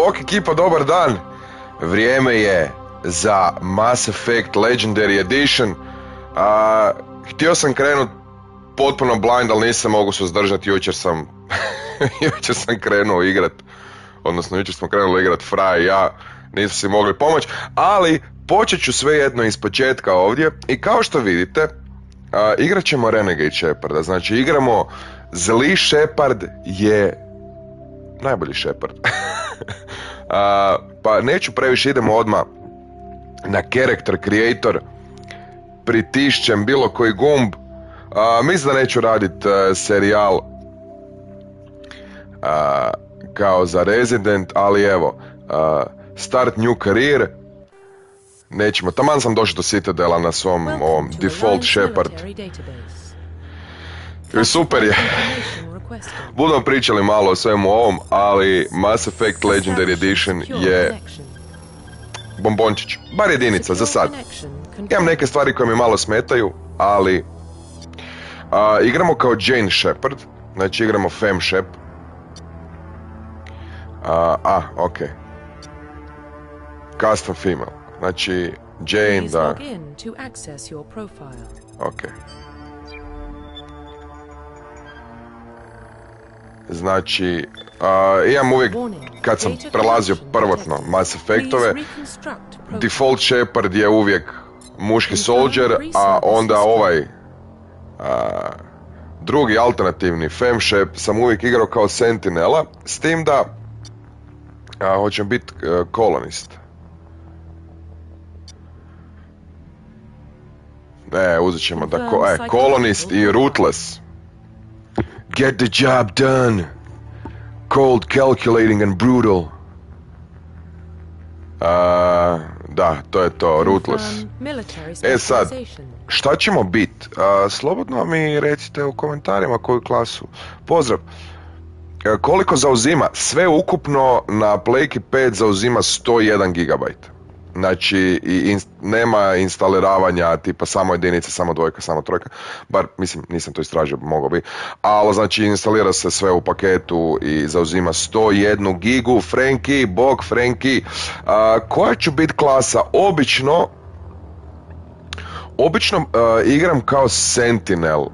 Bok ekipa, dobar dan! Vrijeme je za Mass Effect Legendary Edition. Htio sam krenut potpuno blind, ali nisam mogu suzdržati, jučer sam krenuo igrat, odnosno jučer smo krenuli igrat Fra i ja, nisu si mogli pomoći, ali počet ću svejedno iz početka ovdje i kao što vidite, igrat ćemo Renegade Sheparda, znači igramo zli Shepard je najbolji Shepard. Pa neću previše, idemo odmah na Character Creator, pritišćem bilo koji gumb. Mislim da neću raditi serijal kao za Resident, ali evo, Start New Career, nećemo, taman sam došao do Citadela na svom ovom default Shepard. I super je. Budemo pričali malo o svemu ovom, ali Mass Effect Legendary Edition je bombončić, bar jedinica za sad. Imam neke stvari koje mi malo smetaju, ali igramo kao Jane Shepard, znači igramo Femme Shep. Ok. Custom female, znači Jane, da. Ok. Znači, imam uvijek, kad sam prelazio prvotno Mass Effectove, default Shepard je uvijek muški soldier, a onda ovaj drugi alternativni Femme Shep sam uvijek igrao kao Sentinela, s tim da hoćem biti kolonist. Uzet ćemo da kolonist i ruthless. Get the job done. Cold, calculating and brutal. Da, to je to, ruthless. Sad, šta ćemo biti? Slobodno mi recite u komentarima koju klasu. Pozdrav. Koliko zauzima? Sve ukupno na Playki 5 zauzima 101 GB. Znači, nema instaliravanja tipa samo jedinica, samo dvojka, samo trojka. Bar, mislim, nisam to istražio, mogao bi. Ali, znači, instalira se sve u paketu i zauzima 101 gigu. Franky, bog Franky. Koja će biti klasa? Obično igram kao Sentinel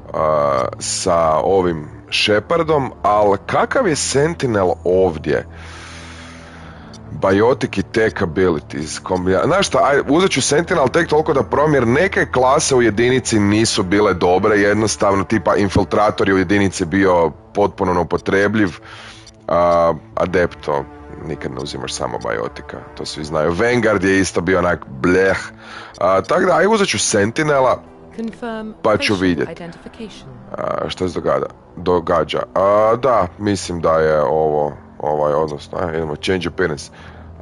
sa ovim Shepardom, ali kakav je Sentinel ovdje? Biotic i tech abilities. Znaš šta, uzet ću Sentinel tek toliko da promjer, neke klase u jedinici nisu bile dobre, jednostavno, tipa Infiltrator je u jedinici bio potpuno neupotrebljiv, Adepto, nikad ne uzimaš samo Biotica, to svi znaju. Vanguard je isto bio onak bleh, tako da, uzet ću Sentinela, pa ću vidjeti što se događa. Da, mislim da je odnosno, idemo, change appearance.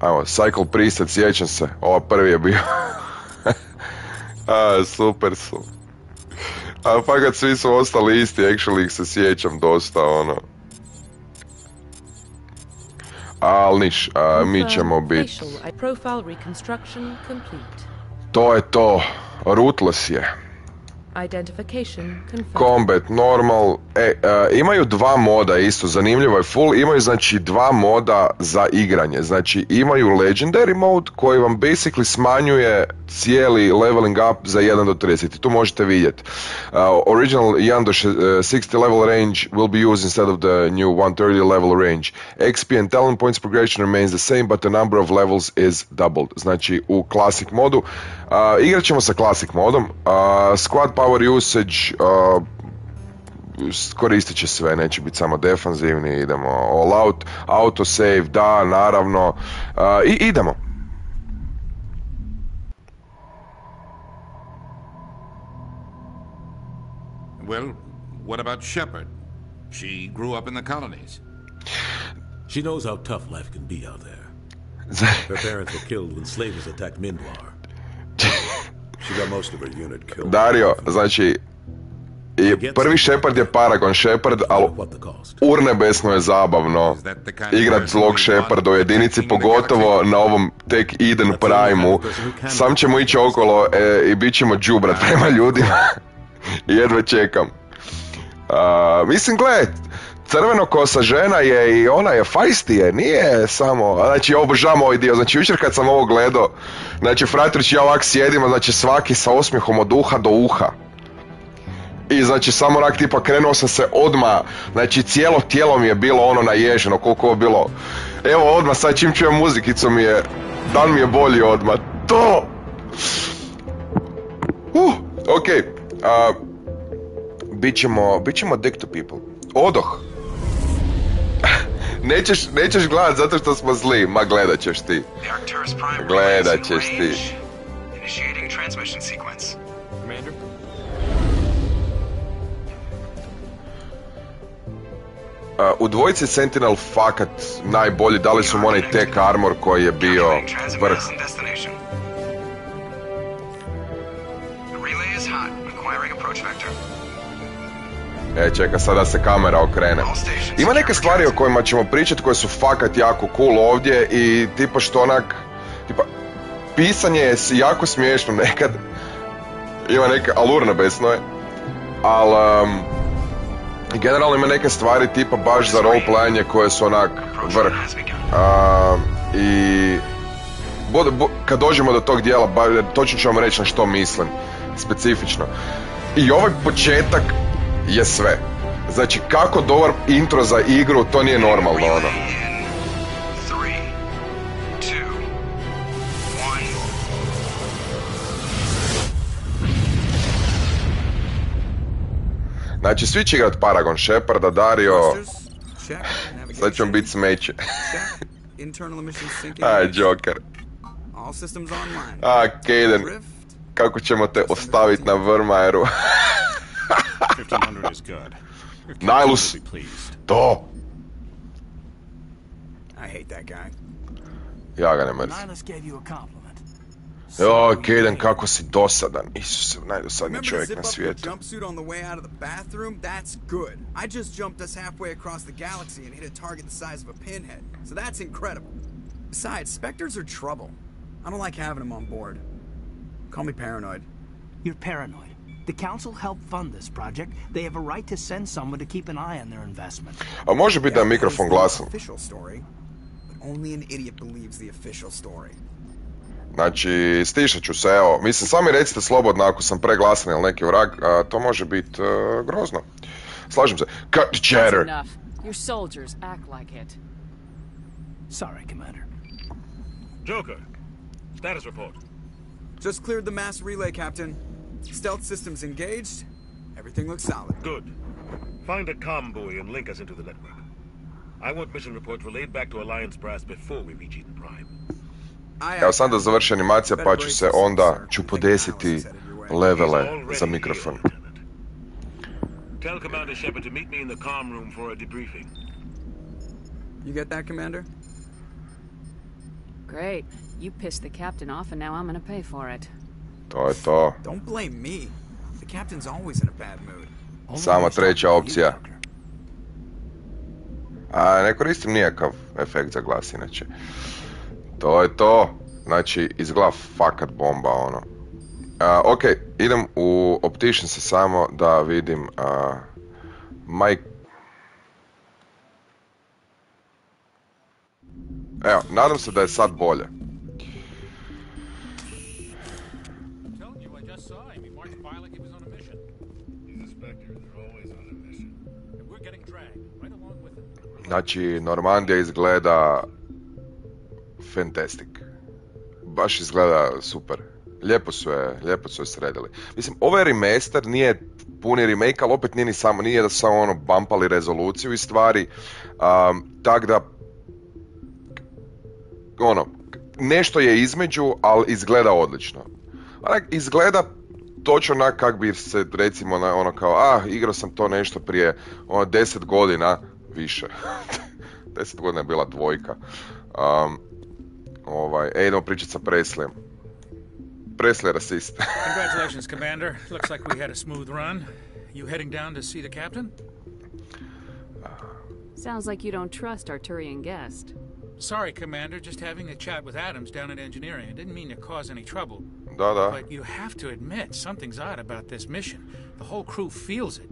Ajmo, Cycle Preset, sjećam se, ova prvi je bio. Super su. Fakat svi su ostali isti, actually ih se sjećam dosta, ono. Ali niš, mi ćemo biti. To je to, ruthless je. Combat, normal, imaju dva moda isto, zanimljivo je full, imaju znači dva moda za igranje, znači imaju Legendary mode koji vam basically smanjuje cijeli leveling up za 1 do 30, tu možete vidjeti. Original 1 do 60 level range will be used instead of the new 130 level range. XP and talent points progression remains the same, but the number of levels is doubled. Znači u Classic modu, igrat ćemo sa Classic modom, squad power usage, koristit će sve, neće biti samo defanzivni, idemo all out, auto save, da, naravno, i idemo. Well, what about Shepard? She grew up in the colonies. She knows how tough life can be out there. Her parents were killed when slavers attacked Mindwar. She got most of her unit killed. Dario, znači, prvi Shepard je Paragon Shepard, ali urnebesno je zabavno igrat zlog Sheparda u jedinici, pogotovo na ovom tek Eden Primeu. Sam ćemo ići okolo i bit ćemo džubrat prema ljudima. Jedva čekam. Mislim, gledaj, crvenokosa žena je i ona je feistije, nije samo, znači obožavam ovaj dio, znači jučer kad sam ovo gledao, znači Fratrić i ja ovak sjedimo, znači svaki sa osmijehom od uha do uha. I znači samo onak tipa krenuo sam se odmah, znači cijelo tijelo mi je bilo ono naježeno, koliko je bilo. Evo odmah sad čim čujem muzikicu mi je, dan mi je bolji odmah. To! Ok, bit ćemo dick to people. Odoh! Nećeš gledat zato što smo zli, ma gledat ćeš ti. Gledat ćeš ti. U dvojici Sentinel fakat najbolji, dali su mu onaj tech armor koji je bio vrh. Čeka sad da se kamera okrene. Ima neke stvari o kojima ćemo pričati koje su fakat jako cool ovdje i tipa što onak, tipa, pisanje je jako smiješno nekad, ima neke, alurno besno je, ali generalno ima neke stvari tipa baš za roleplayanje koje su onak vrh. I kad dođemo do tog dijela, točno ću vam reći na što mislim, specifično. I ovaj početak je sve. Znači kako dobar intro za igru, to nije normalno ono. Znači svi će igrat Paragon, Sheparda, Dario, sad ćemo biti smeće. Joker. Kaden, kako ćemo te ostaviti na Vrmajeru? Nihilus, to! Ja ga ne mrzim. Jo, Kaden, kako si dosadan. Isuse, najdosadniji čovjek na svijetu. Besides, Spectres are trouble. I don't like having them on board. Call me paranoid. You're paranoid. The council helped fund this project. They have a right to send someone to keep an eye on their investment. A može biti da je mikrofon glasan. Only an idiot believes the official story. Znači, stišat ću se, evo. Mislim, sami recite slobodno ako sam preglasan ili neki vrag, to može biti grozno. Slažem se. Cut the chatter. Your soldiers act like it. Sorry, Commander. Joker, status report. Just cleared the mass relay, Captain. Stealth systems engaged. Everything looks solid. Good. Find a comm buoy and link us into the network. I want mission reports relayed back to Alliance Brass before we reach Eden Prime. Evo sam da završi animacija pa ću se onda podesiti levele za mikrofon. Tell Commander Shepard to meet me in the comm room for a debriefing. You get that, Commander? Great. You pissed the captain off and now I'm gonna pay for it. To je to. Don't blame me. The captain's always in a bad mood. Sama treća opcija. Ne koristim nijakav efekt za glas inače. To je to. Znači, izgleda fakat bomba ono. Ok, idem u Opticianse samo da vidim Evo, nadam se da je sad bolje. Znači, Normandija izgleda fantastic. Baš izgleda super. Lijepo su je sredili. Mislim, ovo je remaster, nije puni remake, ali opet nije da su samo ono bumpali rezoluciju i stvari. Tak da ono, nešto je između, ali izgleda odlično. Izgleda točno onak kak bi se recimo ono kao, igrao sam to nešto prije 10 godina više. 10 godina je bila dvojka. Idemo pričati sa Presleyem. Presley je rasist. Congratulations, Commander. Looks like we had a smooth run. You heading down to see the captain? Sounds like you don't trust Arturian guest. Sorry, Commander. Just having a chat with Adams down at engineering. I didn't mean to cause any trouble. Da. But you have to admit, something's odd about this mission. The whole crew feels it.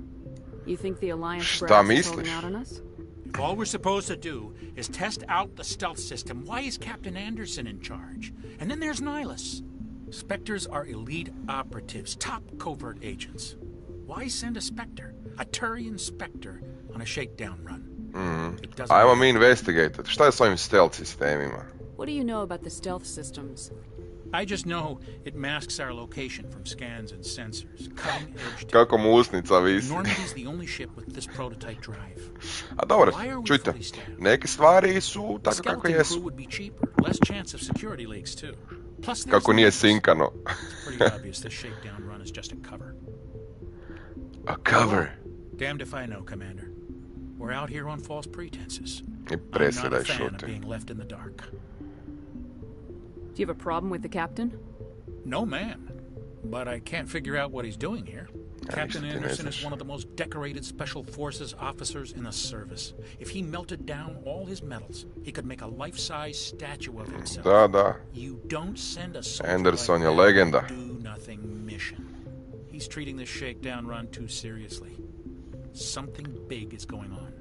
You think the Alliance Šta brass is misliš? holding out on us? If all we're supposed to do is test out the stealth system, why is Captain Anderson in charge? And then there's Nihilus. Spectres are elite operatives, top covert agents. Why send a Spectre, a Turian Spectre, on a shakedown run? Ajmo mi investigatat. Šta je s ovim stealth sistemima? What do you know about the stealth systems? I just know it masks our location from scans and sensors. Cutting edge. Kako mu usnica visi. Normandy's the only ship with this prototype drive. A dobro, Why are we čujte, fully staffed? neke stvari su The tako kako skeleton crew jesu. would be cheaper, less chance of security leaks too. Plus, there's Kako nije Nihilus. sinkano. It's pretty obvious this shakedown run is just a cover. A cover. Damned if I know, Commander. We're out here on false pretenses. I I'm not presjedaj a fan of šuti. being left in the dark. Do you have a problem with the captain? No, ma'am. But I can't figure out what he's doing here. Captain ništa ti ne Anderson is znaš. one of the most decorated Special Forces officers in the service. If he melted down all his medals, he could make a life-size statue of himself. Da, da. You don't send a soldier Anderson like je that legenda. on a do-nothing mission. He's treating this shakedown run too seriously. Something big is going on.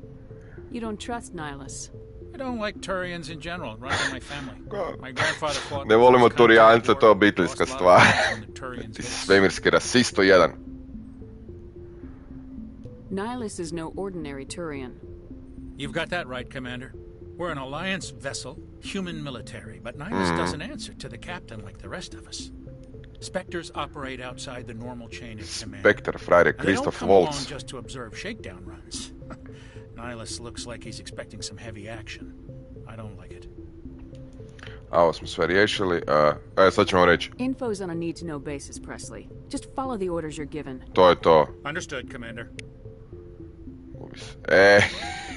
You don't trust Nihilus. I don't like Turians in general. It runs in my family. My grandfather fought... Ne volimo Turijance, to je obiteljska lost a lot stvar. of lives when the Turians Ti hit si us. svemirski rasisto jedan. Nihilus is no ordinary Turian. You've got that right, Commander. We're an Alliance vessel, human military, but Nihilus doesn't answer to the captain like the rest of us. Spectres operate outside the normal chain of command. Spektar, frajer, And they don't Christoph come along Waltz. just to observe shakedown runs. Nihilus looks like he's expecting some heavy action. I don't like it. A ovo smo sve riješili. Sad ćemo reći. Info's on a need-to-know basis, Presley. Just follow the orders you're given. To je to. Understood, Commander.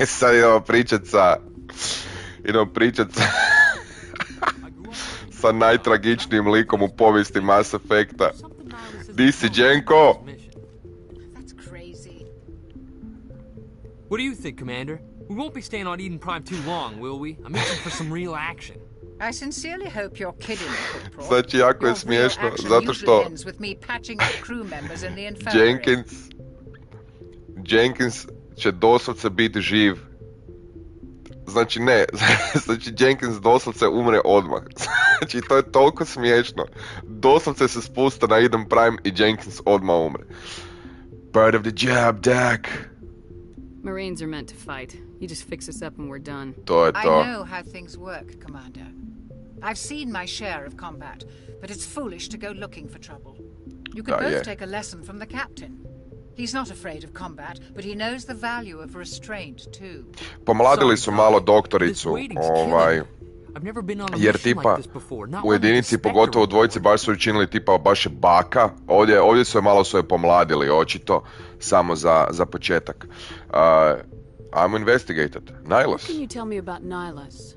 Sad idemo pričat sa... sa najtragičnijim likom u povijesti Mass Effecta. Di si, Jenko? That's crazy. What do you think, Commander? We won't be staying on Eden Prime too long, will we? I'm itching for some real action. I sincerely hope you're kidding, Corporal. Znači, jako je Your real smiješno, action zato usually što ends with me patching up crew members in the infirmary. Jenkins će doslovce biti živ. Znači ne, znači Jenkins doslovce umre odmah. Znači to je toliko smiješno. Doslovce se spusta na Eden Prime i Jenkins odmah umre. Part of the job, Doc. Marines are meant to fight. You just fix us up and we're done. To je I to. know how things work, Commander. I've seen my share of combat, but it's foolish to go looking for trouble. You could both take a lesson from the captain. He's not afraid of combat, but he knows the value of restraint too. Pomladili su malo doktoricu, jer tipa u jedinici, pogotovo u dvojici, baš su učinili tipa, baš je baka. Ovdje su je malo pomladili, očito, samo za početak. I'm investigated. Nihilus. What can you tell me about Nihilus?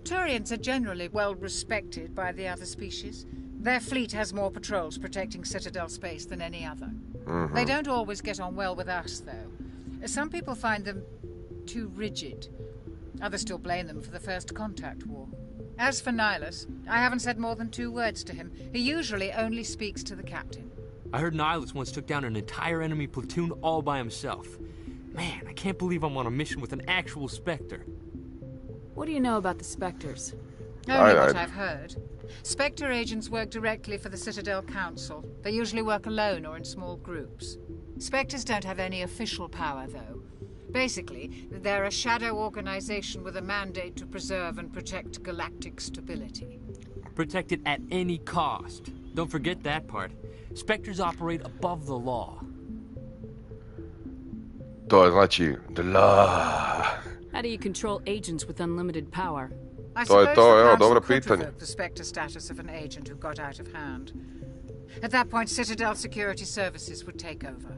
Turians are generally well respected by the other species. Their fleet has more patrols protecting Citadel space than any other. Mm-hmm. They don't always get on well with us, though. Some people find them too rigid. Others still blame them for the First Contact War. As for Nihilus, I haven't said more than 2 words to him. He usually only speaks to the captain. I heard Nihilus once took down an entire enemy platoon all by himself. Man, I can't believe I'm on a mission with an actual Spectre. What do you know about the Spectres? Only what I've heard. Spectre agents work directly for the Citadel Council. They usually work alone or in small groups. Spectres don't have any official power, though. Basically, they're a shadow organization with a mandate to preserve and protect galactic stability. Protect it at any cost. Don't forget that part. Spectres operate above the law. To je znači the law. How do you control agents with unlimited power? I suppose the Council could pitanje. revoke the Spectre status of an agent who got out of hand. At that point, Citadel Security Services would take over.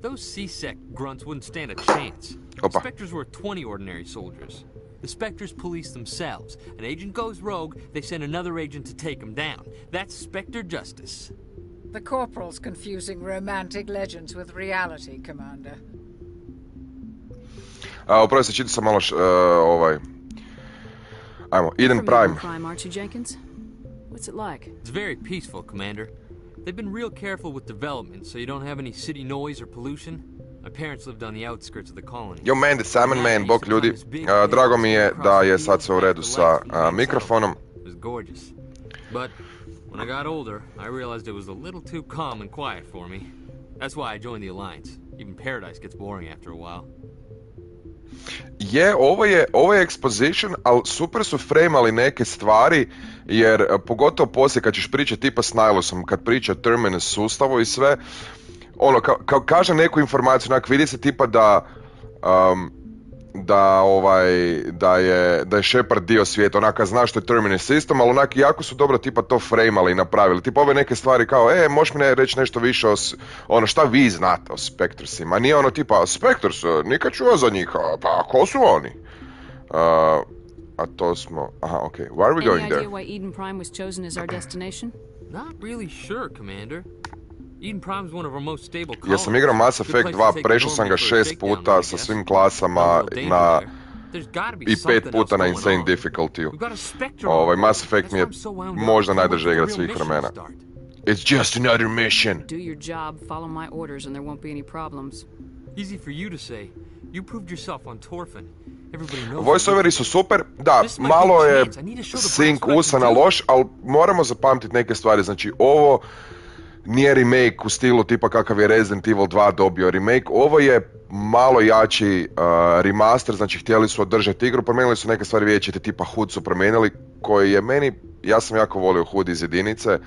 Those C-Sec grunts wouldn't stand a chance. Opa. Spectres were 20 ordinary soldiers. The Spectres police themselves. An agent goes rogue, they send another agent to take him down. That's Spectre justice. The Corporal's confusing romantic legends with reality, Commander. Upravo se čita sam malo Ajmo, Eden Prime. Prime, aren't you, Jenkins? What's it like? It's very peaceful, Commander. They've been real careful with development, so you don't have any city noise or pollution. My parents lived on the outskirts of the colony. Yo man, the salmon man, bok ljudi. Drago mi je da je sad sve u redu sa mikrofonom. It was gorgeous. But when I got older, I realized it was a little too calm and quiet for me. That's why I joined the Alliance. Even Paradise gets boring after a while. Ovo je exposition, ali super su frame-ali neke stvari, jer pogotovo poslije kad ćeš pričati tipa s Nilosom, kad priča o terminus sustavu i sve, ono, kaže neku informaciju, onak, vidi se tipa da je Shepard dio svijeta, onaka zna što je terminus system, ali onak jako su dobro tipa to frame-ali i napravili. Tipa ove neke stvari kao, možeš mi reći nešto više o, ono, šta vi znate o Spectresima, nije ono tipa, Spectres, nikad čuo za njih, pa ko su oni? A to smo, okay, where are we going there? Any idea why Eden Prime was chosen as our destination? Not really sure, Commander. Eden Prime is one of our most stable colonies. Ja sam igrao Mass Effect 2, prešao sam ga 6 puta sa svim klasama i 5 puta na insane difficulty-u. Mass Effect mi je možda najdrže igrat svih vremena. It's just another mission. Do your job, follow my orders and there won't be any problems. Easy for you to say. You proved yourself on Torfin. Voiceoveri su super, da, malo je sync usana loš, ali moramo zapamtiti neke stvari, znači ovo nije remake u stilu tipa kakav je Resident Evil 2 dobio remake, ovo je malo jači remaster, znači htjeli su održati igru, promijenili su neke stvari, vidjet ćete, tipa HUD su promijenili, koji je meni, ja sam jako volio HUD iz jedinice,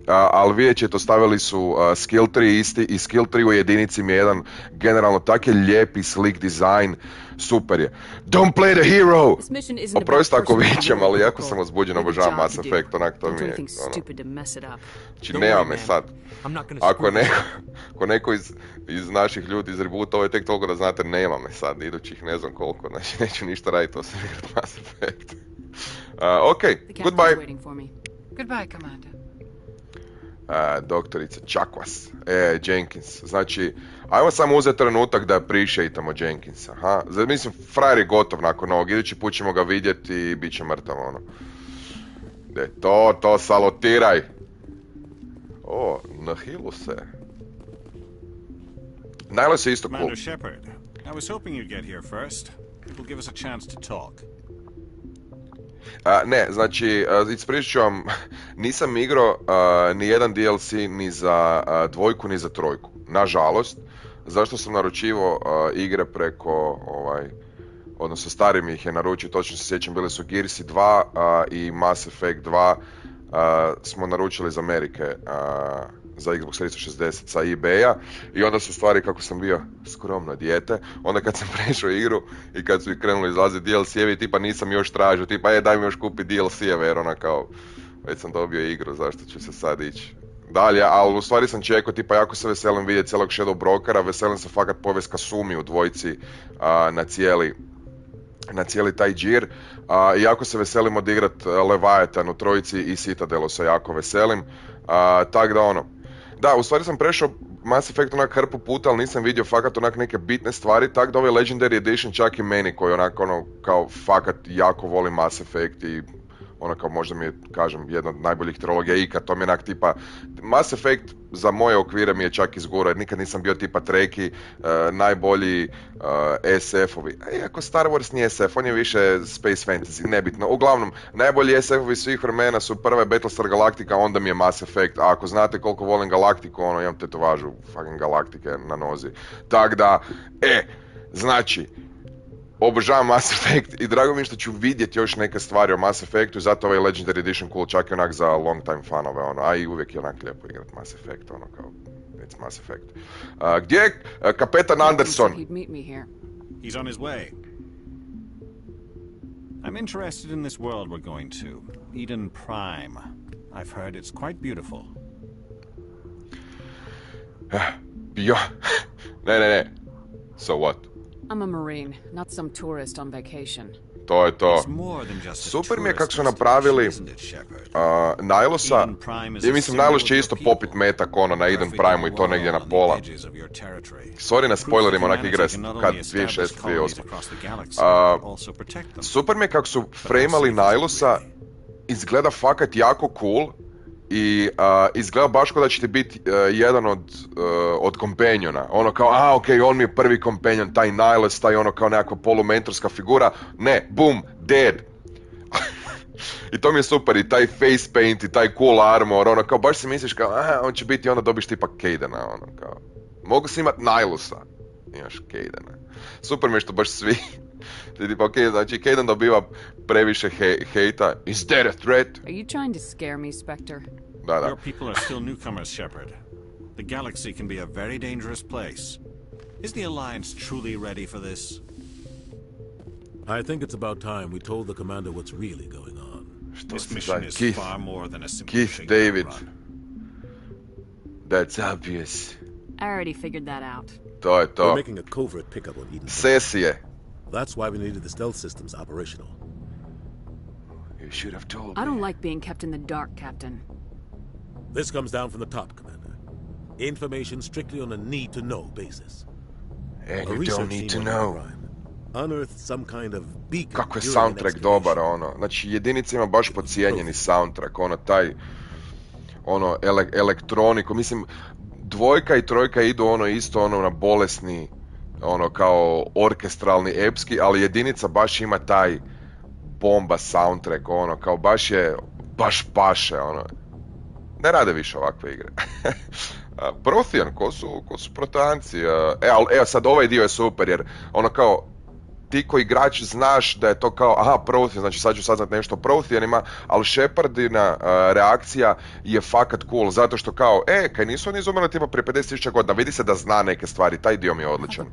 ali vidjet ćete, stavili su skill tree isti i skill tree u jedinici mi je jedan generalno tak je lijep i slick design, super je. Don't play the hero! Oprosti ako vićem, ali jako sam uzbuđen, obožavam Mass Effect, onak to mi je, znači nema me sad. Ako neko iz naših ljudi iz Reboota, ovo je tek toliko da znate, nema me sad, idućih ne znam koliko, znači neću ništa raditi osim igrat Mass Effect. Okay, goodbye. Goodbye, Commander. Doktorica Čakvas, Jenkins, znači, ajmo samo uzeti trenutak da appreciatamo Jenkinsa, mislim, frajer je gotov nakon ovog, idući put ćemo ga vidjeti i bit će mrtav, ono. To salutiraj. Na hilu se. Najlo se isto cool. Commander Shepard, I was hoping you'd get here first. It will give us a chance to talk. Ne, znači, ispričat ću vam, nisam igrao ni jedan DLC ni za dvojku ni za trojku, nažalost, zašto sam naručivao igre preko, odnosno stari mi ih je naručio, točno se sjećam, bili su Gearsy 2 i Mass Effect 2 smo naručili iz Amerike za Xbox 360 sa eBay-a i onda su stvari, kako sam bio skromno dijete, onda kad sam prešao igru i kad su i krenuli izlaziti DLC-evi, tipa nisam još tražio, tipa daj mi još kupi DLC-eve jer ona kao, već sam dobio igru, zašto ću se sad ići dalje, ali u stvari sam čekao, tipa jako se veselim vidjeti cijelog Shadow Brokera, veselim se fakat povest Kasumi u dvojci na cijeli taj džir, i jako se veselim odigrat Leviathan u trojici i Citadelu se jako veselim, tako da ono, da, u stvari sam prešao Mass Effect onak hrpu puta, ali nisam vidio fakat onak neke bitne stvari, tako da ovaj Legendary Edition čak i meni koji onak ono kao fakat jako volim Mass Effect i ono kao možda mi je, kažem, jedna od najboljih trilogija ikad, to mi je onak tipa, Mass Effect za moje okvire mi je čak izgurao, jer nikad nisam bio tipa treki, najbolji SF-ovi, iako Star Wars nije SF, on je više space fantasy, nebitno, uglavnom, najbolji SF-ovi svih vremena su prve Battlestar Galactica, onda mi je Mass Effect, a ako znate koliko volim Galactiku, ono, imam tetovažu fucking Galaktike na nozi, tak da, znači, obožavam Mass Effect i drago mi je što ću vidjeti još neke stvari o Mass Effectu i zato ovaj Legendary Edition cool, čak i onak za long time fanove, ono, a i uvijek je onak lijepo igrat Mass Effect, ono kao, it's Mass Effect. Gdje je kapetan Anderson? He's on his way. I'm interested in this world we're going to, Eden Prime. I've heard it's quite beautiful. Ne. So what? I'm a Marine, not some tourist on vacation. To je to. Super mi je kako su napravili Nilosa. I mislim, Nilos će isto popit metak ono na Eden Prime i to negdje na pola. Sorry na spoilerima, onak igra kad 2006, 2008. Super mi je kako su frame-ali Nilosa, izgleda fakat jako cool i izgleda baš kao da će ti biti jedan od kompaniona. Ono kao, ok, on mi je prvi kompanion, taj Nihilus, taj ono kao nekakva polumentorska figura. Ne, boom, dead. I to mi je super, i taj face paint, i taj cool armor, ono kao, baš si misliš kao, on će biti, onda dobiš tipa Kaidena, ono kao. Mogu si imat Nihilusa, imaš Kaidena. Super mi je što baš svi, tipa, ok, znači Kaiden dobiva previše hejta. Is there a threat? Are you trying to scare me, Spectre? Da. Your people are still newcomers, Shepard. The galaxy can be a very dangerous place. Is the Alliance truly ready for this? I think it's about time we told the commander what's really going on. This mission is far more than a simple Keith David. That's obvious. I already figured that out. To je to. We're making a covert pickup on Eden. Sesije. That's why we needed the stealth systems operational. You should have told I me. don't like being kept in the dark, Captain. This comes down from the top, Commander. Information strictly on a need-to-know basis. And you don't need to know. Unearthed some kind of beacon. Kako je soundtrack dobar, ono. Znači, jedinica ima baš podcijenjeni soundtrack, ono, taj, ono, elektroniku. Mislim, 2 i 3 idu, ono, isto, ono, na bolesni, ono, kao orkestralni, epski, ali jedinica baš ima taj bomba soundtrack, ono, kao baš paše, ono. Ne rade više ovakve igre. Prothean, ko su Proteanci? Evo sad ovaj dio je super, jer ono kao, ti ko igrač znaš da je to kao, Prothean, znači sad ću saznat nešto o Protheanima, ali Shepardina reakcija je fakat cool, zato što kao, kaj nisu oni izumrli tipa prije 50.000 godina, vidi se da zna neke stvari, taj dio mi je odličan.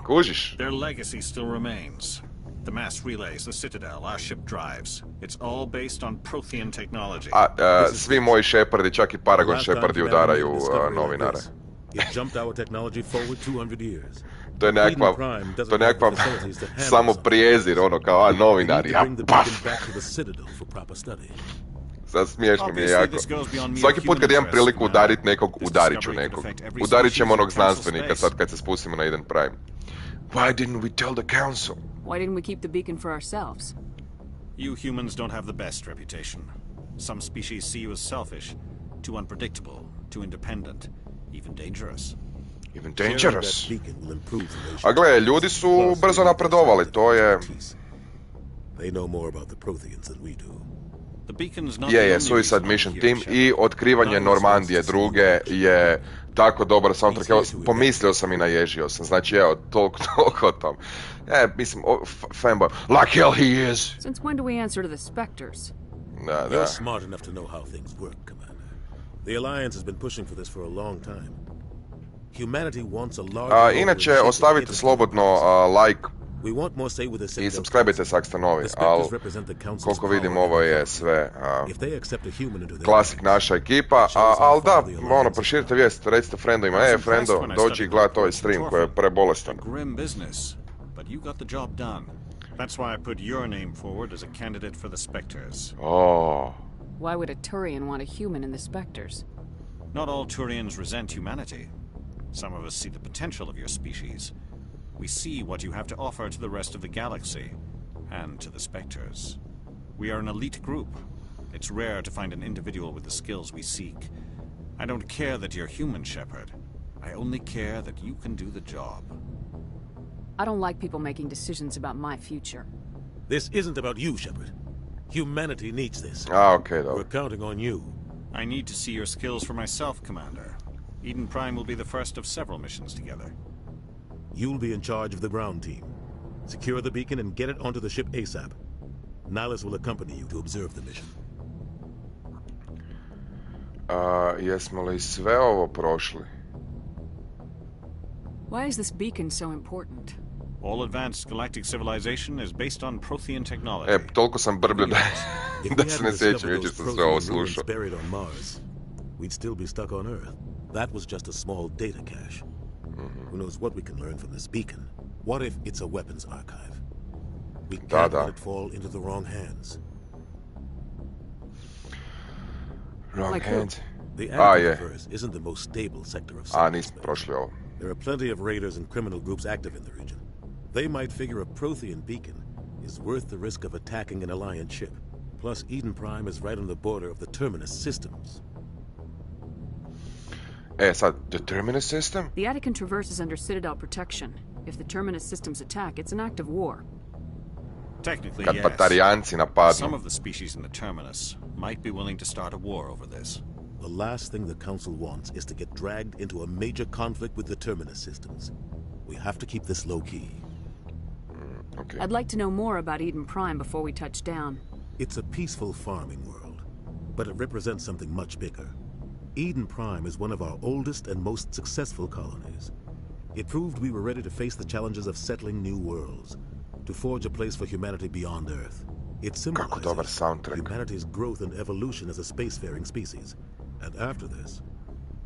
Kužiš? Their legacy still remains. The mass relays, the Citadel, our ship drives. It's all based on Prothean technology. Svi moji Shepardi, čak i Paragon Shepardi udaraju novinare. To je nekakva samo prijezir, ono kao, novinari, paf! Sad smiješno mi je jako. Svaki put kad imam priliku udarit nekog, udarit ću nekog. Udarit ćemo onog znanstvenika sad kad se spustimo na Eden Prime. Why didn't we tell the council? Why didn't we keep the beacon for ourselves? You humans don't have the best reputation. Some species see you as selfish, too unpredictable, too independent, even dangerous. Even dangerous. A gle, ljudi su brzo napredovali, to je... They know more about the Protheans than we do. Je, Suicide Mission Team i otkrivanje Normandije druge je tako dobar soundtrack. Evo, pomislio sam i naježio sam. Znači, evo, toliko o tom. Mislim, fanboy. Like hell he is! Since when do we answer to the Spectres? Da. You're smart enough to know how things work, Commander. The Alliance has been pushing for this for a long time. Humanity wants a large... Inače, ostavite slobodno like i subscribe-ite se ako ste novi, ali koliko vidim ovo je sve klasik naša ekipa, ali da, ono, proširite vijest, recite friendovima, friendo, dođi i gledati ovaj stream koji je prebolestan. That's why I put your name forward as a candidate for the Spectres. Oh. Why would a Turian want a human in the Spectres? Not all Turians resent humanity. Some of us see the potential of your species. We see what you have to offer to the rest of the galaxy, and to the Spectres. We are an elite group. It's rare to find an individual with the skills we seek. I don't care that you're human, Shepard. I only care that you can do the job. I don't like people making decisions about my future. This isn't about you, Shepard. Humanity needs this. Okay, though. We're counting on you. I need to see your skills for myself, Commander. Eden Prime will be the first of several missions together. You'll be in charge of the ground team. Secure the beacon and get it onto the ship ASAP. Nihilus will accompany you to observe the mission. Jesmo li sve ovo prošli? Why is this beacon so important? All advanced galactic civilization is based on Prothean technology. Toliko sam brbljen da se ne sjećam, već sam sve ovo slušao. We'd still be stuck on Earth. That was just a small data cache. Who knows what we can learn from this beacon? What if it's a weapons archive? We can't let it fall into the wrong hands. Wrong hands? The Antivirus isn't the most stable sector of science. Nismo prošli ovo. There are plenty of raiders and criminal groups active in the region. They might figure a Prothean beacon is worth the risk of attacking an Alliance ship. Plus, Eden Prime is right on the border of the Terminus systems. Sad, the Terminus system? The Attican Traverse is under Citadel protection. If the Terminus systems attack, it's an act of war. Technically, Kad yes. Patarijanci napadnu. Some of the species in the Terminus might be willing to start a war over this. The last thing the Council wants is to get dragged into a major conflict with the Terminus systems. We have to keep this low-key. Okay. I'd like to know more about Eden Prime before we touch down. It's a peaceful farming world, but it represents something much bigger. Eden Prime is one of our oldest and most successful colonies. It proved we were ready to face the challenges of settling new worlds, to forge a place for humanity beyond Earth. It symbolizes humanity's growth and evolution as a spacefaring species. And after this,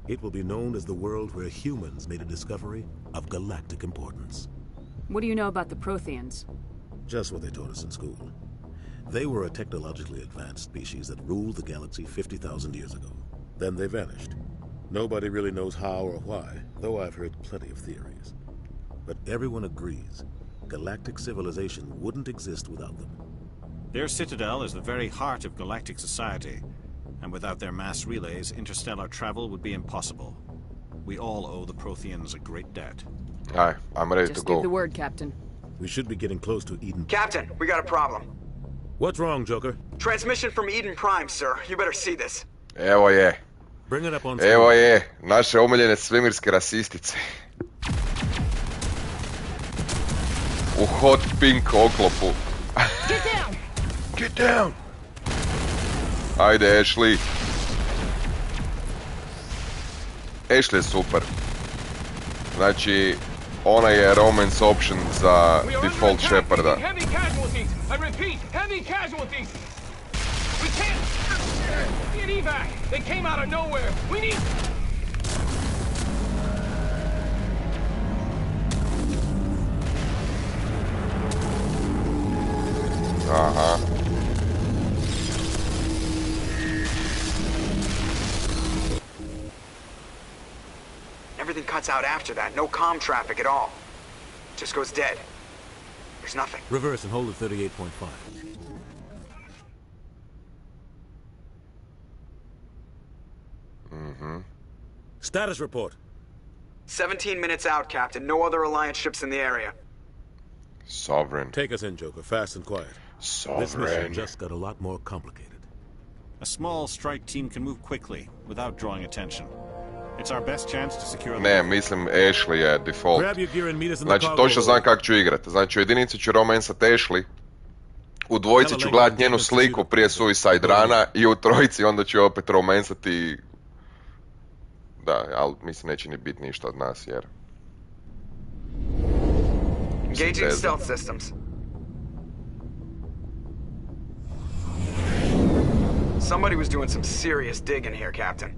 it will be known as the world where humans made a discovery of galactic importance. What do you know about the Protheans? Just what they taught us in school. They were a technologically advanced species that ruled the galaxy 50,000 years ago. Then they vanished. Nobody really knows how or why, though I've heard plenty of theories. But everyone agrees galactic civilization wouldn't exist without them. Their citadel is the very heart of galactic society, and without their mass relays, interstellar travel would be impossible. We all owe the Protheans a great debt. Aye, I'm ready to Just go. give the word, Captain. We should be getting close to Eden. Captain, we got a problem. What's wrong, Joker? Transmission from Eden Prime, sir. You better see this. Evo je. Bring it up on screen. Evo je. Naše omiljene svemirske rasistice. U hot pink oklopu. Get down! Get down! Ajde, Ashley. Ashley je super. Znači, ona je romance option za default Sheparda. Heavy casualties! I repeat, heavy casualties! We can't get evac! They came out of nowhere! We need... Aha. Everything cuts out after that. No comm traffic at all. Just goes dead. There's nothing. Reverse and hold at 38.5. Status report. 17 minutes out, Captain. No other Alliance ships in the area. Sovereign. Take us in, Joker, fast and quiet. Sovereign. This mission just got a lot more complicated. A small strike team can move quickly, without drawing attention. It's our best chance to secure the... Ne, mislim Ashley je default. Grab your gear and meet us in the Znači, cargo točno znam hold. kako ću igrati. Znači, u jedinici ću romansat Ashley. U dvojici ću gledat njenu sliku prije Suicide Rana i u trojici onda ću opet romansati. Da, ali mislim neće ni biti ništa od nas, jer... Engaging stealth systems. Somebody was doing some serious digging here, Captain.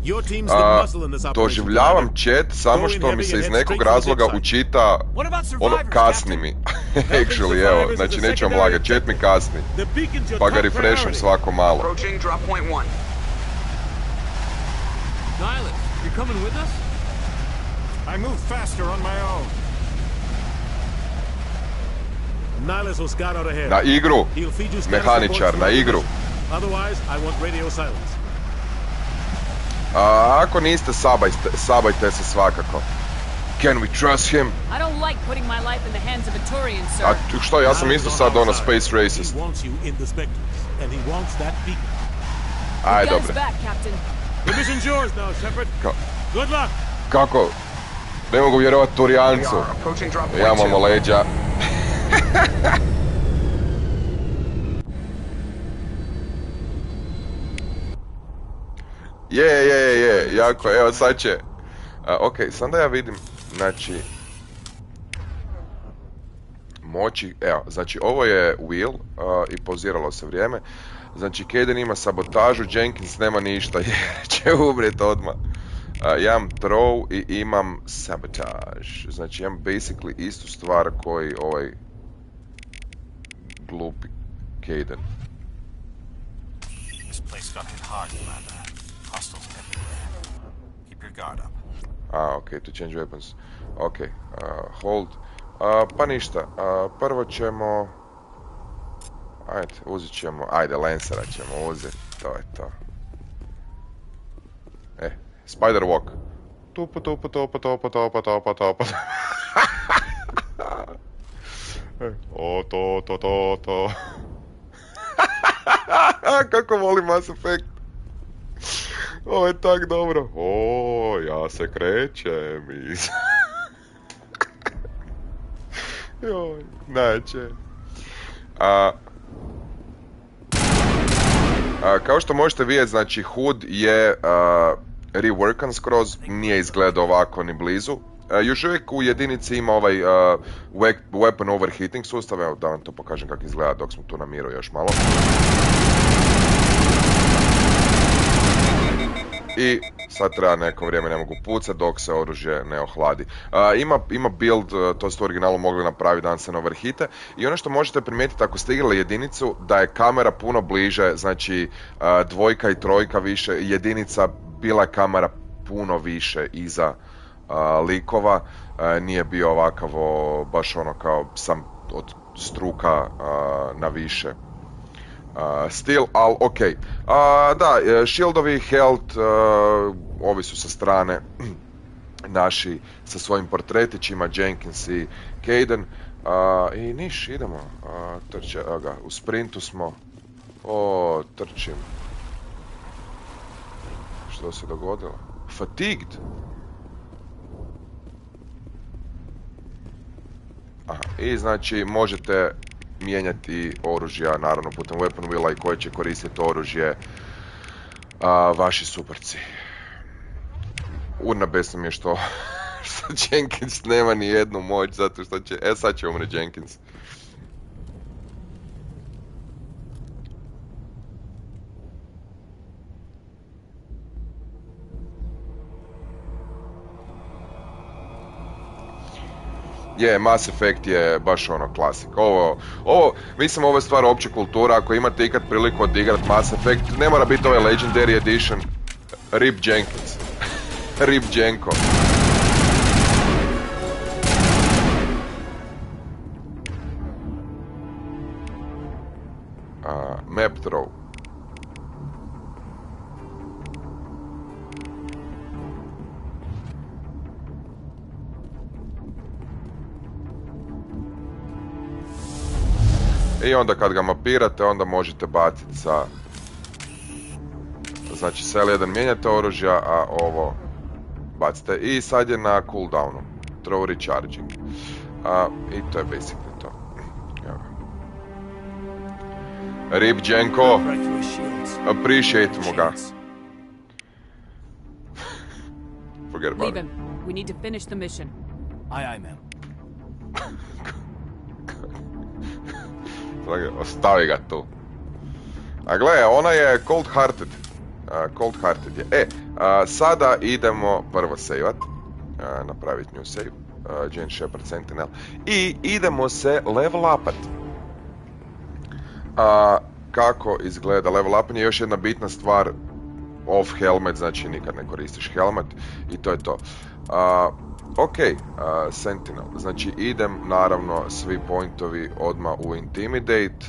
Your team's the muscle in this operation. Doživljavam chat samo što mi se iz nekog razloga učita ono kasni mi. Actually, evo, znači neću vam lagat, chat mi kasni. Pa ga refresham svako malo. Approaching drop point 1. Nihilus, you coming with us? I move faster on my own. Nihilus will scout out ahead. Na igru, He'll feed you status mehaničar, reports na from igru. the- Otherwise, I want radio silence. Ako niste, sabajte se svakako. Can we trust him? I don't like putting my life in the hands of a Turian, sir. A što, ja sam isto sad ono space racist. He wants you in the Spectres, and he wants that beacon. Aj, Guns dobre. back, Captain. The mission's yours now, Shepard. Good luck. Kako? Ne mogu vjerovat Turijancu. Approaching drop point Ja 2. imamo leđa. Je, jako, evo sad će. Ok, sad da ja vidim, znači... Moći, evo, znači ovo je wheel i pauziralo se vrijeme. Znači Kaden ima sabotažu, Jenkins nema ništa jer će umrijeti odmah. Ja imam throw i imam sabotage. Znači imam basically istu stvar koji ovaj glupi Kaden. This place got hit hard, Commander. Hostiles everywhere. Keep your guard up. Ok, to change weapons. Ok, hold. Pa ništa, prvo ćemo... Ajde, uzet ćemo, ajde, Lancera ćemo uzeti, to je to. Spider walk. Tupa, tupa, tupa, tupa, tupa, tupa, tupa. O, to. Kako volim Mass Effect. Ovo je tak dobro. O, ja se krećem iz... Joj, neće. Kao što možete vidjeti, znači HUD je reworkan skroz, nije izgledao ovako ni blizu. Još uvijek u jedinici ima ovaj weapon overheating sustav, evo da vam to pokažem kako izgleda dok smo tu na miru još malo. I sad treba neko vrijeme, ne mogu pucat dok se oružje ne ohladi. Ima build, to ste u originalu mogli napraviti da se ne overheate. I ono što možete primijetiti ako ste igrali jedinicu, da je kamera puno bliže, znači 2 i 3 više, jedinica bila je kamera puno više iza likova, nije bio ovakav baš ono kao sam od struka na više stil, ali ok. Da, shieldovi, health, ovi su sa strane naši sa svojim portretićima, Jenkins i Kayden, i niš, idemo, u sprintu smo, trčim. Što se dogodilo? Fatigued? Aha, i znači možete mijenjati oružja, naravno putem weapon wheela i koje će koristiti oružje vaši suparci. Urnebesno mi je što Jenkins nema ni jednu moć, zato što će... sad će umre Jenkins. Mass Effect je baš ono klasik. Mislim, ovo je stvar opće kultura, ako imate ikad priliku odigrat Mass Effect, ne mora biti ovaj Legendary Edition. Rip Jenkins. Rip Jenko. Map throw. I onda kad ga mapirate, onda možete baciti sa... Znači, s L1 mijenjate oružja, a ovo bacite. I sad je na cooldownu. Throw recharging. I to je basically to. Rip Jenko. Appreciate mu ga. Forget about it. We need to finish the mission. Aye, ma'am. Ostavi ga tu. A gle, ona je cold-hearted. Cold-hearted je. Sada idemo prvo saveat. Napraviti new save. Jane Shepard Sentinel. I idemo se level upat. Kako izgleda level upanje? Još jedna bitna stvar. Off helmet, znači nikad ne koristiš helmet. I to je to. Ok, Sentinel, znači idem, naravno, svi pointovi odmah u Intimidate.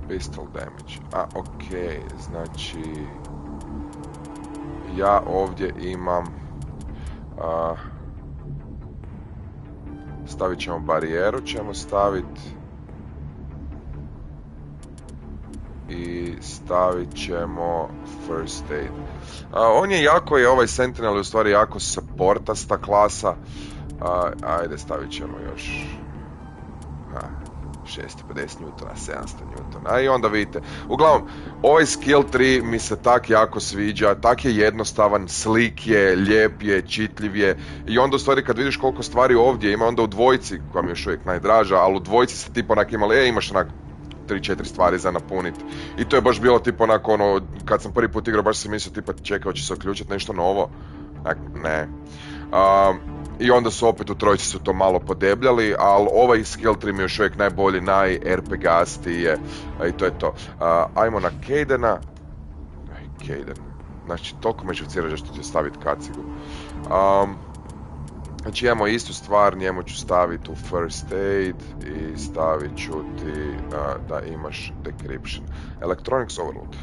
Pistol damage, ok, znači ja ovdje imam, stavit ćemo barijeru, ćemo staviti. I stavit ćemo first aid. On je jako, ovaj Sentinel je u stvari jako supportasta klasa. Ajde, stavit ćemo još 650 N, 700 N. I onda vidite. Uglavnom, ovaj skill 3 mi se tak jako sviđa, tak je jednostavan, slik je, lijep je, čitljiv je. I onda u stvari kad vidiš koliko stvari ovdje ima, onda u dvojici, koja mi je još uvijek najdraža, ali u dvojici se tipa onak imali, imaš onak 3-4 stvari za napuniti. I to je baš bilo tipa onako ono, kad sam prvi put igrao baš sam mislio tipa čekao će se uključiti nešto novo. Ne. I onda su opet u trojici su to malo podebljali, ali ovaj skill 3 mi je još uvijek najbolji, naj-RPG-asti je. I to je to. Ajmo na Kaydena. Kayden. Znači, toliko me živcira što ću staviti kacigu. Znači imamo istu stvar, njemu ću staviti u first aid i stavit ću ti da imaš decryption. Electronics overload.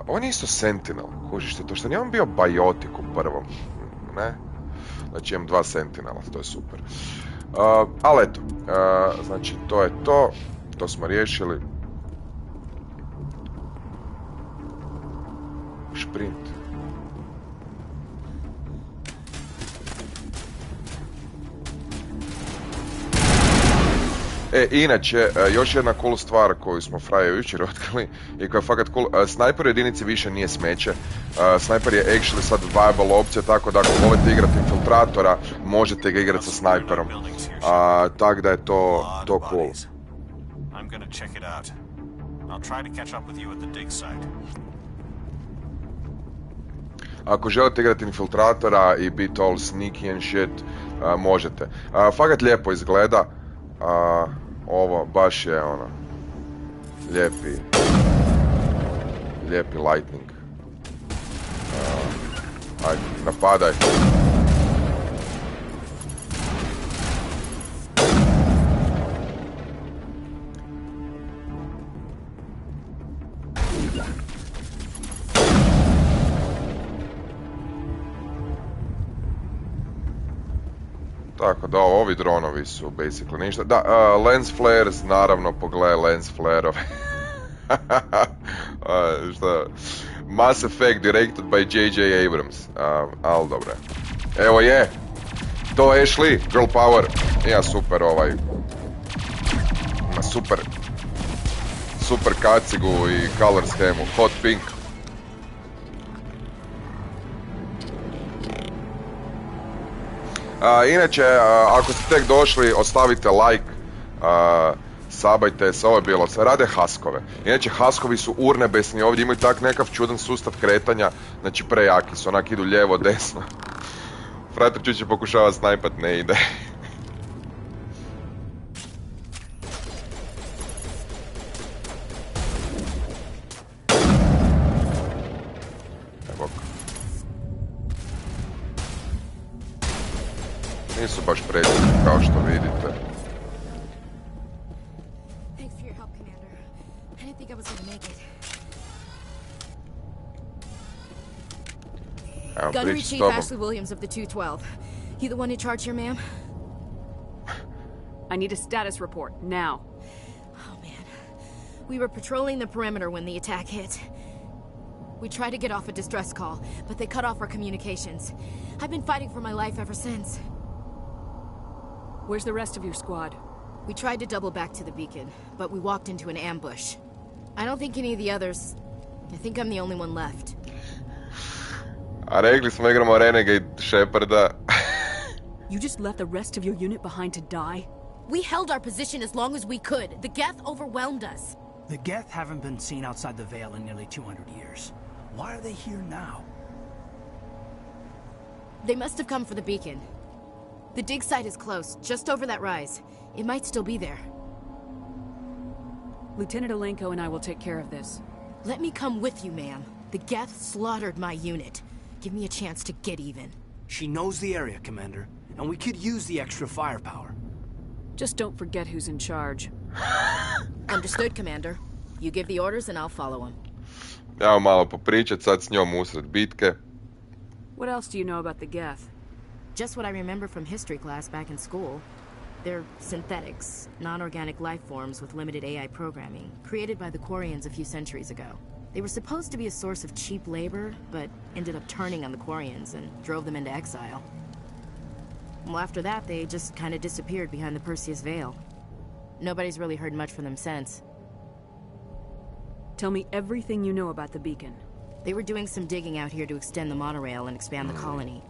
On je isto sentinel, kužište to što nije on bio biotik u prvom, ne? Znači imam 2 sentinela, to je super. Ali eto, znači to je to smo riješili. Šprint. Inače, još jedna cool stvar koju smo fraje jučer otkrili i koja je fakat cool, snajper u jedinici više nije smeće. Snajper je actually sad viable opcija, tako da ako volite igrati infiltratora, možete ga igrati sa snajperom. Tako da je to cool. Ako želite igrati infiltratora i biti all sneaky and shit, možete. Fakat lijepo izgleda. Ovo baš je ono lijepi lightning. Ajde, napadaj. Tako da, ovi dronovi su basically ništa. Da, lens flares, naravno, pogledaj lens flare-ove. Mass Effect directed by J.J. Abrams. Ali dobro. Evo je! To je Ashley, girl power. Ima super ima super kacigu i color schemu. Hot pink. Inače, ako ste tek došli, ostavite like, sabajte se, ovo je bilo, se rade haskove. Inače, haskovi su urnebesni, ovdje imaju tak nekav čudan sustav kretanja, znači prejaki su, onak idu lijevo, desno. Frater će pokušava snajpat, ne ide. Nisu baš presretni kao što vidite. Gunnery Chief Ashley Williams of the 212. You the one in charge here, ma'am? I need a status report, now. Oh, man. We were patrolling the perimeter when the attack hit. We tried to get off a distress call, but they cut off our communications. I've been fighting for my life ever since. Where's the rest of your squad? We tried to double back to the beacon, but we walked into an ambush. I don't think any of the others... I think I'm the only one left. A rekli smo igramo Renegade Sheparda. You just left the rest of your unit behind to die? We held our position as long as we could. The Geth overwhelmed us. The Geth haven't been seen outside the Veil in nearly 200 years. Why are they here now? They must have come for the beacon. The dig site is close, just over that rise. It might still be there. Lieutenant Alenko and I will take care of this. Let me come with you, ma'am. The Geth slaughtered my unit. Give me a chance to get even. She knows the area, Commander, and we could use the extra firepower. Just don't forget who's in charge. Understood, Commander. You give the orders and I'll follow him. Ja malo popričat sad s njom usred bitke. What else do you know about the Geth? Just what I remember from history class back in school. They're synthetics, non-organic life forms with limited AI programming, created by the Quarians a few centuries ago. They were supposed to be a source of cheap labor, but ended up turning on the Quarians and drove them into exile. Well, after that, they just kind of disappeared behind the Perseus Veil. Nobody's really heard much from them since. Tell me everything you know about the beacon. They were doing some digging out here to extend the monorail and expand the colony.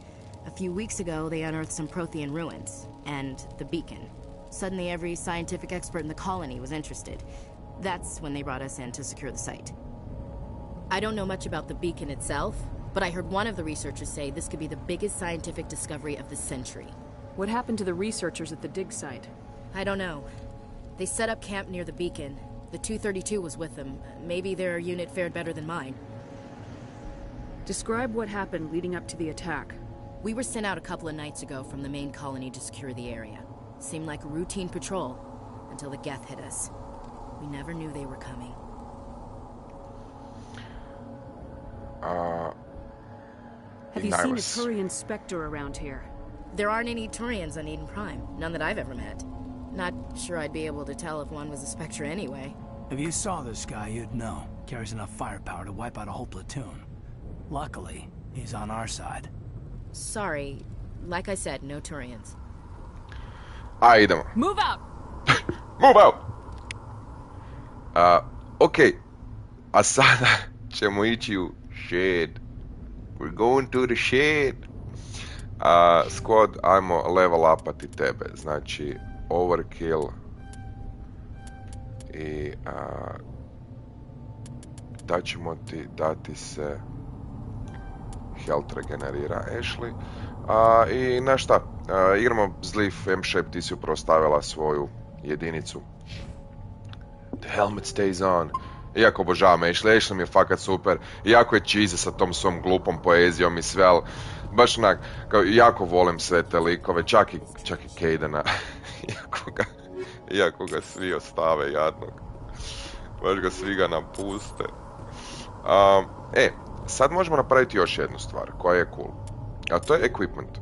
A few weeks ago, they unearthed some Prothean ruins, and the beacon. Suddenly, every scientific expert in the colony was interested. That's when they brought us in to secure the site. I don't know much about the beacon itself, but I heard one of the researchers say this could be the biggest scientific discovery of the century. What happened to the researchers at the dig site? I don't know. They set up camp near the beacon. The 232 was with them. Maybe their unit fared better than mine. Describe what happened leading up to the attack. We were sent out a couple of nights ago from the main colony to secure the area. Seemed like a routine patrol until the Geth hit us. We never knew they were coming. Have you seen a Turian Spectre around here? There aren't any Turians on Eden Prime. None that I've ever met. Not sure I'd be able to tell if one was a Spectre anyway. If you saw this guy, you'd know. Carries enough firepower to wipe out a whole platoon. Luckily, he's on our side. Sorry. Like I said, no Turians. Idemo. Move out! Move out! Okay. A sada ćemo ići u shed. We're going to the shed. Squad, ajmo level upati tebe. Znači, overkill. I ćemo ti dati se health regenerira Ashley. I na šta? Igramo Zlif M-Shape, ti si upravo stavila svoju jedinicu. The helmet stays on. Iako obožavam Ashley, Ashley mi je fakat super. Iako je cheesy sa tom svom glupom poezijom i sve, ali baš onak, kao, jako volim sve te likove, čak i Caidena. Iako ga svi ostave jadnog. Baš ga svi ga napuste. Sad možemo napraviti još jednu stvar koja je cool. A to je equipment.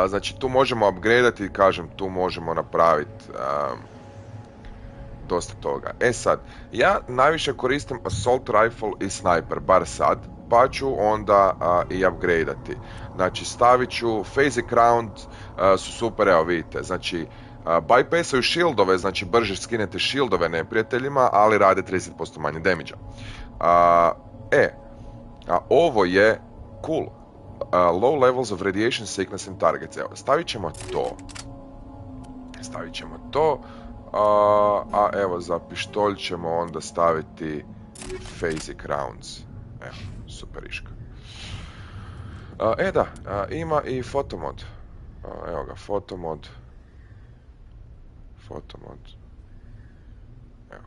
Znači tu možemo upgradeati, kažem, tu možemo napraviti dosta toga. Sad, ja najviše koristim assault rifle i sniper, bar sad, pa ću onda i upgradeati. Znači stavit ću phasic round, su super, evo vidite, znači bypassaju shieldove, znači brže skinete shieldove neprijateljima, ali rade 30% manje damage-a. Ovo je cool. Low levels of radiation sickness in targets. Evo, stavit ćemo to. Evo, za pištolj ćemo onda staviti phasic rounds. Evo, superiška. Ima i photomod. Evo ga, photomod. Evo.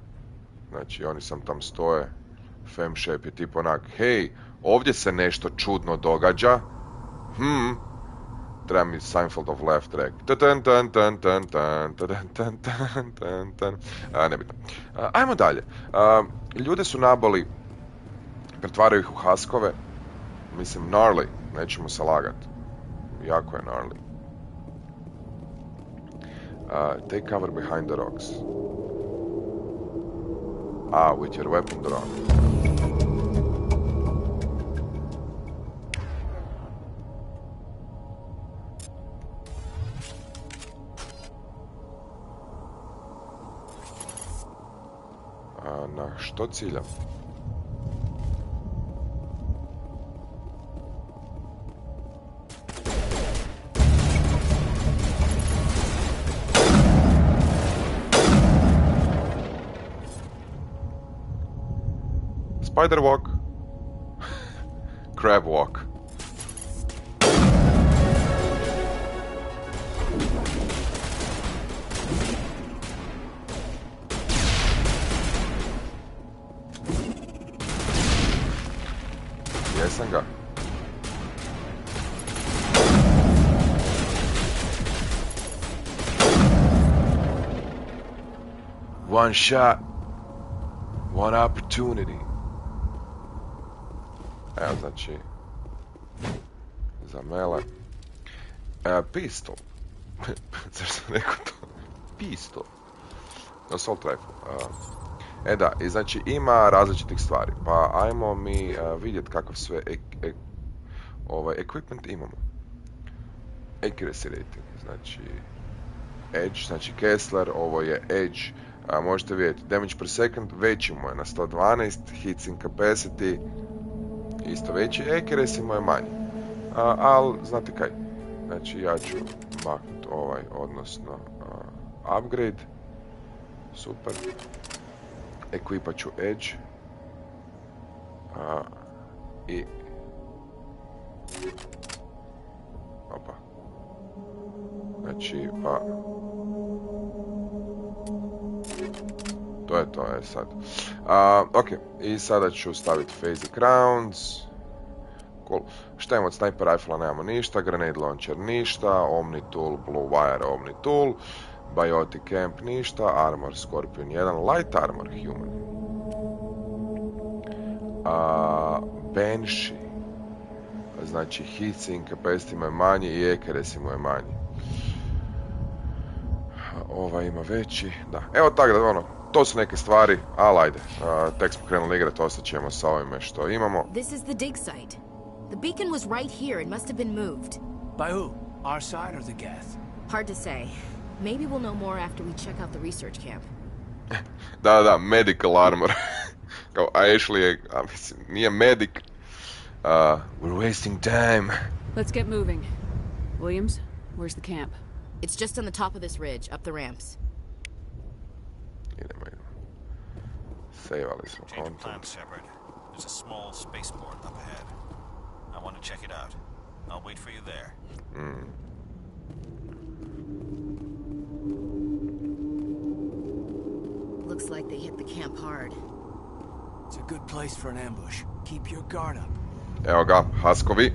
Znači, oni sam tam stoje. Fem-shape je tip onak, hej, ovdje se nešto čudno događa. Treba mi Seinfeld of Laugh track. Nebitno. Ajmo dalje. Ljude su naboli, pretvaraju ih u haskove. Mislim, gnarly, nećemo se lagat. Jako je gnarly. Take cover behind the rocks. With your weapon drawn. Na što ciljam? Spider walk. Crab walk. Jesam ga. One shot. One opportunity. Evo, znači, za mele. Pistol. Zašto sam rekao to? Pistol. Assault rifle. Da, i znači ima različitih stvari. Pa ajmo mi vidjeti kakav sve equipment imamo. Accuracy rating, znači edge, znači Kessler, ovo je edge. Možete vidjeti, damage per second veći mu je na 112, hits in capacity isto veći, accuracy mu je manji. Ali, znate kaj, znači ja ću maknuti ovaj, odnosno upgrade, super, equipat ću edge, i opa, znači, pa to je to, sad. Ok, i sada ću staviti phasic rounds, Cool. Šta imamo od sniper rifle-a? Nemamo ništa. Grenade launcher ništa. Omni tool, blue wire omni tool. Biotic camp ništa. Armor Scorpion 1. Light armor human. Banshee. Znači heatsink capacity mu je manji i accuracy mu je manji. Ova ima veći. Da. Evo tako da ono. To su neke stvari, ali ajde. Tek smo krenuli igrati, ostat ćemo sa ovime što imamo. This is the dig site. The beacon was right here. It must have been moved. By who? Our side or the Geth? Hard to say. Maybe we'll know more after we check out the research camp. Da, medical armor. Kao Ashley je, mislim, nije medic. We're wasting time. Let's get moving. Williams, where's the camp? It's just on the top of this ridge, up the ramps. Idemo. Savali smo Change of content. plans, Shepard. There's a small spaceport up ahead. I want to check it out. I'll wait for you there. Looks like they hit the camp hard. It's a good place for an ambush. Keep your guard up. Evo ga, Haskovi.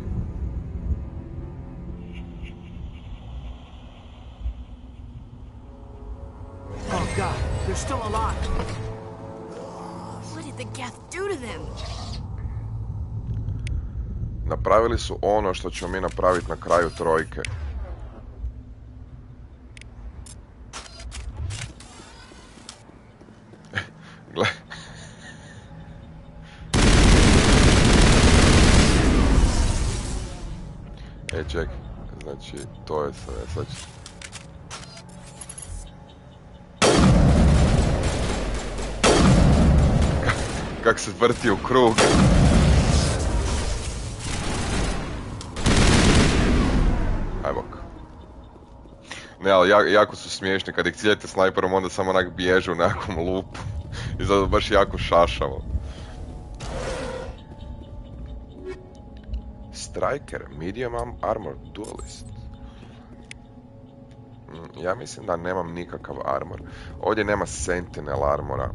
Oh god, they're still alive. What did the Geth do to them? Napravili su ono što ćemo mi napraviti na kraju trojke. Gle. Ček, znači to je sad će... Kak se vrti u krug. Aj bok. Ne, ali jako su smiješni. Kad ih ciljete snajperom, onda samo onak bježe u nekakvom lupu. I zato baš jako šašavo. Striker, medium armor, duelist. Ja mislim da nemam nikakav armor. Ovdje nema sentinel armora.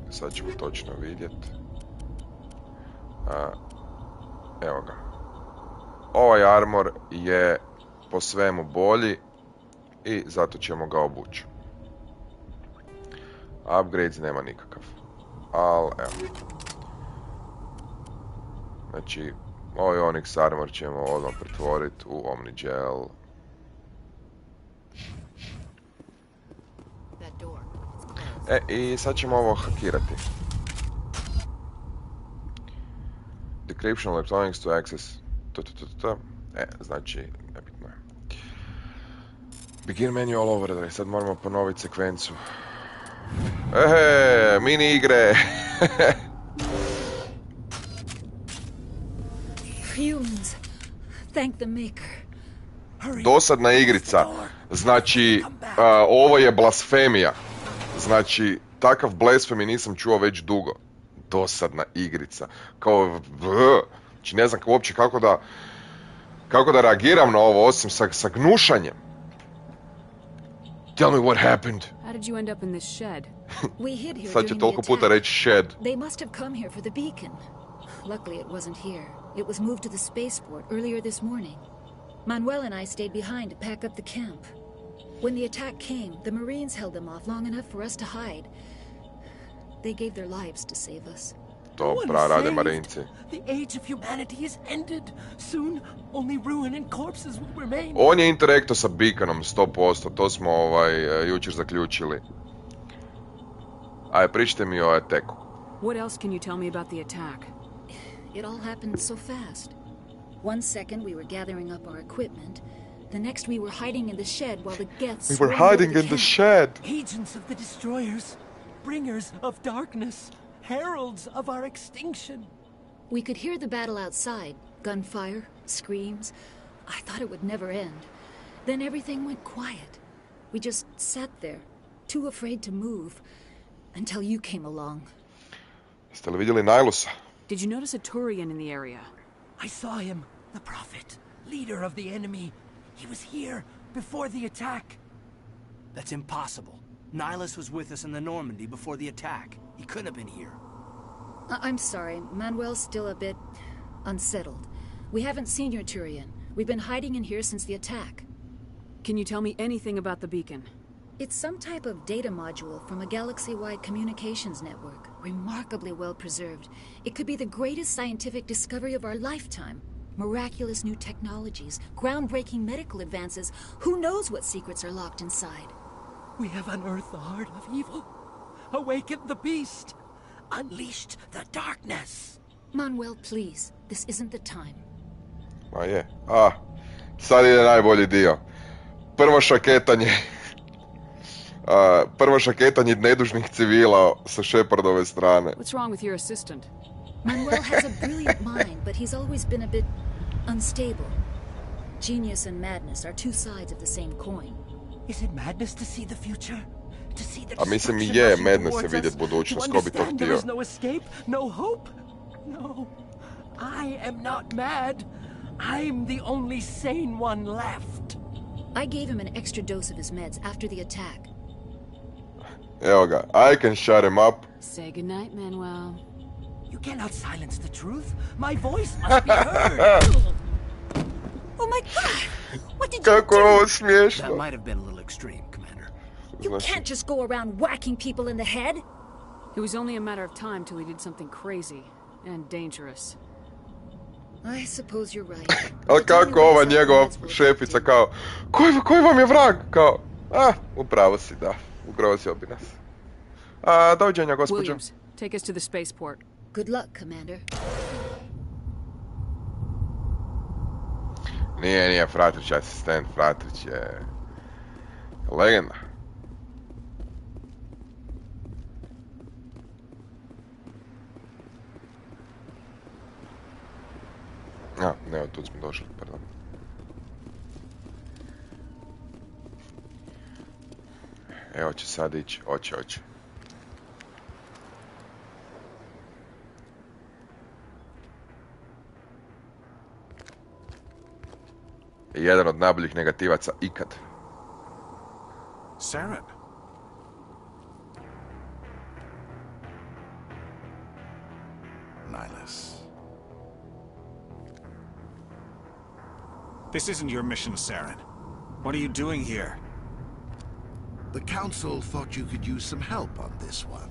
Sad ćemo točno vidjeti. Evo ga. Ovaj armor je po svemu bolji i zato ćemo ga obući. Upgrades nema nikakav. Ali evo. Znači, ovaj Onyx armor ćemo odmah pretvoriti u Omni Gel. I sad ćemo ovo hakirati. Decryption electronics to access. Znači, nebitno je. Begin menu all over. Sad moramo ponoviti sekvencu. Mini igre! Humans, thank the maker. Dosadna igrica. Znači, ovo je blasfemija. Znači, takav blasfemi nisam čuo već dugo. Dosadna igrica. Kao, znači ne znam uopće kako da reagiram na ovo, osim sa gnušanjem. Tell me what happened. How did you end up in this shed? We hid here Sad će toliko puta reći shed. They must have come here for the beacon. Luckily it wasn't here. It was moved to the spaceport earlier this morning. Manuel and I stayed behind to pack up the camp. When the attack came, the Marines held them off long enough for us to hide. They gave their lives to save us. To rade Marinci. The age of humanity is ended. Soon, only ruin and corpses will remain. On je interakto sa beaconom 100%, to smo jučer zaključili. Ajde, pričajte mi o attacku. What else can you tell me about the attack? It all happened so fast. One second we were gathering up our equipment. The next we were hiding in the shed while the Geths... We were hiding in the shed. Agents of the destroyers. Bringers of darkness. Heralds of our extinction. We could hear the battle outside. Gunfire, screams. I thought it would never end. Then everything went quiet. We just sat there, too afraid to move, until you came along. Jeste li vidjeli Nilusa? Did you notice a Turian in the area? I saw him, the Prophet, leader of the enemy. He was here before the attack. That's impossible. Nihilus was with us in the Normandy before the attack. He couldn't have been here. I'm sorry. Manuel's still a bit unsettled. We haven't seen your Turian. We've been hiding in here since the attack. Can you tell me anything about the beacon? It's some type of data module from a galaxy-wide communications network. Remarkably well preserved. It could be the greatest scientific discovery of our lifetime. Miraculous new technologies, groundbreaking medical advances. Who knows what secrets are locked inside? We have unearthed the heart of evil, awakened the beast, unleashed the darkness. Manuel, please. This isn't the time. Ma je. Sad ide najbolji dio. Prvo šaketanje nedužnih civila sa Shepardove strane. What's wrong with your assistant? Manuel has a brilliant mind, but he's always been a bit unstable. Genius and madness are two sides of the same coin. Is it madness to see the future? To see the A mislim i je madness je vidjet budućnost, ko bi to htio. There is no escape, no hope. No, I am not mad. I'm the only sane one left. I gave him an extra dose of his meds after the attack. Evo ga, I can shut him up. Say goodnight, Manuel. You cannot silence the truth. My voice must be heard. Oh my god! What did you Kako je do? ovo smiješno. That might have been a little extreme, Commander. You can't just go around whacking people in the head. It was only a matter of time till he did something crazy and dangerous. I suppose you're right. Ali kako ova njegova šefica kao, koji vam je vrag? Kao, upravo si, da. Ugrozio bi nas. Doviđenja, gospođo. Williams, take us to the spaceport. Good luck, Commander. Nije Fratrić asistent, Fratrić je legenda. Ne, od tu smo došli, pardon. Evo će sad ići, oće. Jedan od najboljih negativaca ikad. Saren. Nihilus. This isn't your mission, Saren. What are you doing here? The Council thought you could use some help on this one.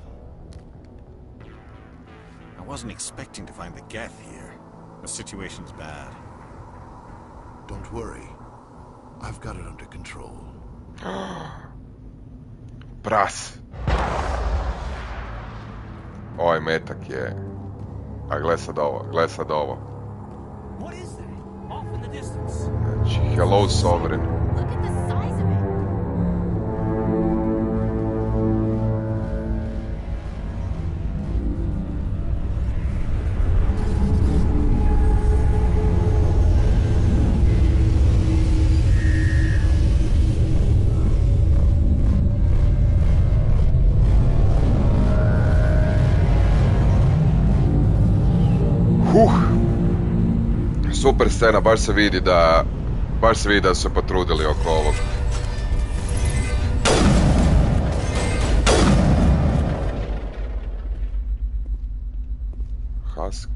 I wasn't expecting to find the Geth here. The situation's bad. Don't worry. I've got it under control. Pras. Ovaj metak je... A gle sad ovo. What is that? Off in the distance. Znači, hello Sovereign. Look at the size of it. Super scena, baš se vidi da su se potrudili oko ovog. Husk.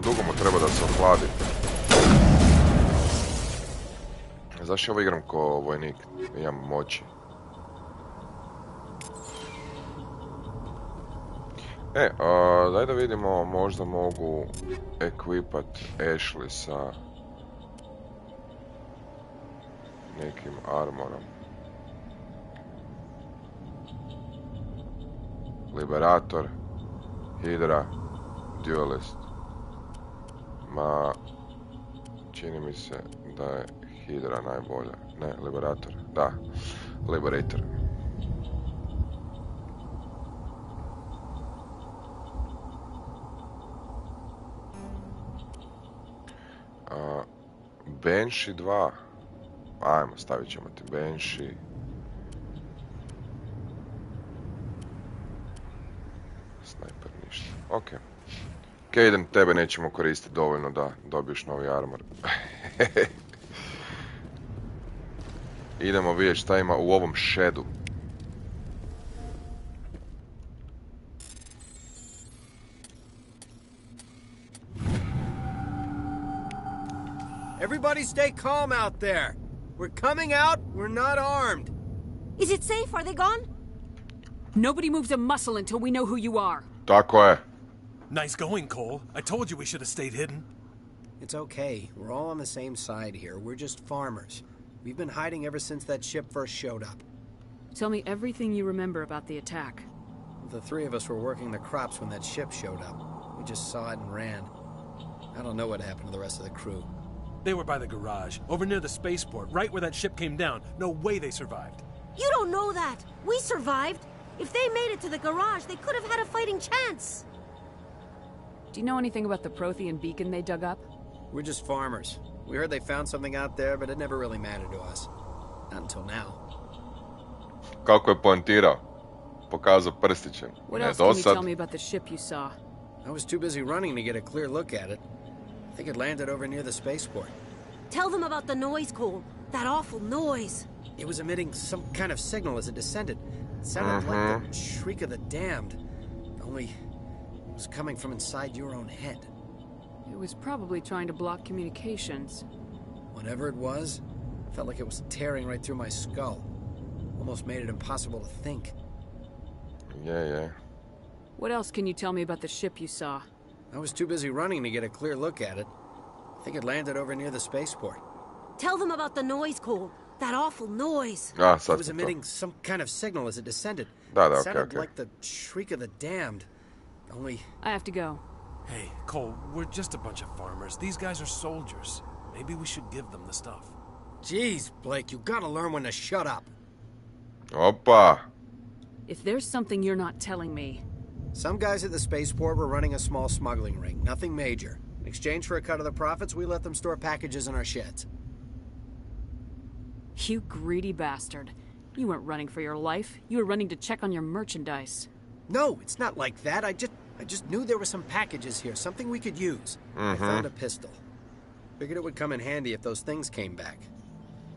Dugo mu treba da se ohladi. Zašto ovo igram ko vojnik? Imam moći. Daj da vidimo, možda mogu ekvipat Ashley sa nekim armorom. Liberator, Hydra, Duelist. Ma, čini mi se da je Hydra najbolja. Ne, Liberator. Da, Liberator. Banshee 2. Ajmo, stavit ćemo ti Banshee. Sniper ništa. Ok. Kaden, tebe nećemo koristiti dovoljno da dobiješ novi armor. Idemo vidjeti šta ima u ovom shedu. Everybody stay calm out there. We're coming out, we're not armed. Is it safe? Are they gone? Nobody moves a muscle until we know who you are. Tako je. Nice going, Cole. I told you we should have stayed hidden. It's okay. We're all on the same side here. We're just farmers. We've been hiding ever since that ship first showed up. Tell me everything you remember about the attack. The three of us were working the crops when that ship showed up. We just saw it and ran. I don't know what happened to the rest of the crew. They were by the garage, over near the spaceport, right where that ship came down. No way they survived. You don't know that. We survived. If they made it to the garage, they could have had a fighting chance. Do you know anything about the Prothean beacon they dug up? We're just farmers. We heard they found something out there, but it never really mattered to us. Not until now. Kako je poentirao? Pokazao prstićem. What else can you tell me about the ship you saw? I was too busy running to get a clear look at it. I think it landed over near the spaceport. Tell them about the noise, Cole. That awful noise. It was emitting some kind of signal as it descended. It sounded like the shriek of the damned. Only it was coming from inside your own head. It was probably trying to block communications. Whatever it was, felt like it was tearing right through my skull. Almost made it impossible to think. Yeah. What else can you tell me about the ship you saw? I was too busy running to get a clear look at it. I think it landed over near the spaceport. Tell them about the noise, Cole. That awful noise. It was emitting some kind of signal as it descended. It sounded like the shriek of the damned. Only... I have to go. Hey, Cole, we're just a bunch of farmers. These guys are soldiers. Maybe we should give them the stuff. Jeez, Blake, you gotta learn when to shut up. Opa. If there's something you're not telling me... Some guys at the spaceport were running a small smuggling ring. Nothing major. In exchange for a cut of the profits, we let them store packages in our sheds. You greedy bastard. You weren't running for your life. You were running to check on your merchandise. No, it's not like that. I just knew there were some packages here, something we could use. I found a pistol. Figured it would come in handy if those things came back.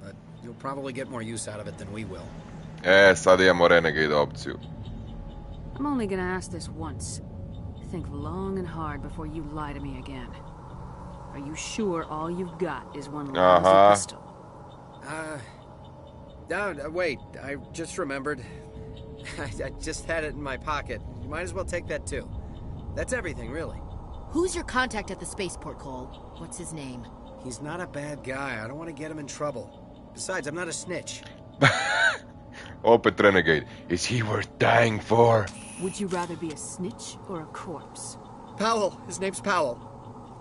But you'll probably get more use out of it than we will. Sad imamo Renegade opciju. I'm only gonna ask this once. Think long and hard before you lie to me again. Are you sure all you've got is one lousy pistol? No, wait. I just remembered. I just had it in my pocket. You might as well take that too. That's everything, really. Who's your contact at the spaceport, Cole? What's his name? He's not a bad guy. I don't want to get him in trouble. Besides, I'm not a snitch. Opet Renegade. Is he worth dying for? Would you rather be a snitch or a corpse? Powell. His name's Powell.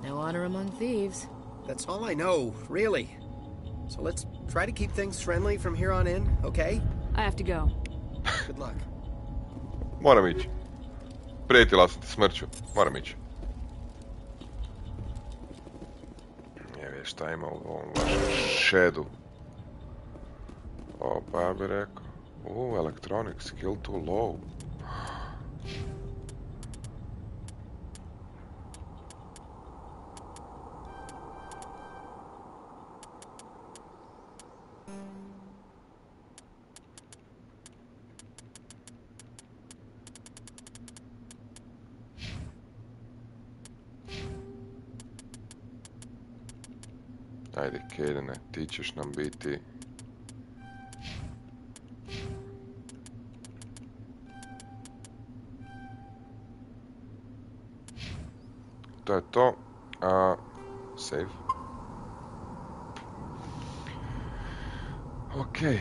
No honor among thieves. That's all I know, really. So let's try to keep things friendly from here on in, okay? I have to go. Good luck. Moram ići. Prijetila sam ti smrću. Moram ići. Ne vidim šta ima u ovom vašem shedu. Opa, ja bih rekao. Electronic skill too low. Ajde, Kadene, ti ćeš nam biti... To je to. Save. Okej.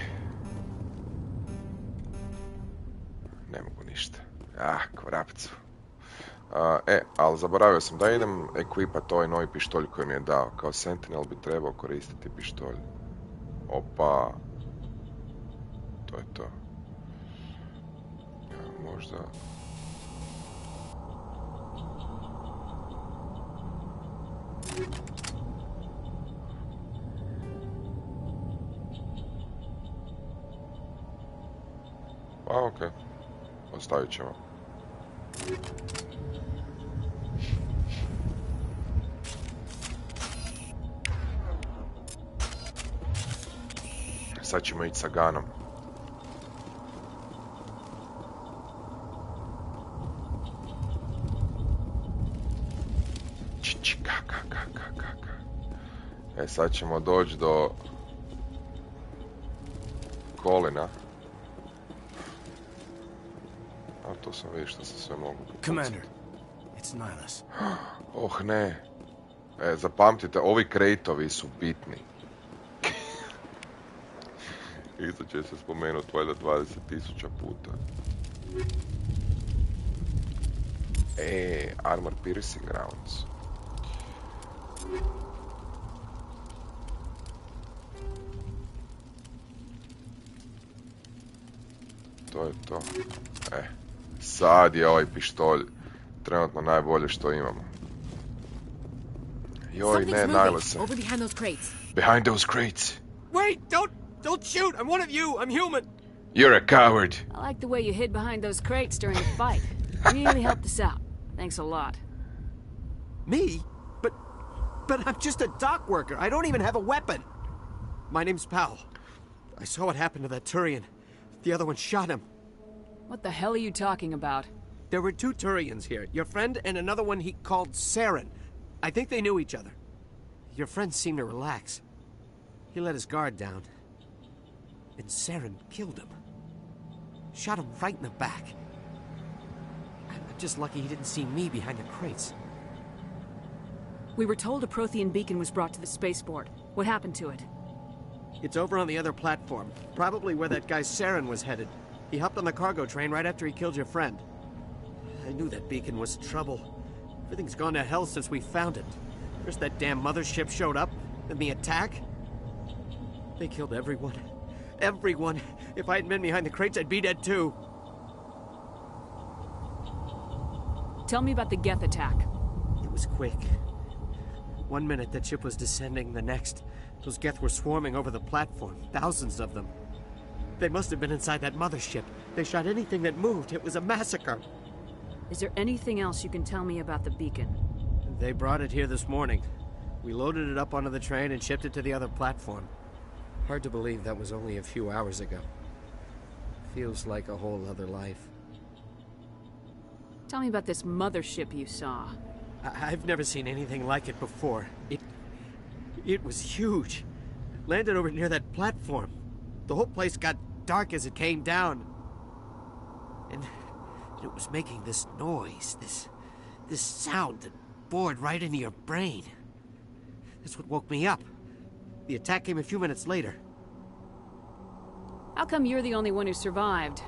Ne mogu ništa. Kvrapcu. Ali zaboravio sam da idem ekipat ovaj novi pištolj koji mi je dao. Kao Sentinel bi trebao koristiti pištolj. Opa. To je to. Možda... A, okej. Ostavit ćemo. Sad ćemo ići sa ganom. Sad ćemo doći do Kolina. A to sam vidio što se sve mogu. Commander, it's Nihilus. Oh ne. Zapamtite, ovi krejtovi su bitni. Isto će se spomenuti valjda 20.000 puta. Armor piercing rounds. To je to. Sad je ovaj pištolj trenutno najbolje što imamo. Joj, ne, Nihiluse. Behind those crates. Wait, don't shoot! I'm one of you! I'm human! You're a coward. I like the way you hid behind those crates during the fight. Really helped us out. Thanks a lot. Me? But I'm just a dock worker. I don't even have a weapon. My name's Powell. I saw what happened to that Turian. The other one shot him. What the hell are you talking about? There were 2 Turians here. Your friend and another one he called Saren. I think they knew each other. Your friend seemed to relax. He let his guard down. And Saren killed him. Shot him right in the back. I'm just lucky he didn't see me behind the crates. We were told a Prothean beacon was brought to the spaceport. What happened to it? It's over on the other platform. Probably where that guy Saren was headed. He hopped on the cargo train right after he killed your friend. I knew that beacon was trouble. Everything's gone to hell since we found it. First that damn mothership showed up, then the attack. They killed everyone. Everyone. If I hadn't been behind the crates, I'd be dead too. Tell me about the Geth attack. It was quick. 1 minute that ship was descending, the next. Those Geth were swarming over the platform. Thousands of them. They must have been inside that mothership. They shot anything that moved. It was a massacre. Is there anything else you can tell me about the beacon? They brought it here this morning. We loaded it up onto the train and shipped it to the other platform. Hard to believe that was only a few hours ago. Feels like a whole other life. Tell me about this mothership you saw. I've never seen anything like it before. It was huge. Landed over near that platform. The whole place got dark as it came down. And it was making this noise, this sound that bored right into your brain. That's what woke me up. The attack came a few minutes later. How come you're the only one who survived?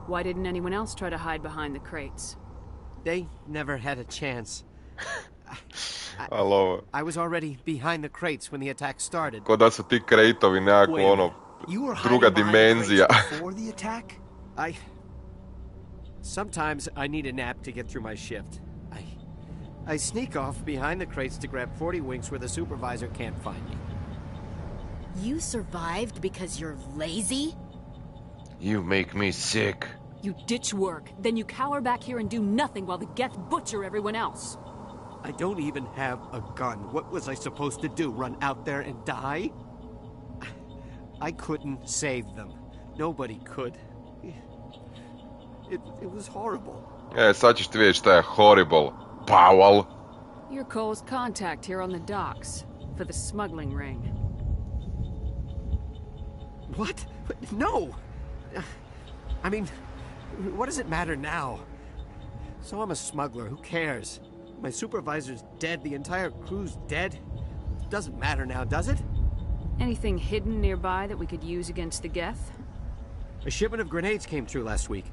Why didn't anyone else try to hide behind the crates? They never had a chance. I love it. I was already behind the crates when the attack started. Ko da su ti krejtovi nekako ono druga dimenzija. Before the attack? Sometimes I need a nap to get through my shift. I sneak off behind the crates to grab 40 winks where the supervisor can't find me. You survived because you're lazy? You make me sick. You ditch work, then you cower back here and do nothing while the Geth butcher everyone else. I don't even have a gun. What was I supposed to do? Run out there and die? I couldn't save them. Nobody could. It was horrible. Sad ćeš ti vidjeti šta je horrible, Powell. You're Cole's contact here on the docks for the smuggling ring. What? No! I mean, what does it matter now? So I'm a smuggler, who cares? My supervisor's dead, the entire crew's dead. It doesn't matter now, does it? Anything hidden nearby that we could use against the Geth? A shipment of grenades came through last week.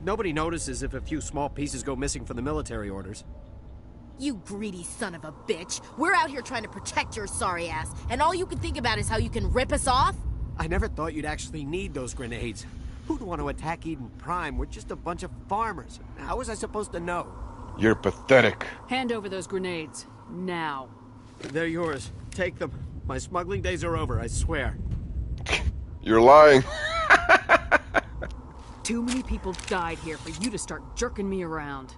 Nobody notices if a few small pieces go missing from the military orders. You greedy son of a bitch. We're out here trying to protect your sorry ass, and all you can think about is how you can rip us off? I never thought you'd actually need those grenades. Who'd want to attack Eden Prime? We're just a bunch of farmers. How was I supposed to know? You're pathetic. Hand over those grenades. Now. They're yours. Take them. My smuggling days are over, I swear. You're lying. Too many people died here for you to start jerking me around.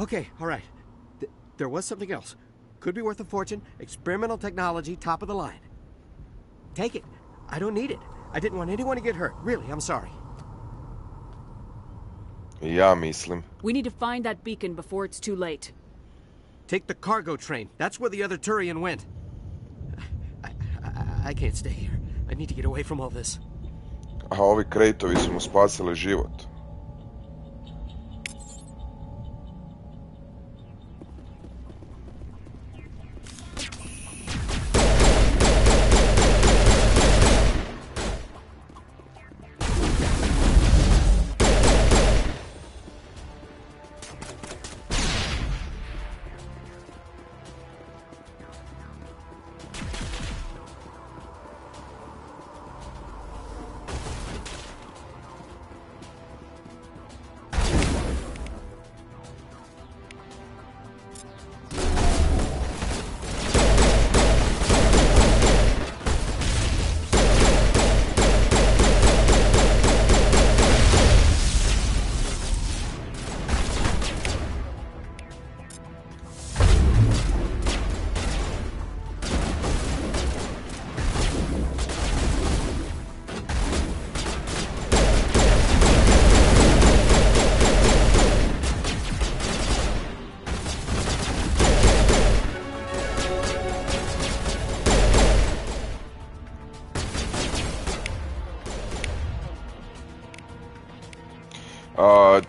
Okay, all right. There was something else. Could be worth a fortune. Experimental technology, top of the line. Take it. I don't need it. I didn't want anyone to get hurt. Really, I'm sorry. Ja mislim. We need to find that beacon before it's too late. Take the cargo train. That's where the other Turian went. I can't stay here. I need to get away from all this. A ovi krejtovi su mu spasili život.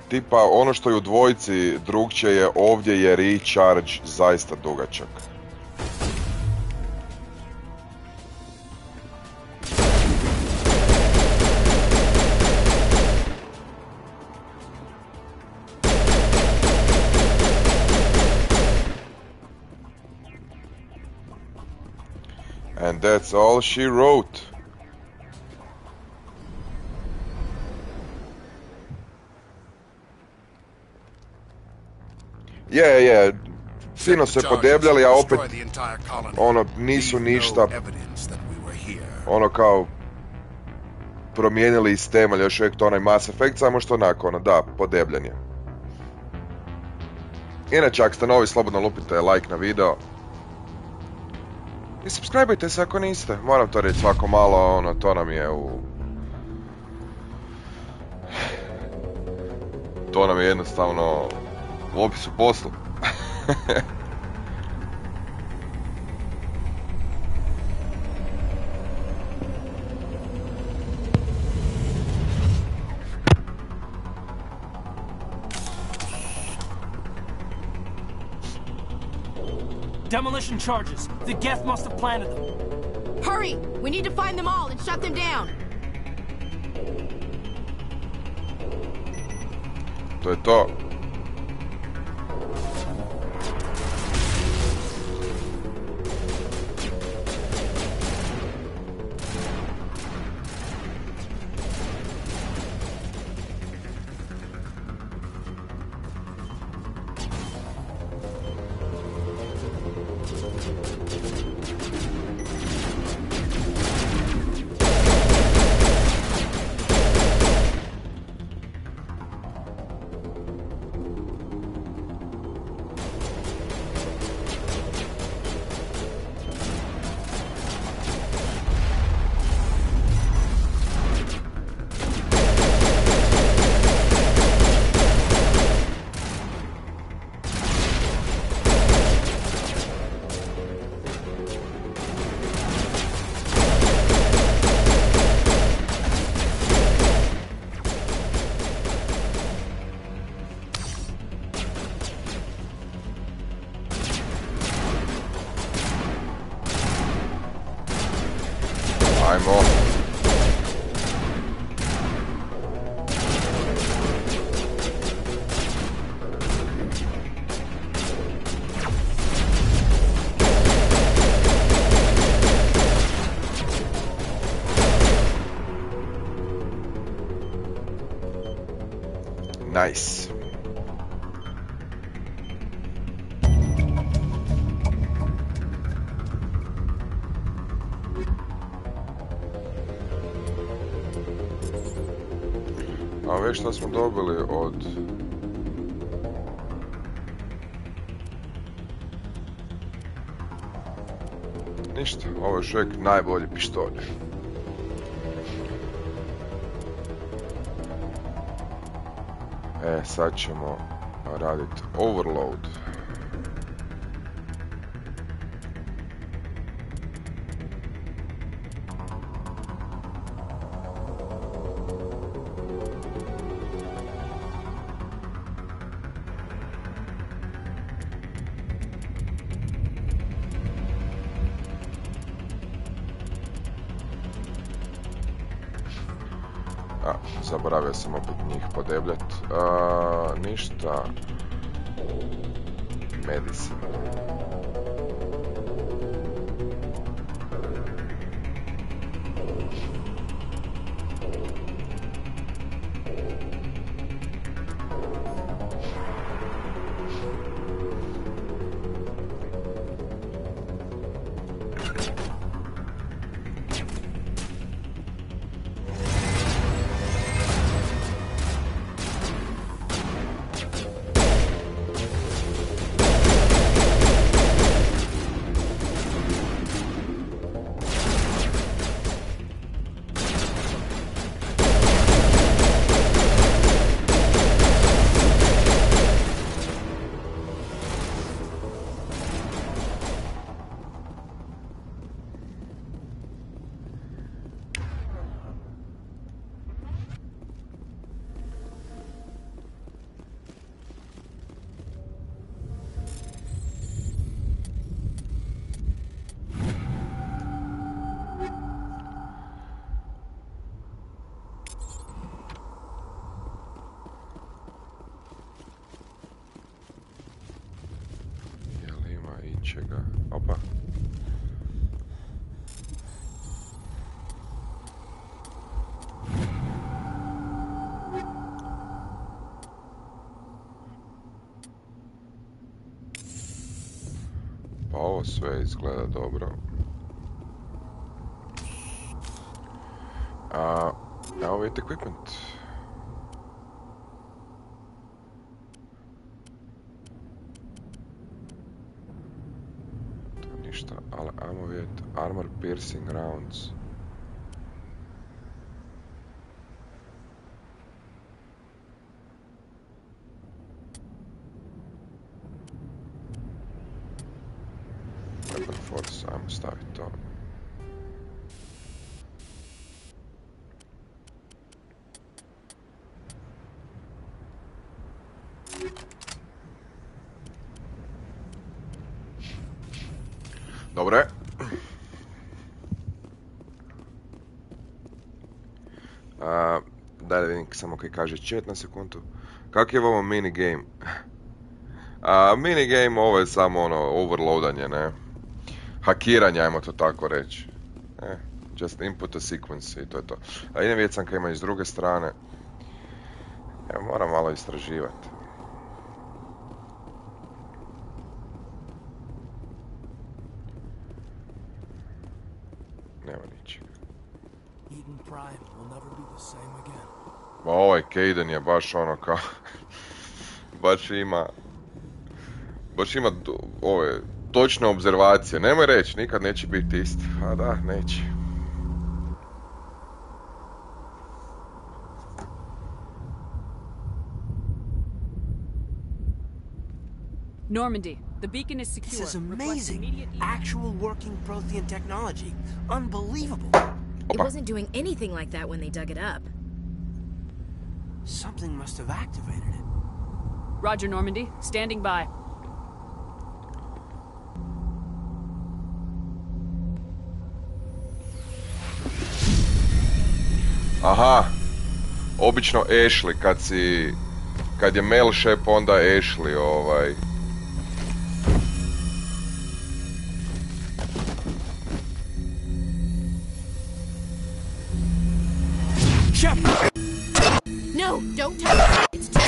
Tipa, ono što je u dvojici drugčije je, ovdje je recharge zaista dugačak. And that's all she wrote. Je, fino se podebljali, a opet ono, nisu ništa ono kao promijenili iz temelja, još uvijek to onaj Mass Effect, samo što onako, ono, da, podebljan je. Inače, ako ste novi, slobodno lupite like na video. I subscribeajte se ako niste, moram to reći svako malo, ono, to nam je to nam je jednostavno u opisu poslu. Demolition charges. The Geth must have planted them. Hurry! We need to find them all and shut them down. To je to. Nice. A već što smo dobili od... Ništa, ovo je još uvijek najbolji pištolj. Sad ćemo raditi overload. Zaboravio sam opet njih podebljat. Ništa. Medicine. Čega? Opa. Pa ovo sve izgleda dobro. Evo vidite equipment. Ali ajmo vidjeti armor piercing rounds. Weapon force, ajmo staviti to. Dobre. Daj da vidim samo kaj kaže chat na sekundu. Kak je ovo minigame? Minigame ovo je samo ono overloadanje, ne? Hakiranje, ajmo to tako reći. Just input a sequence i to je to. A idem vidjeti sam kaj ima iz druge strane. Evo, moram malo istraživati. Nema ničega. Ma ovaj Kaden je baš ono kao... baš ima ove točne obzervacije. Nemoj reći, nikad neće biti isti. A da, neće. Normandy, the beacon is secure. This is amazing. Actual working Prothean technology. Unbelievable. It wasn't doing anything like that when they dug it up. Something must have activated it. Roger, Normandy. Standing by. Aha. Obično Ashley, kad je Mel Shep, onda Ashley, Shepard! No, don't touch it. It's too...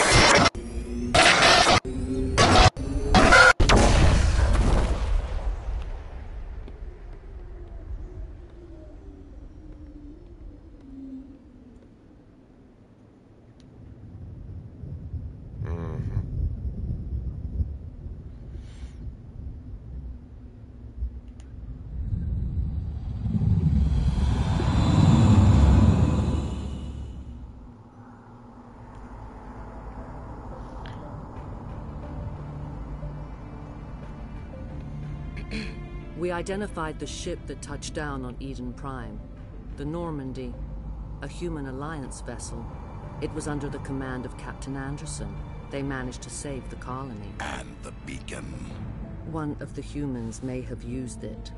We identified the ship that touched down on Eden Prime. The Normandy. A human alliance vessel. It was under the command of Captain Anderson. They managed to save the colony. And the beacon. One of the humans may have used it.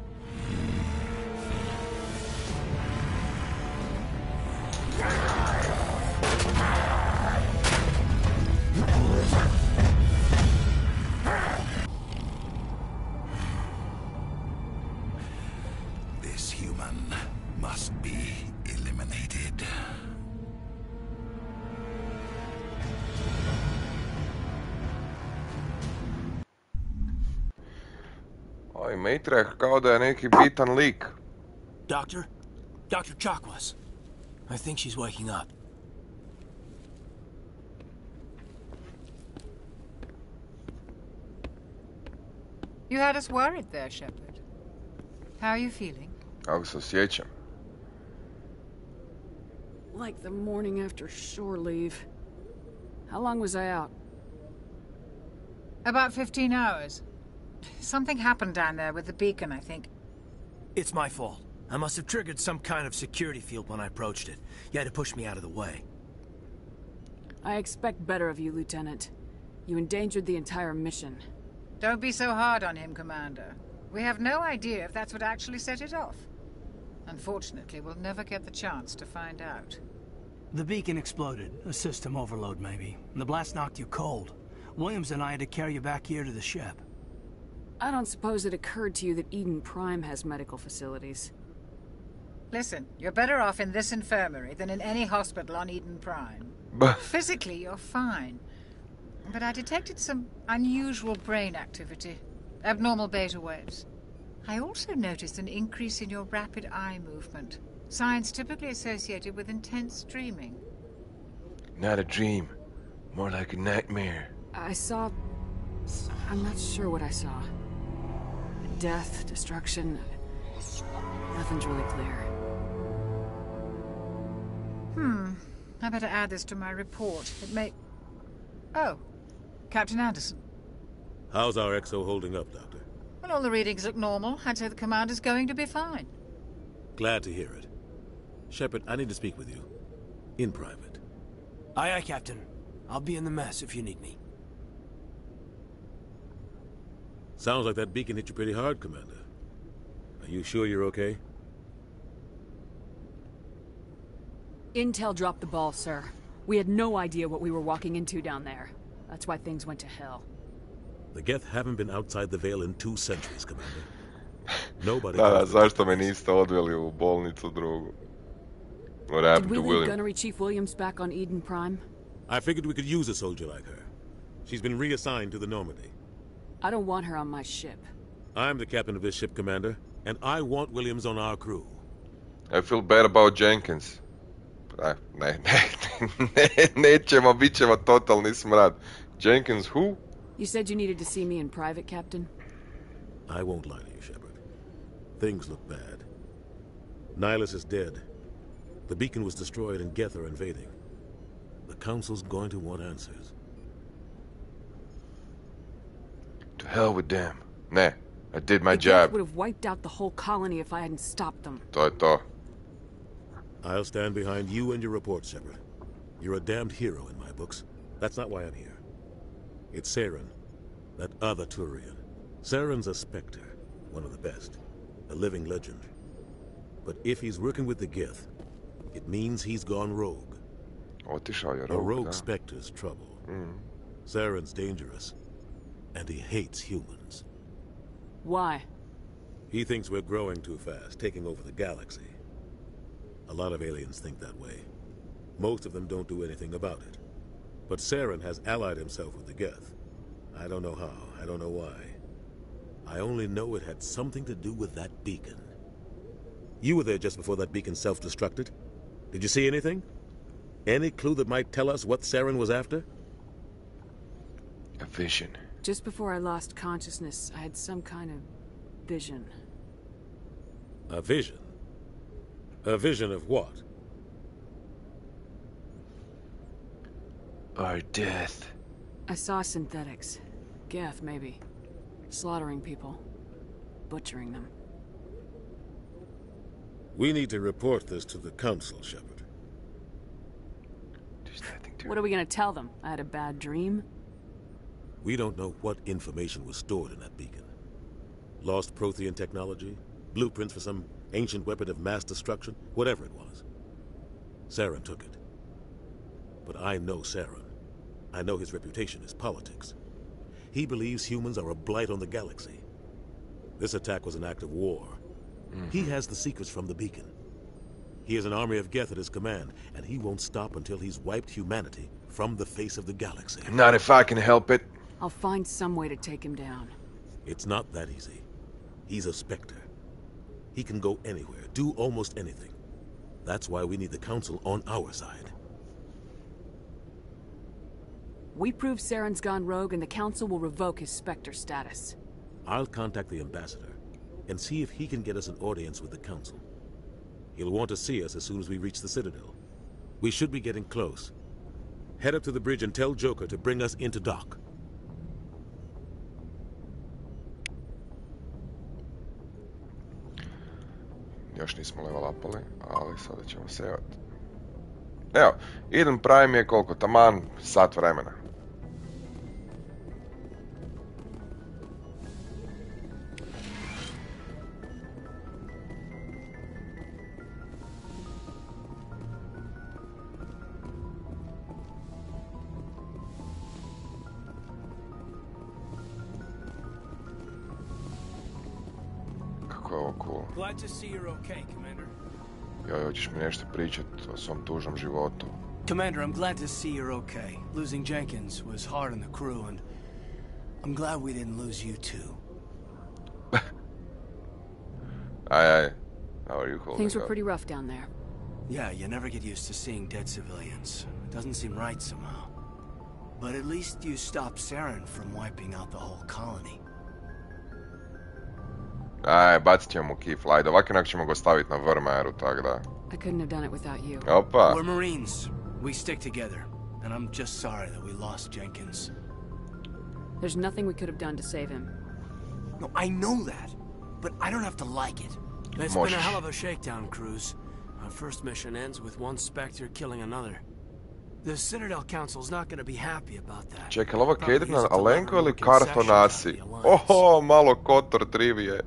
This human must be eliminated. Oj, Maitreh kao da je neki bitan lik. Doctor? Dr. Chakwas. I think she's waking up. You had us worried there, Shepard. How are you feeling? Kako se osjećam? Like the morning after shore leave. How long was I out? About 15 hours. Something happened down there with the beacon, I think. It's my fault. I must have triggered some kind of security field when I approached it. You had to push me out of the way. I expect better of you, Lieutenant. You endangered the entire mission. Don't be so hard on him, Commander. We have no idea if that's what actually set it off. Unfortunately, we'll never get the chance to find out. The beacon exploded. A system overload, maybe. The blast knocked you cold. Williams and I had to carry you back here to the ship. I don't suppose it occurred to you that Eden Prime has medical facilities. Listen, you're better off in this infirmary than in any hospital on Eden Prime. Physically, you're fine. But I detected some unusual brain activity. Abnormal beta waves. I also noticed an increase in your rapid eye movement. Signs typically associated with intense dreaming. Not a dream. More like a nightmare. I saw... I'm not sure what I saw. Death, destruction... Nothing's really clear. I better add this to my report. It may... Oh, Captain Anderson. How's our XO holding up, Doctor? Well, all the readings look normal. I'd say the commander's going to be fine. Glad to hear it. Shepard, I need to speak with you. In private. Aye, aye, Captain. I'll be in the mess if you need me. Sounds like that beacon hit you pretty hard, Commander. Are you sure you're okay? Intel dropped the ball, sir. We had no idea what we were walking into down there. That's why things went to hell. The Geth haven't been outside the Veil in 2 centuries, Commander. Nobody... Da, zašto me niste odveli u bolnicu drugu? What happened to Did we leave William? Gunnery Chief Williams back on Eden Prime? I figured we could use a soldier like her. She's been reassigned to the Normandy. I don't want her on my ship. I'm the captain of this ship, Commander, and I want Williams on our crew. I feel bad about Jenkins. Nećemo, bit ćemo totalni smrad. Jenkins who? You said you needed to see me in private, Captain? I won't lie to you, Shepard. Things look bad. Nihilus is dead. The beacon was destroyed and Geth are invading. The Council's going to want answers. To hell with them. Ne, I did my The job. Geth would have wiped out the whole colony if I hadn't stopped them. To je to. I'll stand behind you and your report, Shepard. You're a damned hero in my books. That's not why I'm here. It's Saren, that other Turian. Saren's a Spectre, one of the best. A living legend. But if he's working with the Geth, it means he's gone rogue. Otišao je A rogue, rogue da. Spectre's trouble. Saren's dangerous. And he hates humans. Why? He thinks we're growing too fast, taking over the galaxy. A lot of aliens think that way. Most of them don't do anything about it. But Saren has allied himself with the Geth. I don't know how, I don't know why. I only know it had something to do with that beacon. You were there just before that beacon self-destructed. Did you see anything? Any clue that might tell us what Saren was after? A vision. Just before I lost consciousness, I had some kind of vision. A vision? A vision of what? Our death. I saw synthetics. Geth, maybe. Slaughtering people. butchering them. We need to report this to the council, Shepard. What are we gonna tell them? I had a bad dream? We don't know what information was stored in that beacon. Lost Prothean technology, blueprints for some ancient weapon of mass destruction, whatever it was. Saren took it. But I know Saren. I know his reputation is politics. He believes humans are a blight on the galaxy. This attack was an act of war. He has the secrets from the beacon. He has an army of Geth at his command, and he won't stop until he's wiped humanity from the face of the galaxy. Not if I can help it. I'll find some way to take him down. It's not that easy. He's a Spectre. He can go anywhere, do almost anything. That's why we need the Council on our side. We prove Saren's gone rogue and the Council will revoke his Spectre status. I'll contact the Ambassador and see if he can get us an audience with the Council. He'll want to see us as soon as we reach the Citadel. We should be getting close. Head up to the bridge and tell Joker to bring us into dock. Još nismo level upali, ali sada ćemo sevati. Evo, Eden Prime je koliko? Taman sat vremena. Glad to see you're okay, Commander. Joj, hoćeš mi nešto pričati o svom tužnom životu. Commander, I'm glad to see you're okay. Losing Jenkins was hard on the crew, and I'm glad we didn't lose you too. Aye. How are you holding Things were up? pretty rough down there. Yeah, you never get used to seeing dead civilians. It doesn't seem right somehow. But at least you stopped Saren from wiping out the whole colony. Aj, bacit ćemo mu kifl, ajde, ovak inak ćemo go staviti na Vrmajeru, tak da. I couldn't have done it without you. Opa! We're Marines. We stick together. And I'm just sorry that we lost Jenkins. There's nothing we could have done to save him. No, I know that. But I don't have to like it. It's been a hell of a shakedown cruise. Our first mission ends with one Spectre killing another. The Citadel Council's not going to be happy about that. Čekaj, ovo Kedrina Alenko ili Kartonasi? Oho, malo Kotor trivije.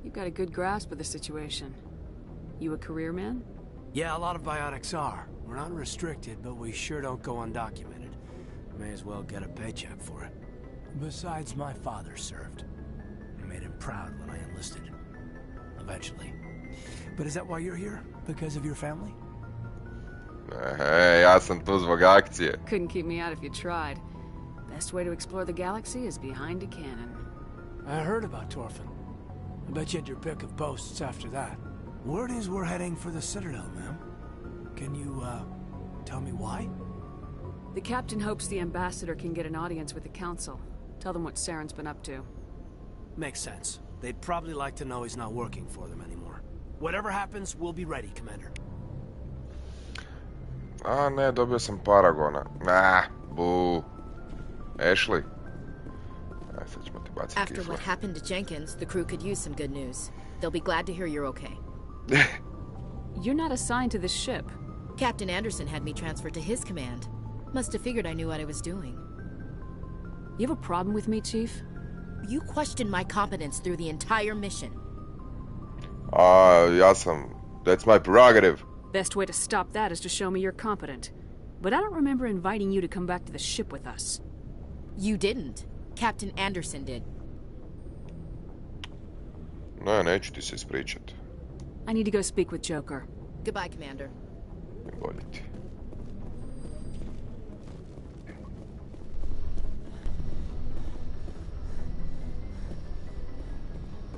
You've got a good grasp of the situation. You a career man? Yeah, a lot of biotics are. We're not restricted, but we sure don't go undocumented. May as well get a paycheck for it. Besides, my father served. I made him proud when I enlisted. Eventually. But is that why you're here? Because of your family? Hey, ja sam tu zbog akcije. Couldn't keep me out if you tried. Best way to explore the galaxy is behind a cannon. I heard about Torfin. I bet you had your pick of posts after that. Word is we're heading for the Citadel, ma'am. Can you, tell me why? The captain hopes the ambassador can get an audience with the council. Tell them what Saren's been up to. Makes sense. They'd probably like to know he's not working for them anymore. Whatever happens, we'll be ready, Commander. A ne, dobio sam Paragona. Nah, boo. Ashley. Aj, sad ćemo ti baciti After kifle. what happened to Jenkins, the crew could use some good news. They'll be glad to hear you're okay. You're not assigned to this ship. Captain Anderson had me transferred to his command. Must have figured I knew what I was doing. You have a problem with me, Chief? You questioned my competence through the entire mission. Ja sam... That's my prerogative. Best way to stop that is to show me you're competent. But I don't remember inviting you to come back to the ship with us. You didn't. Captain Anderson did. Ne, neću ti se ispričat. I need to go speak with Joker. Goodbye, Commander. Budite.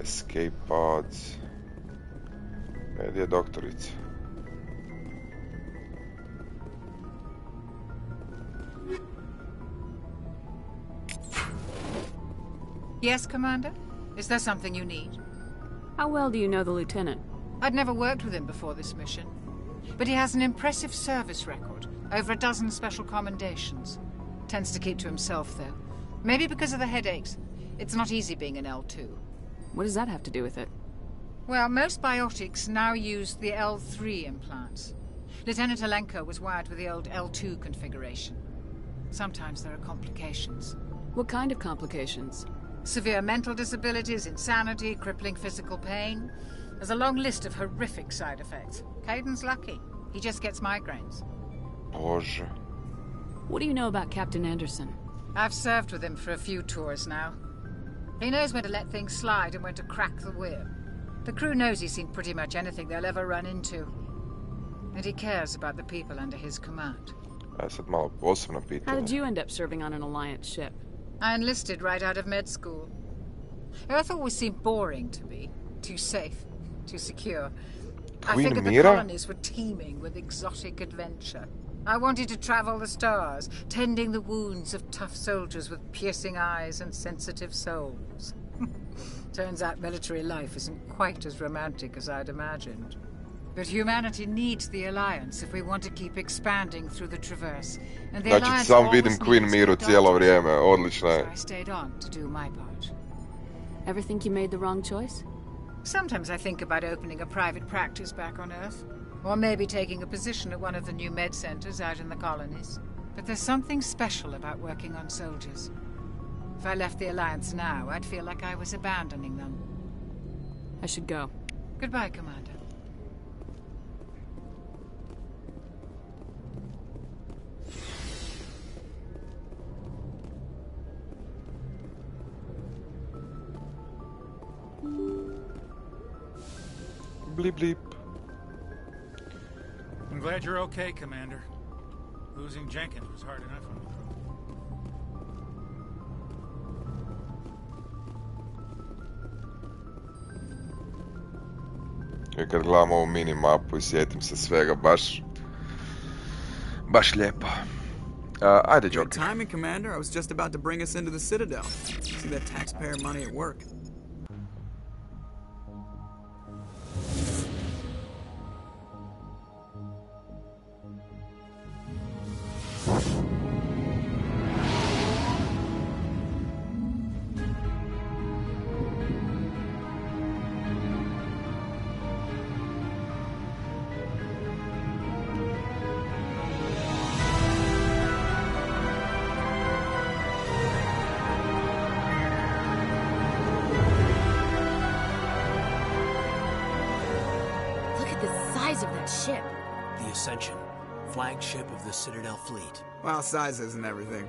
Escape pods. Gdje je doktorica? Yes, Commander? Is there something you need? How well do you know the lieutenant? I'd never worked with him before this mission. But he has an impressive service record. Over a dozen special commendations. Tends to keep to himself, though. Maybe because of the headaches. It's not easy being an L2. What does that have to do with it? Well, most biotics now use the L3 implants. Lieutenant Alenko was wired with the old L2 configuration. Sometimes there are complications. What kind of complications? Severe mental disabilities, insanity, crippling physical pain. There's a long list of horrific side effects. Caden's lucky. He just gets migraines. Bože. What do you know about Captain Anderson? I've served with him for a few tours now. He knows when to let things slide and when to crack the whip. The crew knows he's seen pretty much anything they'll ever run into. And he cares about the people under his command. Sad malo posebno pitanje. How did you end up serving on an Alliance ship? I enlisted right out of med school. Earth always seemed boring to me. Too safe, too secure. I figured the colonies were teeming with exotic adventure. I wanted to travel the stars, tending the wounds of tough soldiers with piercing eyes and sensitive souls. Turns out military life isn't quite as romantic as I'd imagined. But humanity needs the Alliance if we want to keep expanding through the Traverse. And the Alliance sam vidim Queen Miru cijelo vrijeme, odlično je. So I stayed on to do my part. Ever think you made the wrong choice? Sometimes I think about opening a private practice back on Earth. Or maybe taking a position at one of the new med centers out in the colonies. But there's something special about working on soldiers. If I left the Alliance now, I'd feel like I was abandoning them. I should go. Goodbye, Commander. Bleep bleep. I'm glad you're okay, Commander. Losing Jenkins was hard enough on the crew. I kad gledam ovu mini mapu i sjetim se svega, baš lijepo. Ajde, Joker. Good timing, Commander. I was just about to bring us into the Citadel. See that taxpayer money at work. Flagship of the Citadel fleet. Well, size isn't everything.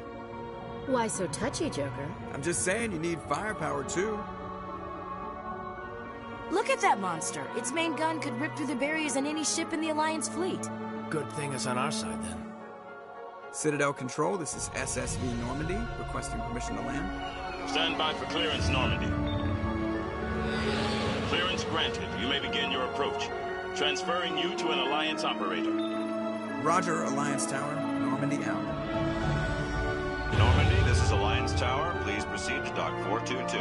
Why so touchy, Joker? I'm just saying you need firepower, too. Look at that monster. Its main gun could rip through the barriers in any ship in the Alliance fleet. Good thing it's on our side, then. Citadel Control, this is SSV Normandy, requesting permission to land. Stand by for clearance, Normandy. Clearance granted. You may begin your approach. Transferring you to an Alliance operator. Roger, Alliance Tower. Normandy out. Normandy, this is Alliance Tower. Please proceed to Dock 422.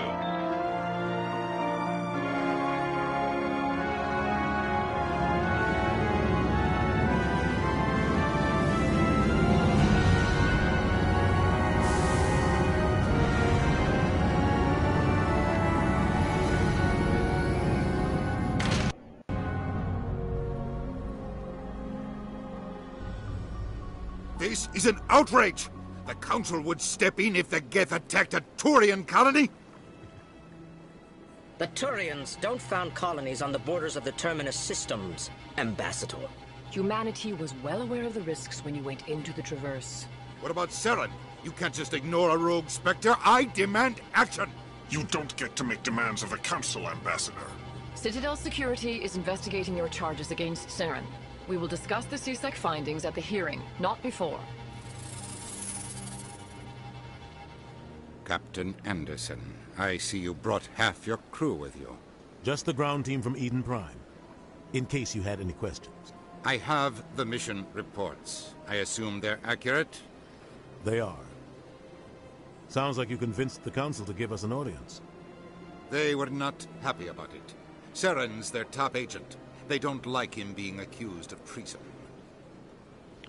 This is an outrage! The Council would step in if the Geth attacked a Turian colony? The Turians don't found colonies on the borders of the Terminus systems, Ambassador. Humanity was well aware of the risks when you went into the Traverse. What about Saren? You can't just ignore a rogue Spectre. I demand action! You don't get to make demands of the Council, Ambassador. Citadel Security is investigating your charges against Saren. We will discuss the CSEC findings at the hearing, not before. Captain Anderson, I see you brought half your crew with you. Just the ground team from Eden Prime, in case you had any questions. I have the mission reports. I assume they're accurate? They are. Sounds like you convinced the Council to give us an audience. They were not happy about it. Saren's their top agent. They don't like him being accused of treason.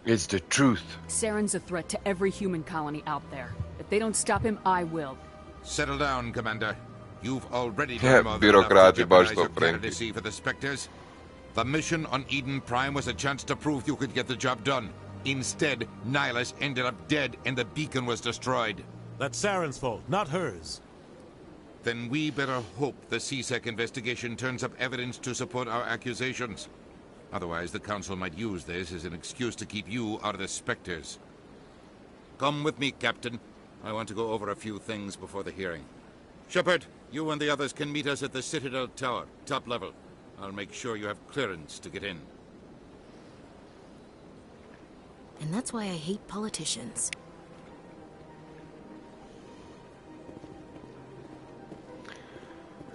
It's the truth. Saren's a threat to every human colony out there. If they don't stop him, I will. Settle down, Commander. You've already done more than enough to Birokrati baš jeopardize to your prenki. candidacy for the Spectres. The mission on Eden Prime was a chance to prove you could get the job done. Instead, Nihilus ended up dead and the beacon was destroyed. That's Saren's fault, not hers. Then we better hope the CSEC investigation turns up evidence to support our accusations. Otherwise, the Council might use this as an excuse to keep you out of the Spectres. Come with me, Captain. I want to go over a few things before the hearing. Shepard, you and the others can meet us at the Citadel Tower, top level. I'll make sure you have clearance to get in. And that's why I hate politicians.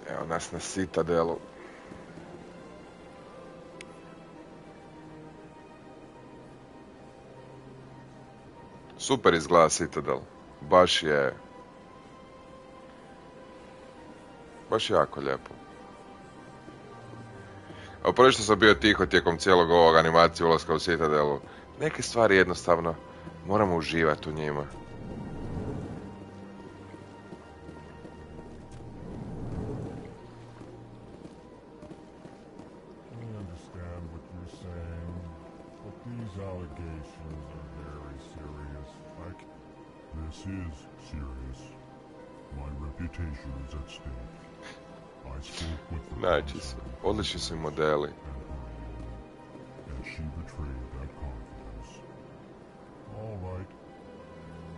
Evo nas na Citadelu. Super izgleda Citadel. Baš je jako lijepo. A prvo što sam bio tiho tijekom cijelog ovog animacije ulaska u Citadelu. Neke stvari jednostavno moramo uživati u njima. This is serious. My reputation is at stake. I spoke with the Council, odlični su modeli. And she betrayed that confidence. All right.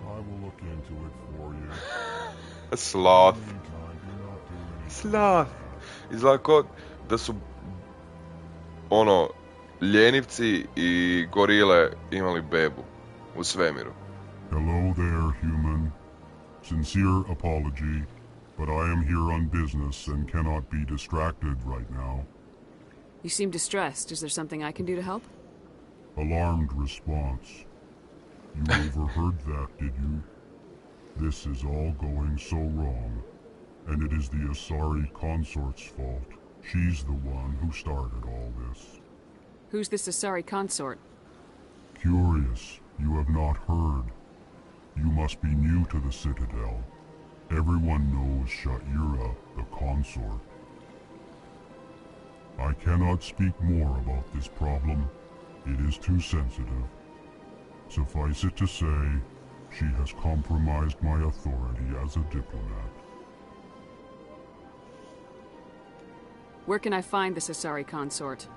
I will look into it for you. Sloth. Sloth. Izgleda kao da su ljenivci i gorile imali bebu u svemiru. Hello there, human. Sincere apology, but I am here on business and cannot be distracted right now. You seem distressed. Is there something I can do to help? Alarmed response. You overheard that, did you? This is all going so wrong, and it is the Asari consort's fault. She's the one who started all this. Who's this Asari consort? Curious, you have not heard. You must be new to the Citadel. Everyone knows Sha'ira, the consort. I cannot speak more about this problem. It is too sensitive. Suffice it to say, she has compromised my authority as a diplomat. Where can I find this Asari consort?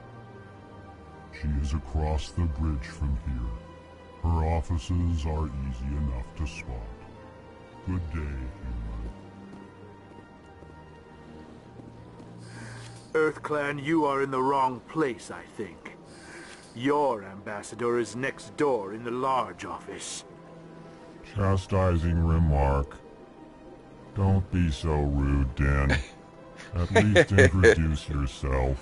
She is across the bridge from here. Her offices are easy enough to spot. Good day, human. EarthClan, you are in the wrong place, I think. Your ambassador is next door in the large office. Chastising remark. Don't be so rude, Den. At least introduce yourself.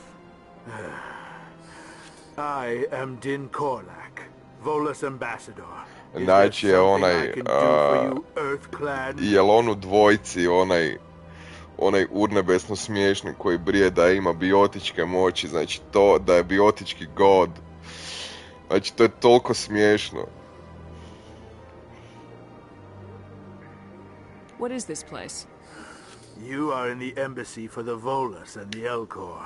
I am Din Korlak, Volus ambassador. Znači je onaj, jel on u dvojci, onaj urnebesno smiješni koji brije da ima biotičke moći, znači to da je biotički god. Znači to je toliko smiješno. What is this place? You are in the embassy for the Volus and the Elcor.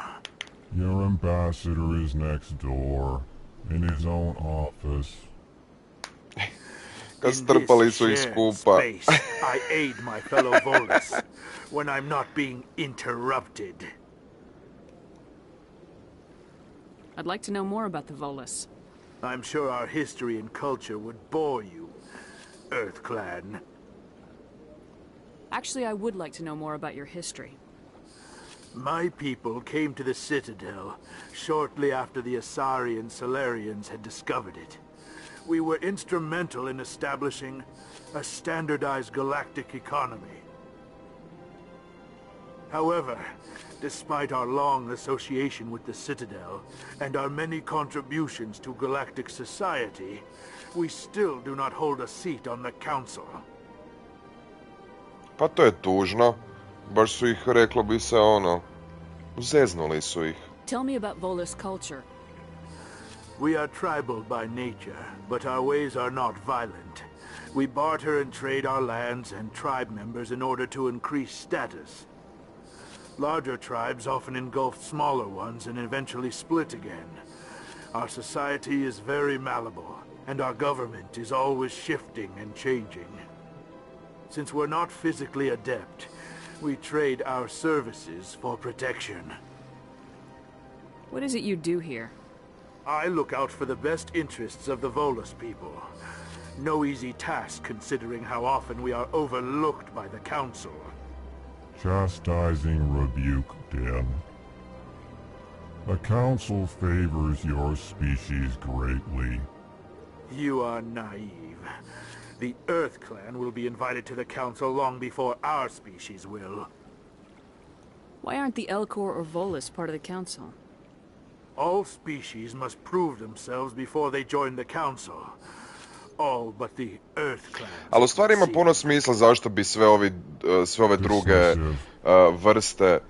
Your ambassador is next door, in his own office. Strpali su ih skupa. I aid my fellow Volus when I'm not being interrupted. I'd like to know more about the Volus. I'm sure our history and culture would bore you, EarthClan. Actually, I would like to know more about your history. My people came to the Citadel shortly after the Asari and Solarians had discovered it. We were instrumental in establishing a standardized galactic economy. However, despite our long association with the Citadel and our many contributions to galactic society, we still do not hold a seat on the Council. Pa to je tužno. Baš su ih, reklo bi se, zeznuli su ih. Tell me about Volus culture. We are tribal by nature, but our ways are not violent. We barter and trade our lands and tribe members in order to increase status. Larger tribes often engulf smaller ones and eventually split again. Our society is very malleable, and our government is always shifting and changing. Since we're not physically adept, we trade our services for protection. What is it you do here? I look out for the best interests of the Volus people. No easy task considering how often we are overlooked by the Council. Chastising rebuke, Dan. The Council favors your species greatly. You are naive. The Earth Clan will be invited to the Council long before our species will. Why aren't the Elcor or Volus part of the Council? All species must prove themselves before they join the Council. All but the Earth Clan. Ali u stvari ima puno smisla zašto bi sve ove druge vrste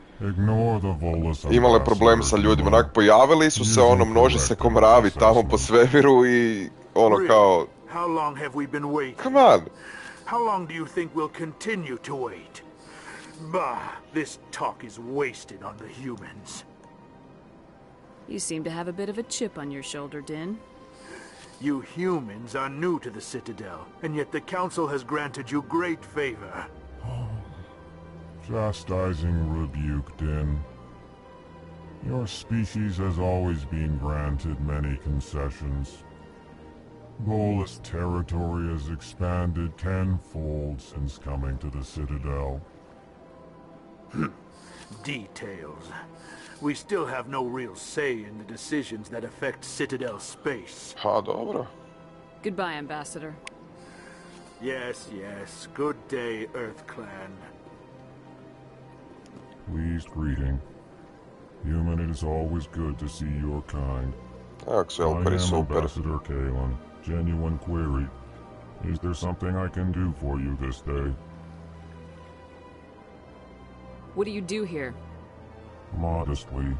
imale problem sa ljudima. Onak, pojavili su se, množi se komravi tamo po svemiru i kao... How long have we been waiting? Come on. How long do you think we'll continue to wait? Bah, this talk is wasted on the humans. You seem to have a bit of a chip on your shoulder, Din. You humans are new to the Citadel, and yet the Council has granted you great favor. Chastising rebuke, Din. Your species has always been granted many concessions. Volus territory has expanded tenfold since coming to the Citadel. Details. We still have no real say in the decisions that affect Citadel space. Ha, dobro. Goodbye, Ambassador. Yes, yes. Good day, Earth Clan. Pleased greeting. Human, it is always good to see your kind. I am Ambassador Kalen. Genuine query. Is there something I can do for you this day? What do you do here? Modestly.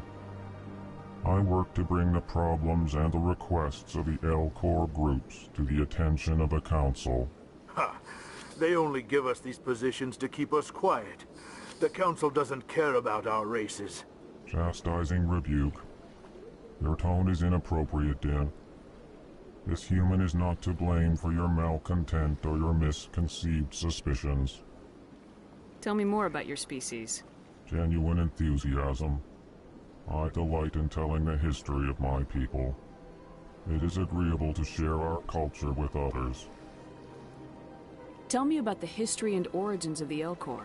I work to bring the problems and the requests of the Elcor groups to the attention of the Council. Ha! They only give us these positions to keep us quiet. The Council doesn't care about our races. Chastising rebuke. Your tone is inappropriate, Din. This human is not to blame for your malcontent or your misconceived suspicions. Tell me more about your species. Genuine enthusiasm. I delight in telling the history of my people. It is agreeable to share our culture with others. Tell me about the history and origins of the Elcor.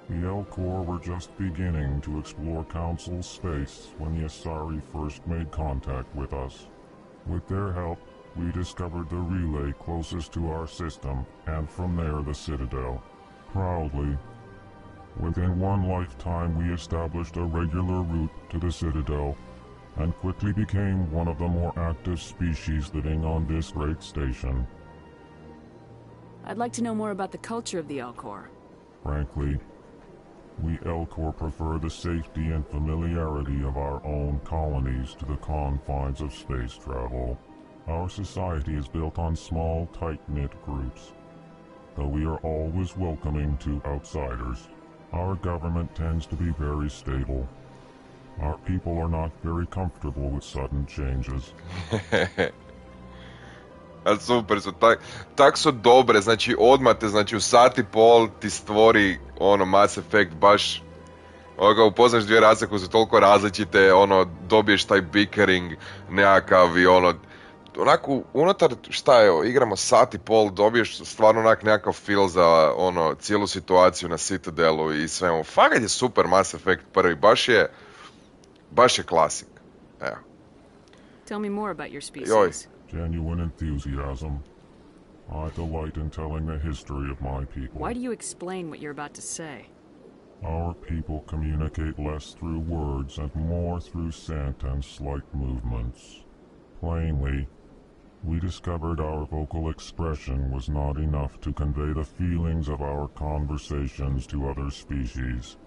The Elcor were just beginning to explore Council space when the Asari first made contact with us. With their help, we discovered the relay closest to our system, and from there the Citadel. Proudly, within one lifetime we established a regular route to the Citadel, and quickly became one of the more active species living on this great station. I'd like to know more about the culture of the Elcor. Frankly, we Elcor prefer the safety and familiarity of our own colonies to the confines of space travel. Our society is built on small, tight-knit groups. Though we are always welcoming to outsiders, our government tends to be very stable. Our people are not very comfortable with sudden changes. Ali super su, tak su dobre, znači odmah te, znači u sat i pol ti stvori Mass Effect, baš upoznaš dvije rase koje su toliko različite, dobiješ taj bickering nekakav i onako unutar, šta je, igramo sat i pol, dobiješ stvarno nekakav feel za cijelu situaciju na Citadelu i svemu. Fakat je super Mass Effect prvi, baš je klasik. Evo. Tell me more about your species. Joj. Genuine enthusiasm. I delight in telling the history of my people. Why do you explain what you're about to say? Our people communicate less through words and more through scent and slight movements. Plainly, we discovered our vocal expression was not enough to convey the feelings of our conversations to other species.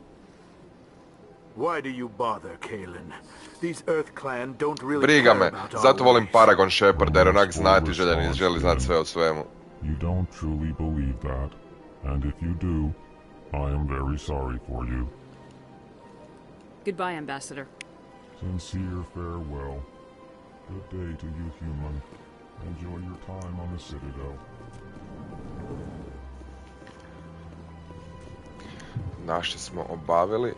Why do you bother, Kalen? These Earth Clan don't really Briga care me, about our zato volim race. Paragon Sheparda jer onak znati želi znati sve o svemu. You don't truly believe that, and if you do, I am very sorry for you. Goodbye, Ambassador. Sincere farewell. Good day to you, human. Enjoy your time on the Citadel. Naše smo obavili.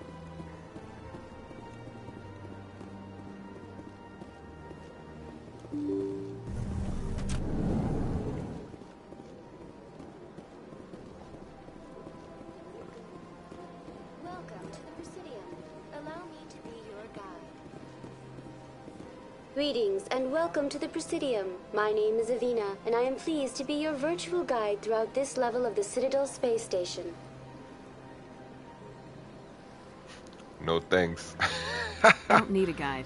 Greetings and welcome to the Presidium. My name is Avina, and I am pleased to be your virtual guide throughout this level of the Citadel space station. No thanks. Don't need a guide.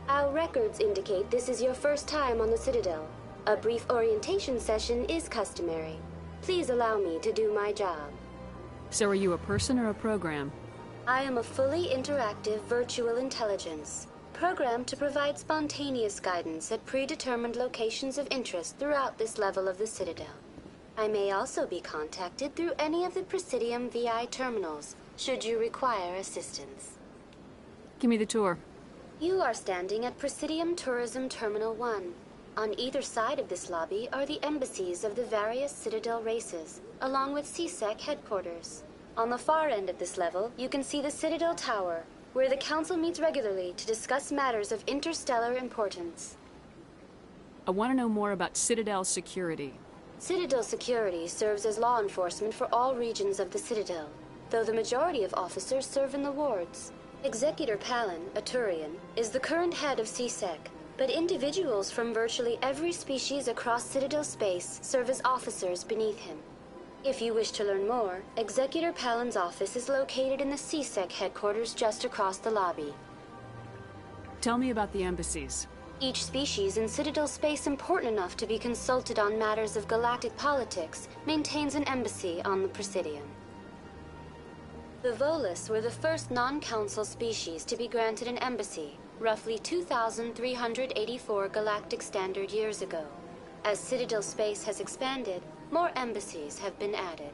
Our records indicate this is your first time on the Citadel. A brief orientation session is customary. Please allow me to do my job. So are you a person or a program? I am a fully interactive virtual intelligence, programmed to provide spontaneous guidance at predetermined locations of interest throughout this level of the Citadel. I may also be contacted through any of the Presidium VI terminals, should you require assistance. Give me the tour. You are standing at Presidium Tourism Terminal 1. On either side of this lobby are the embassies of the various Citadel races, along with CSEC headquarters. On the far end of this level, you can see the Citadel Tower, where the Council meets regularly to discuss matters of interstellar importance. I want to know more about Citadel Security. Citadel Security serves as law enforcement for all regions of the Citadel, though the majority of officers serve in the wards. Executor Palin, a Turian, is the current head of CSEC, but individuals from virtually every species across Citadel space serve as officers beneath him. If you wish to learn more, Executor Palin's office is located in the CSEC headquarters just across the lobby. Tell me about the embassies. Each species in Citadel space important enough to be consulted on matters of galactic politics maintains an embassy on the Presidium. The Volus were the first non-council species to be granted an embassy, roughly 2,384 galactic standard years ago. As Citadel space has expanded, more embassies have been added.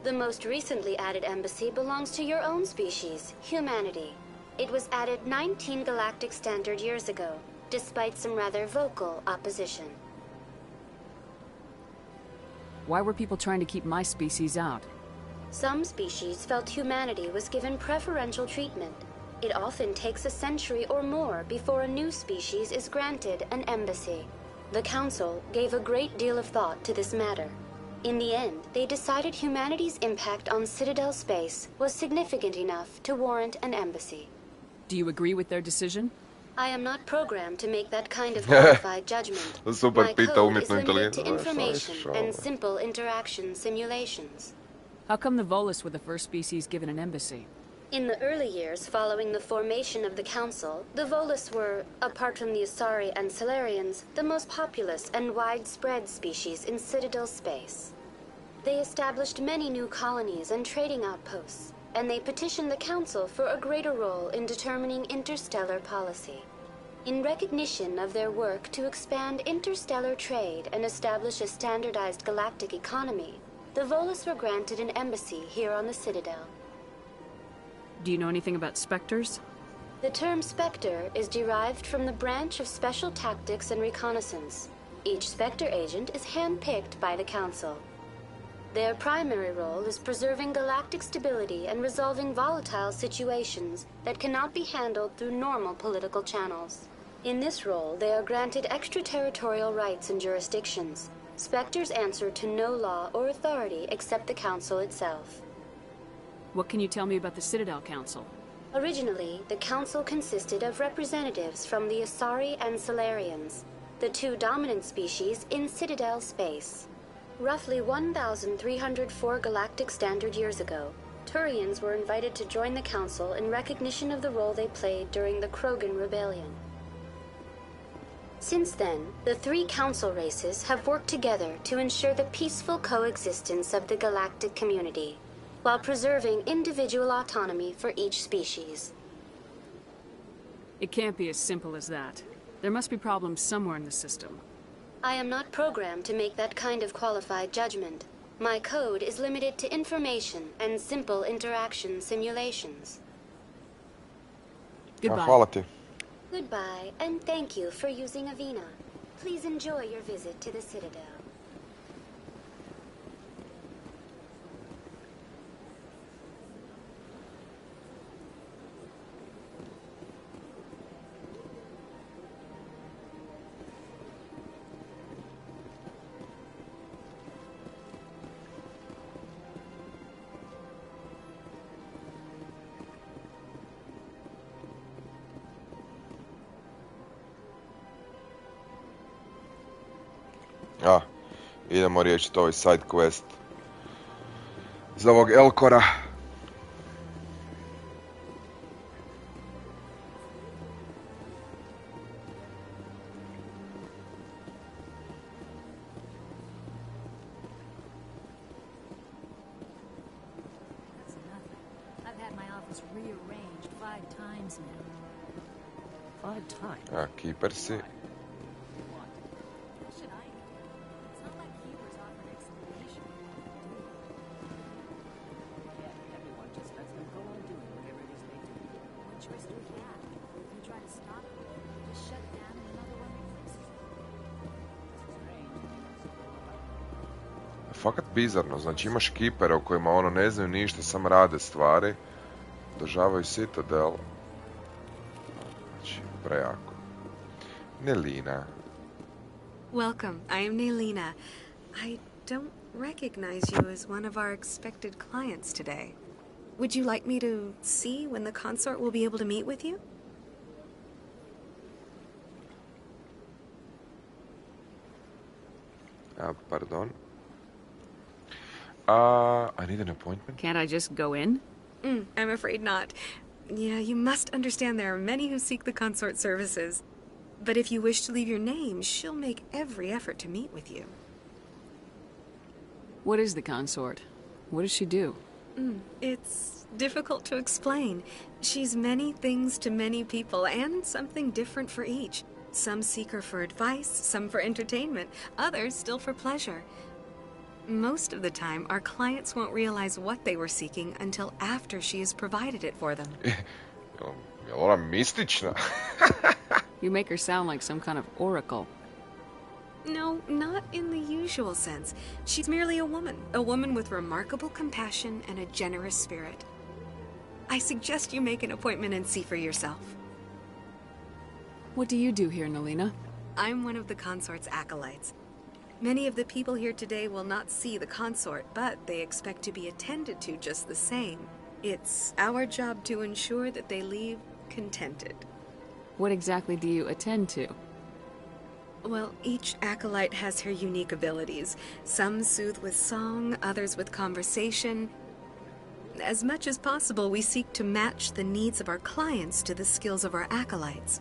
The most recently added embassy belongs to your own species, humanity. It was added 19 galactic standard years ago, despite some rather vocal opposition. Why were people trying to keep my species out? Some species felt humanity was given preferential treatment. It often takes a century or more before a new species is granted an embassy. The Council gave a great deal of thought to this matter. In the end, they decided humanity's impact on Citadel space was significant enough to warrant an embassy. Do you agree with their decision? I am not programmed to make that kind of qualified judgment. My code is limited to information and simple interaction simulations. How come the Volus were the first species given an embassy? In the early years following the formation of the Council, the Volus were, apart from the Asari and Salarians, the most populous and widespread species in Citadel space. They established many new colonies and trading outposts, and they petitioned the Council for a greater role in determining interstellar policy. In recognition of their work to expand interstellar trade and establish a standardized galactic economy, the Volus were granted an embassy here on the Citadel. Do you know anything about Spectres? The term Spectre is derived from the branch of Special Tactics and Reconnaissance. Each Spectre agent is hand-picked by the Council. Their primary role is preserving galactic stability and resolving volatile situations that cannot be handled through normal political channels. In this role, they are granted extraterritorial rights and jurisdictions. Spectres answer to no law or authority except the Council itself. What can you tell me about the Citadel Council? Originally, the Council consisted of representatives from the Asari and Salarians, the two dominant species in Citadel space. Roughly 1,304 galactic standard years ago, Turians were invited to join the Council in recognition of the role they played during the Krogan Rebellion. Since then, the three Council races have worked together to ensure the peaceful coexistence of the galactic community, while preserving individual autonomy for each species. It can't be as simple as that. There must be problems somewhere in the system. I am not programmed to make that kind of qualified judgment. My code is limited to information and simple interaction simulations. Goodbye. Hvala ti. Goodbye, and thank you for using Avina. Please enjoy your visit to the Citadel. Idemo riješiti ovaj side quest za ovog Elkora. Keeper si. Fakat bizarno, znači imaš kipere u kojima ono ne znaju ništa, samo rade stvari, održavaju Citadel. Znači, prejako. Nelina. Welcome, I am Nelina. I don't recognize you as one of our expected clients today. Would you like me to see when the consort will be able to meet with you? Pardon. I need an appointment. Can't I just go in? I'm afraid not. Yeah, you must understand there are many who seek the consort services. But if you wish to leave your name, she'll make every effort to meet with you. What is the consort? What does she do? It's difficult to explain. She's many things to many people, and something different for each. Some seek her for advice, some for entertainment, others still for pleasure. Most of the time, our clients won't realize what they were seeking until after she has provided it for them. Je ona mistična? You make her sound like some kind of oracle. No, not in the usual sense. She's merely a woman with remarkable compassion and a generous spirit. I suggest you make an appointment and see for yourself. What do you do here, Nelina? I'm one of the consort's acolytes. Many of the people here today will not see the consort, but they expect to be attended to just the same. It's our job to ensure that they leave contented. What exactly do you attend to? Well, each acolyte has her unique abilities. Some soothe with song, others with conversation. As much as possible, we seek to match the needs of our clients to the skills of our acolytes.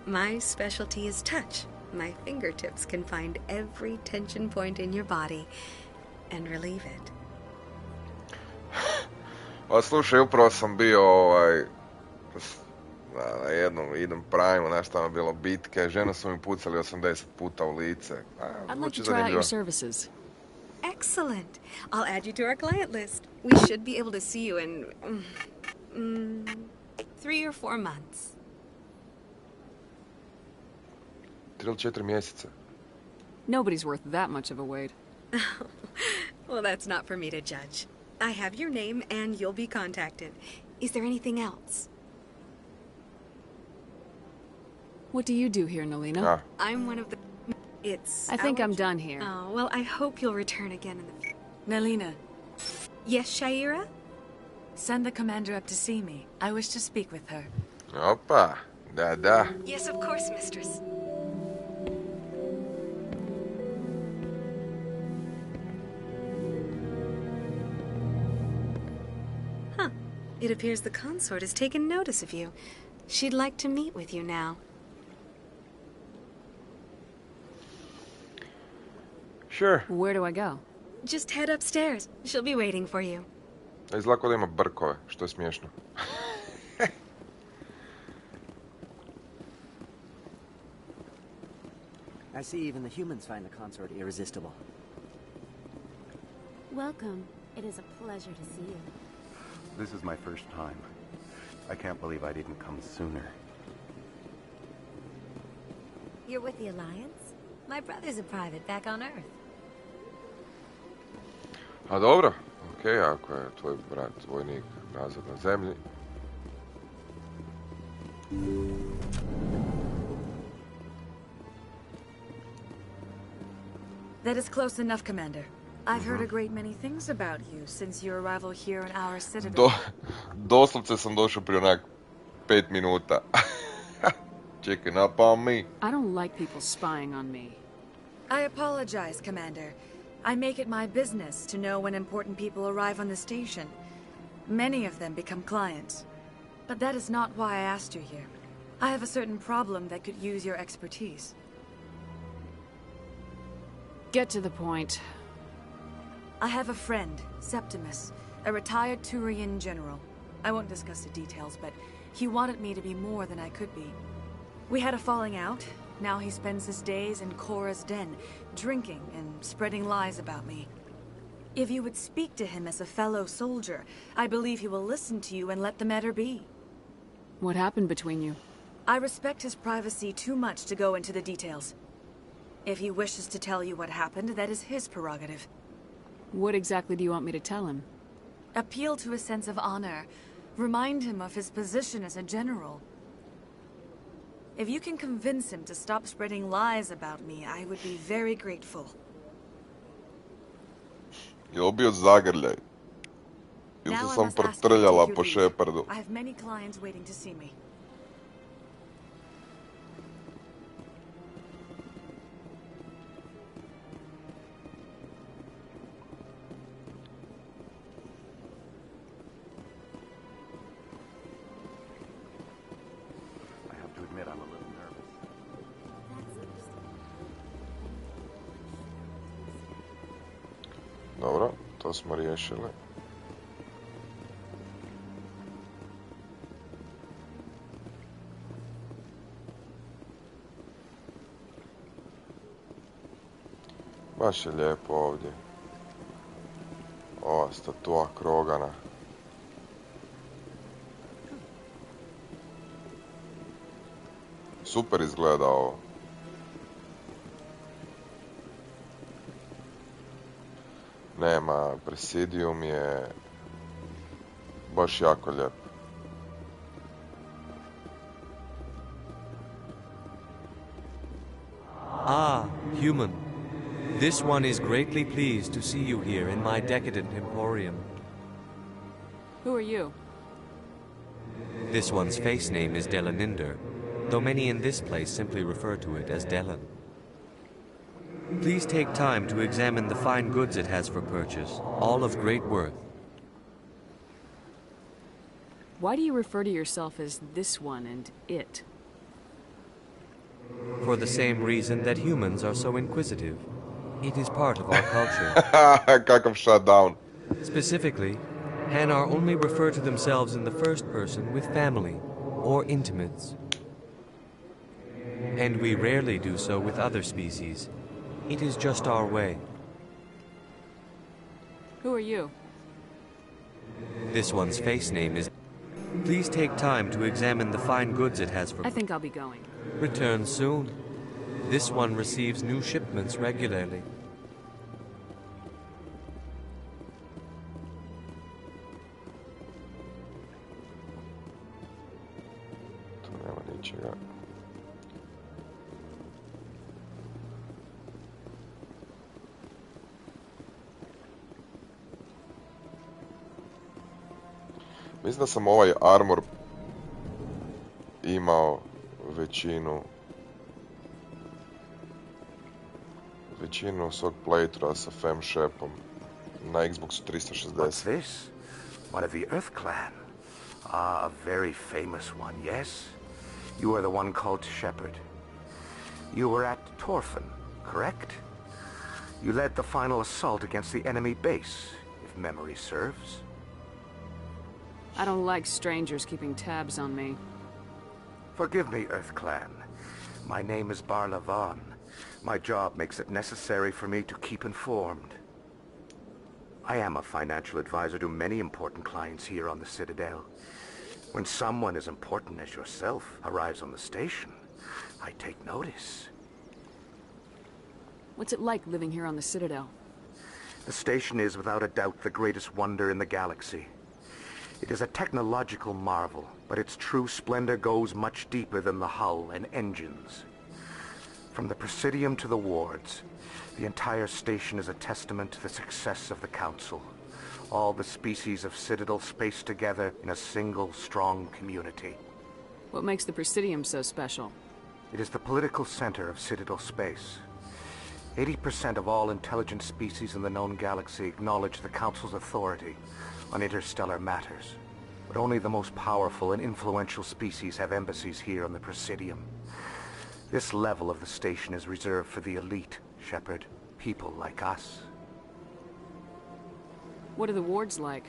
My specialty is touch. My fingertips can find every tension point in your body and relieve it. Slušaj, upravo sam bio na jednom Primeu, znaš, tamo je bilo bitke, ženu su mi pucali 80 puta u lice. I'd like to try out your services. Excellent. I'll add you to our client list. We should be able to see you in 3 or 4 months. 3 ili 4 mjeseca. Nobody's worth that much of a wait. Well, that's not for me to judge. I have your name and you'll be contacted. Is there anything else? What do you do here, Nelina? I'm one of the... I think I'm done here. Oh, well, I hope you'll return again in the... Nelina. Yes, Shaira? Send the commander up to see me. I wish to speak with her. Opa, da. Yes, of course, mistress. It appears the consort has taken notice of you. She'd like to meet with you now. Sure. Where do I go? Just head upstairs. She'll be waiting for you. Izgleda da ima brkove, što je smiješno. I see even the humans find the consort irresistible. Welcome. It is a pleasure to see you. This is my first time. I can't believe I didn't come sooner. You're with the Alliance? My brother's a private back on Earth. A dobro, okej, ako je tvoj brat vojnik nazad na zemlji. That is close enough, Commander. I've heard a great many things about you since your arrival here in our Citadel. Doslovce sam došao prije onak 5 minuta. Checking up on me. I don't like people spying on me. I apologize, Commander. I make it my business to know when important people arrive on the station. Many of them become clients. But that is not why I asked you here. I have a certain problem that could use your expertise. Get to the point. I have a friend, Septimus, a retired Turian general. I won't discuss the details, but he wanted me to be more than I could be. We had a falling out. Now he spends his days in Cora's den, drinking and spreading lies about me. If you would speak to him as a fellow soldier, I believe he will listen to you and let the matter be. What happened between you? I respect his privacy too much to go into the details. If he wishes to tell you what happened, that is his prerogative. What exactly do you want me to tell him? Appeal to his sense of honor. Remind him of his position as a general. If you can convince him to stop spreading lies about me, I would be very grateful. Je li bio zagrljaj? Ili se sam protrljala po Shepardu? I have many clients waiting to see me. Dobro, to smo riješili. Baš je lijepo ovdje. Ova statua Krogana. Super izgleda ovo. Nema, Presidium je baš jako lijep. Ah, human. This one is greatly pleased to see you here in my decadent emporium. Who are you? This one's face name is Delaninder, though many in this place simply refer to it as Delan. Please take time to examine the fine goods it has for purchase, all of great worth. Why do you refer to yourself as this one and it? For the same reason that humans are so inquisitive. It is part of our culture. Kakav shutdown. Specifically, Hanar only refer to themselves in the first person with family or intimates. And we rarely do so with other species. It is just our way. Who are you? This one's face name is... Please take time to examine the fine goods it has for... I think I'll be going. Return soon. This one receives new shipments regularly. Tu nema ničega. Mislim da sam ovaj armor imao većinu svog playthrougha sa Fem Shepom na Xboxu 360. What's this? One of the Earth Clan. Ah, a very famous one, yes? You are the one called Shepard. You were at Torfan, correct? You led the final assault against the enemy base, if memory serves. I don't like strangers keeping tabs on me. Forgive me, Earth Clan. My name is Barlavan, My job makes it necessary for me to keep informed. I am a financial advisor to many important clients here on the Citadel. When someone as important as yourself arrives on the station, I take notice. What's it like living here on the Citadel? The station is without a doubt the greatest wonder in the galaxy. It is a technological marvel, but its true splendor goes much deeper than the hull and engines. From the Presidium to the wards, the entire station is a testament to the success of the Council. All the species of Citadel spaced together in a single, strong community. What makes the Presidium so special? It is the political center of Citadel space. 80% of all intelligent species in the known galaxy acknowledge the Council's authority on interstellar matters. But only the most powerful and influential species have embassies here on the Presidium. This level of the station is reserved for the elite, Shepard. People like us. What are the wards like?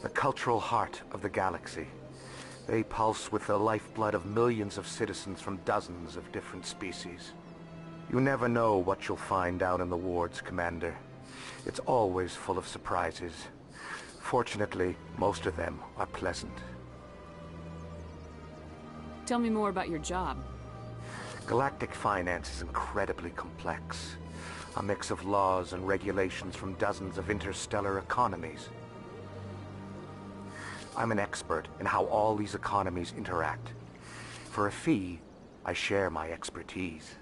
The cultural heart of the galaxy. They pulse with the lifeblood of millions of citizens from dozens of different species. You never know what you'll find out in the wards, Commander. It's always full of surprises. Fortunately, most of them are pleasant. Tell me more about your job. Galactic finance is incredibly complex. A mix of laws and regulations from dozens of interstellar economies. I'm an expert in how all these economies interact. For a fee, I share my expertise.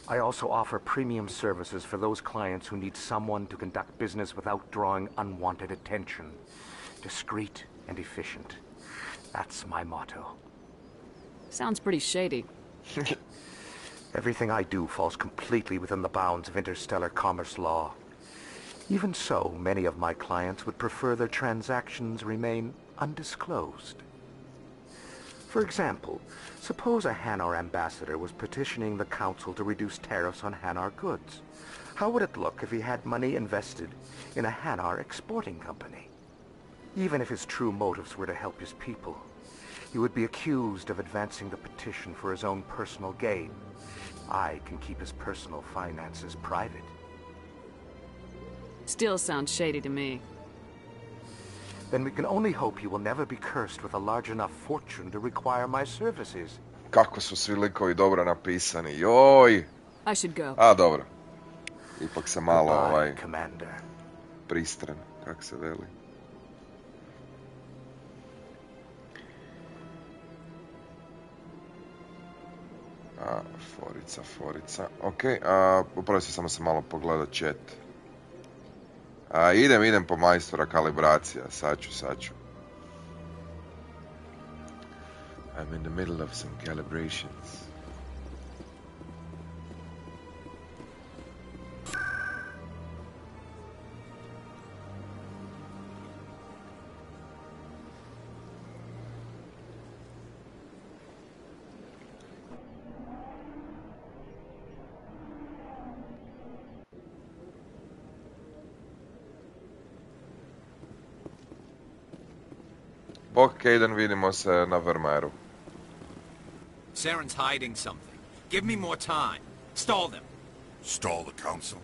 I also offer premium services for those clients who need someone to conduct business without drawing unwanted attention. Discreet and efficient. That's my motto. Sounds pretty shady. Everything I do falls completely within the bounds of interstellar commerce law. Even so, many of my clients would prefer their transactions remain undisclosed. For example, suppose a Hanar ambassador was petitioning the Council to reduce tariffs on Hanar goods. How would it look if he had money invested in a Hanar exporting company? Even if his true motives were to help his people, he would be accused of advancing the petition for his own personal gain. I can keep his personal finances private. Still sounds shady to me. Then we can only hope he will never be cursed with a large enough fortune to require my services. Kako su svi likovi dobro napisani, joj! I should go. A, dobro. Ipak se malo, Goodbye, Commander. Pristran, kak se veli. Forica. Ok, uprosti samo se malo pogleda chat. Idem po majstora kalibracija, sad ću. I'm in the middle of some calibrations. Bok, Kaden, vidimo se na Vermeeru. Saren's hiding something. Give me more time. Stall them. Stall the Council?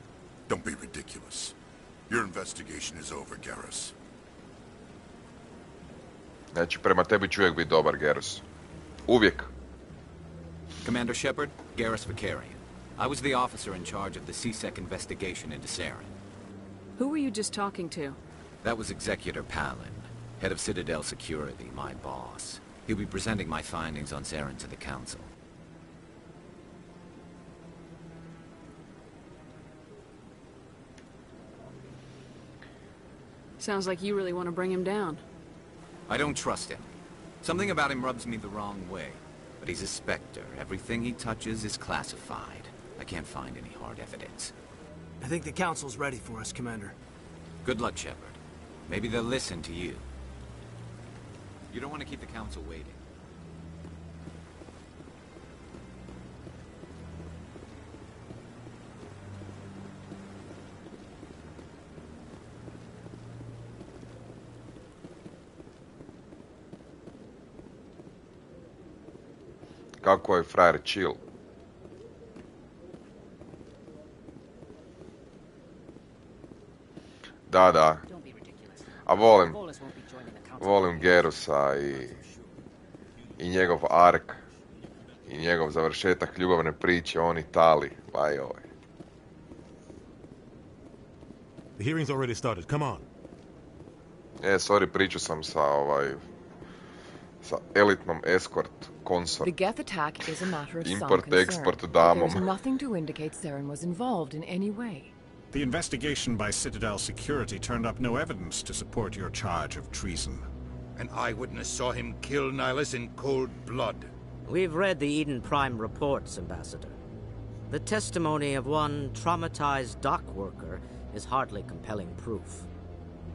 Don't be ridiculous. Your investigation is over, Garrus. Znači, prema tebi ću uvijek biti dobar, Garrus. Uvijek. Commander Shepard, Garrus Vicarian. I was the officer in charge of the CSEC investigation into Saren. Who were you just talking to? That was Executor Palin, head of Citadel Security, my boss. He'll be presenting my findings on Saren to the Council. Sounds like you really want to bring him down. I don't trust him. Something about him rubs me the wrong way. But he's a Spectre. Everything he touches is classified. I can't find any hard evidence. I think the Council's ready for us, Commander. Good luck, Shepard. Maybe they'll listen to you. You don't want to keep the Council waiting. Kako je frajer chill. Da. A volim Gerusa i njegov ark i njegov završetak ljubavne priče, on i Tali, ovaj. The hearing's already started. Come on. Sorry, pričao sam sa elitnom escort konsort. The Geth attack is a matter of some Import, concern. export damom. There's nothing to indicate Saren was involved in any way. The investigation by Citadel Security turned up no evidence to support your charge of treason. An eyewitness saw him kill Nihilus in cold blood. We've read the Eden Prime reports, Ambassador. The testimony of one traumatized dock worker is hardly compelling proof.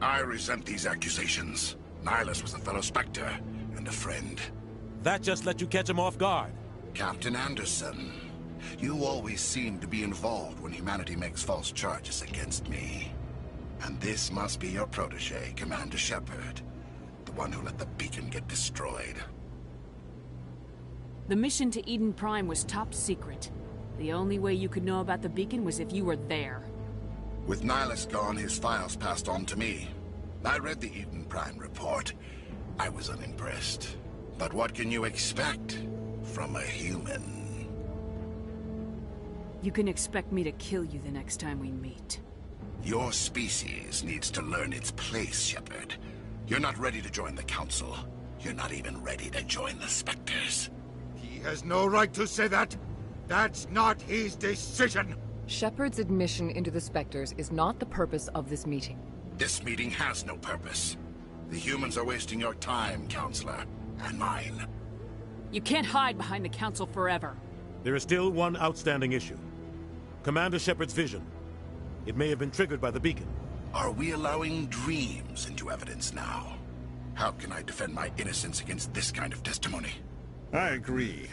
I resent these accusations. Nihilus was a fellow Spectre and a friend. That just let you catch him off guard. Captain Anderson, you always seem to be involved when humanity makes false charges against me. And this must be your protege, Commander Shepard, the one who let the beacon get destroyed. The mission to Eden Prime was top secret. The only way you could know about the beacon was if you were there. With Nihilus gone, his files passed on to me. I read the Eden Prime report. I was unimpressed. But what can you expect from a human? You can expect me to kill you the next time we meet. Your species needs to learn its place, Shepard. You're not ready to join the Council. You're not even ready to join the Spectres. He has no right to say that. That's not his decision. Shepard's admission into the Spectres is not the purpose of this meeting. This meeting has no purpose. The humans are wasting your time, Counselor, and mine. You can't hide behind the Council forever. There is still one outstanding issue. Commander Shepard's vision. It may have been triggered by the beacon. Are we allowing dreams into evidence now? How can I defend my innocence against this kind of testimony? I agree.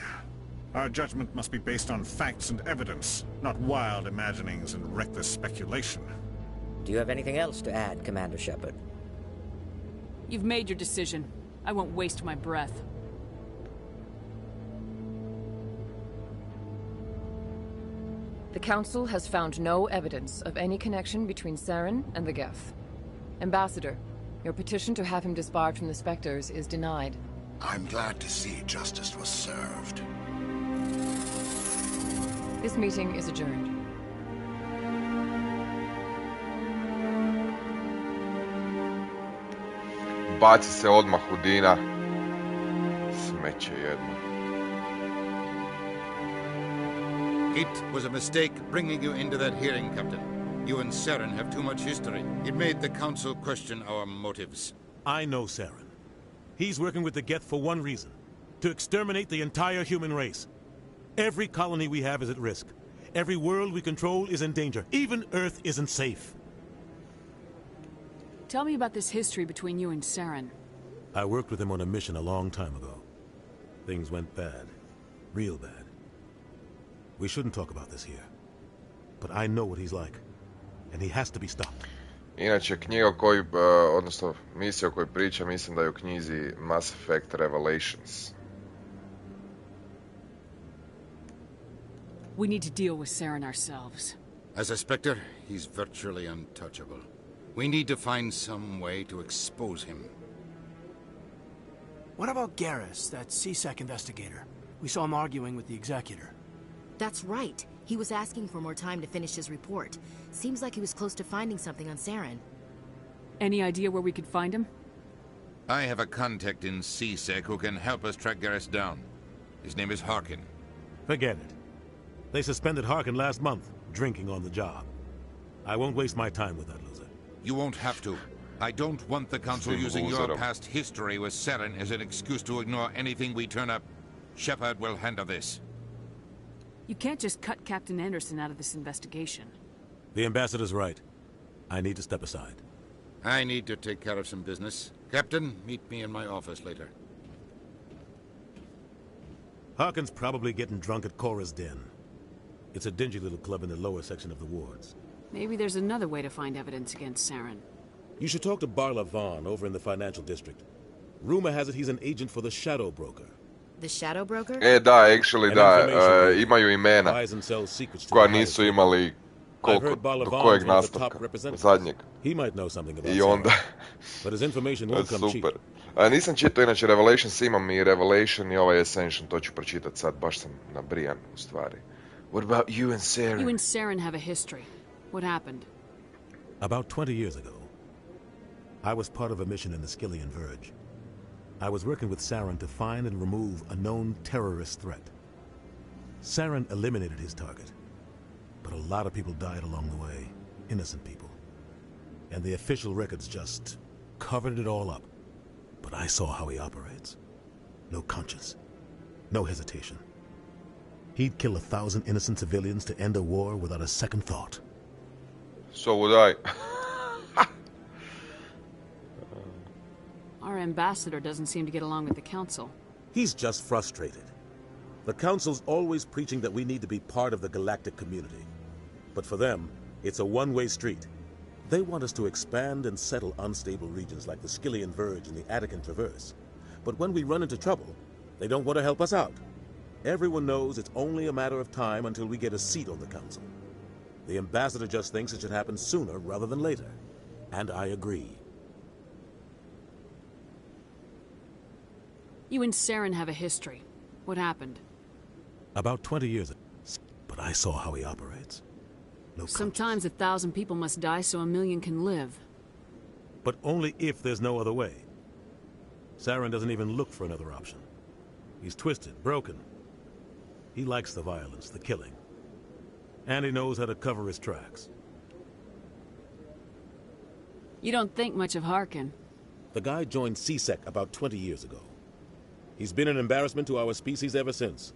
Our judgment must be based on facts and evidence, not wild imaginings and reckless speculation. Do you have anything else to add, Commander Shepard? You've made your decision. I won't waste my breath. The Council has found no evidence of any connection between Saren and the Geth. Ambassador, your petition to have him disbarred from the Spectres is denied. I'm glad to see justice was served. This meeting is adjourned. Baci se odmah u Dina. Smeće jedno. It was a mistake bringing you into that hearing, Captain. You and Saren have too much history. It made the Council question our motives. I know Saren. He's working with the Geth for one reason. To exterminate the entire human race. Every colony we have is at risk. Every world we control is in danger. Even Earth isn't safe. Tell me about this history between you and Saren. I worked with him on a mission a long time ago. Things went bad. Real bad. We shouldn't talk about this here. But I know what he's like. And he has to be stopped. Inače, knjiga koju, odnosno misija o kojoj priča, mislim da je u knjizi Mass Effect Revelations. We need to deal with Saren ourselves. As a Spectre, he's virtually untouchable. We need to find some way to expose him. What about Garrus, that CSEC investigator? We saw him arguing with the Executor. That's right. He was asking for more time to finish his report. Seems like he was close to finding something on Saren. Any idea where we could find him? I have a contact in CSEC who can help us track Garrus down. His name is Harkin. Forget it. They suspended Harkin last month, drinking on the job. I won't waste my time with that loser. You won't have to. I don't want the Council using your past history with Saren as an excuse to ignore anything we turn up. Shepard will handle this. You can't just cut Captain Anderson out of this investigation. The Ambassador's right. I need to step aside. I need to take care of some business. Captain, meet me in my office later. Harkin's probably getting drunk at Cora's Den. It's a dingy little club in the lower section of the wards. Maybe there's another way to find evidence against Saren. You should talk to Barla Vaughn over in the financial district. Rumor has it he's an agent for the Shadow Broker. The Shadow Broker? Da, actually da, imaju imena koja nisu imali koliko, do kojeg nastavka, zadnjeg. I onda, super. Nisam čitao, inače Revelations imam i Revelation i ovaj Ascension, to ću pročitati sad, baš sam nabrijan u stvari. What about you and Saren? You and Saren have a history. What happened? About 20 years ago, I was part of a mission in the Skillian Verge. I was working with Saren to find and remove a known terrorist threat. Saren eliminated his target, but a lot of people died along the way, innocent people. And the official records just covered it all up. But I saw how he operates. No conscience, no hesitation. He'd kill 1,000 innocent civilians to end a war without a second thought. So would I. Our ambassador doesn't seem to get along with the council. He's just frustrated. The council's always preaching that we need to be part of the galactic community. But for them, it's a one-way street. They want us to expand and settle unstable regions like the Skillian Verge and the Attican Traverse. But when we run into trouble, they don't want to help us out. Everyone knows it's only a matter of time until we get a seat on the council. The ambassador just thinks it should happen sooner rather than later. And I agree. You and Saren have a history. What happened? About 20 years ago. But I saw how he operates. No Sometimes 1,000 people must die so 1,000,000 can live. But only if there's no other way. Saren doesn't even look for another option. He's twisted, broken. He likes the violence, the killing. And he knows how to cover his tracks. You don't think much of Harkin. The guy joined CSEC about 20 years ago. He's been an embarrassment to our species ever since.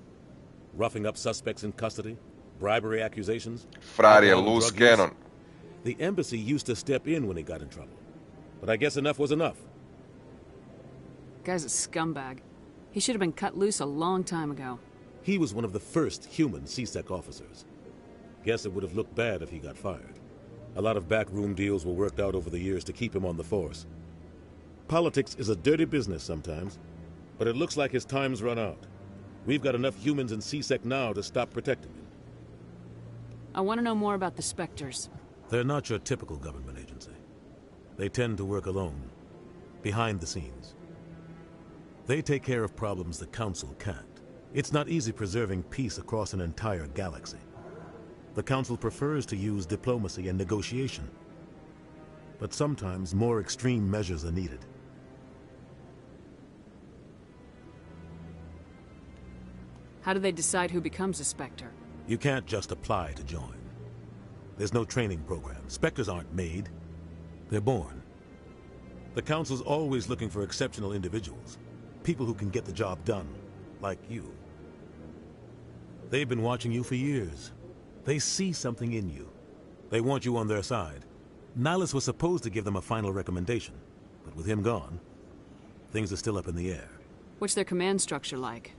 Roughing up suspects in custody, bribery accusations. Frari je loose cannon. The embassy used to step in when he got in trouble. But I guess enough was enough. Guy's a scumbag. He should have been cut loose a long time ago. He was one of the first human CSEC officers. Guess it would have looked bad if he got fired. A lot of backroom deals were worked out over the years to keep him on the force. Politics is a dirty business sometimes, but it looks like his time's run out. We've got enough humans in CSEC now to stop protecting him. I want to know more about the Spectres. They're not your typical government agency. They tend to work alone, behind the scenes. They take care of problems the Council can't. It's not easy preserving peace across an entire galaxy. The Council prefers to use diplomacy and negotiation. But sometimes more extreme measures are needed. How do they decide who becomes a Spectre? You can't just apply to join. There's no training program. Spectres aren't made. They're born. The Council's always looking for exceptional individuals. People who can get the job done, like you. They've been watching you for years. They see something in you. They want you on their side. Nihilus was supposed to give them a final recommendation, but with him gone, things are still up in the air. What's their command structure like?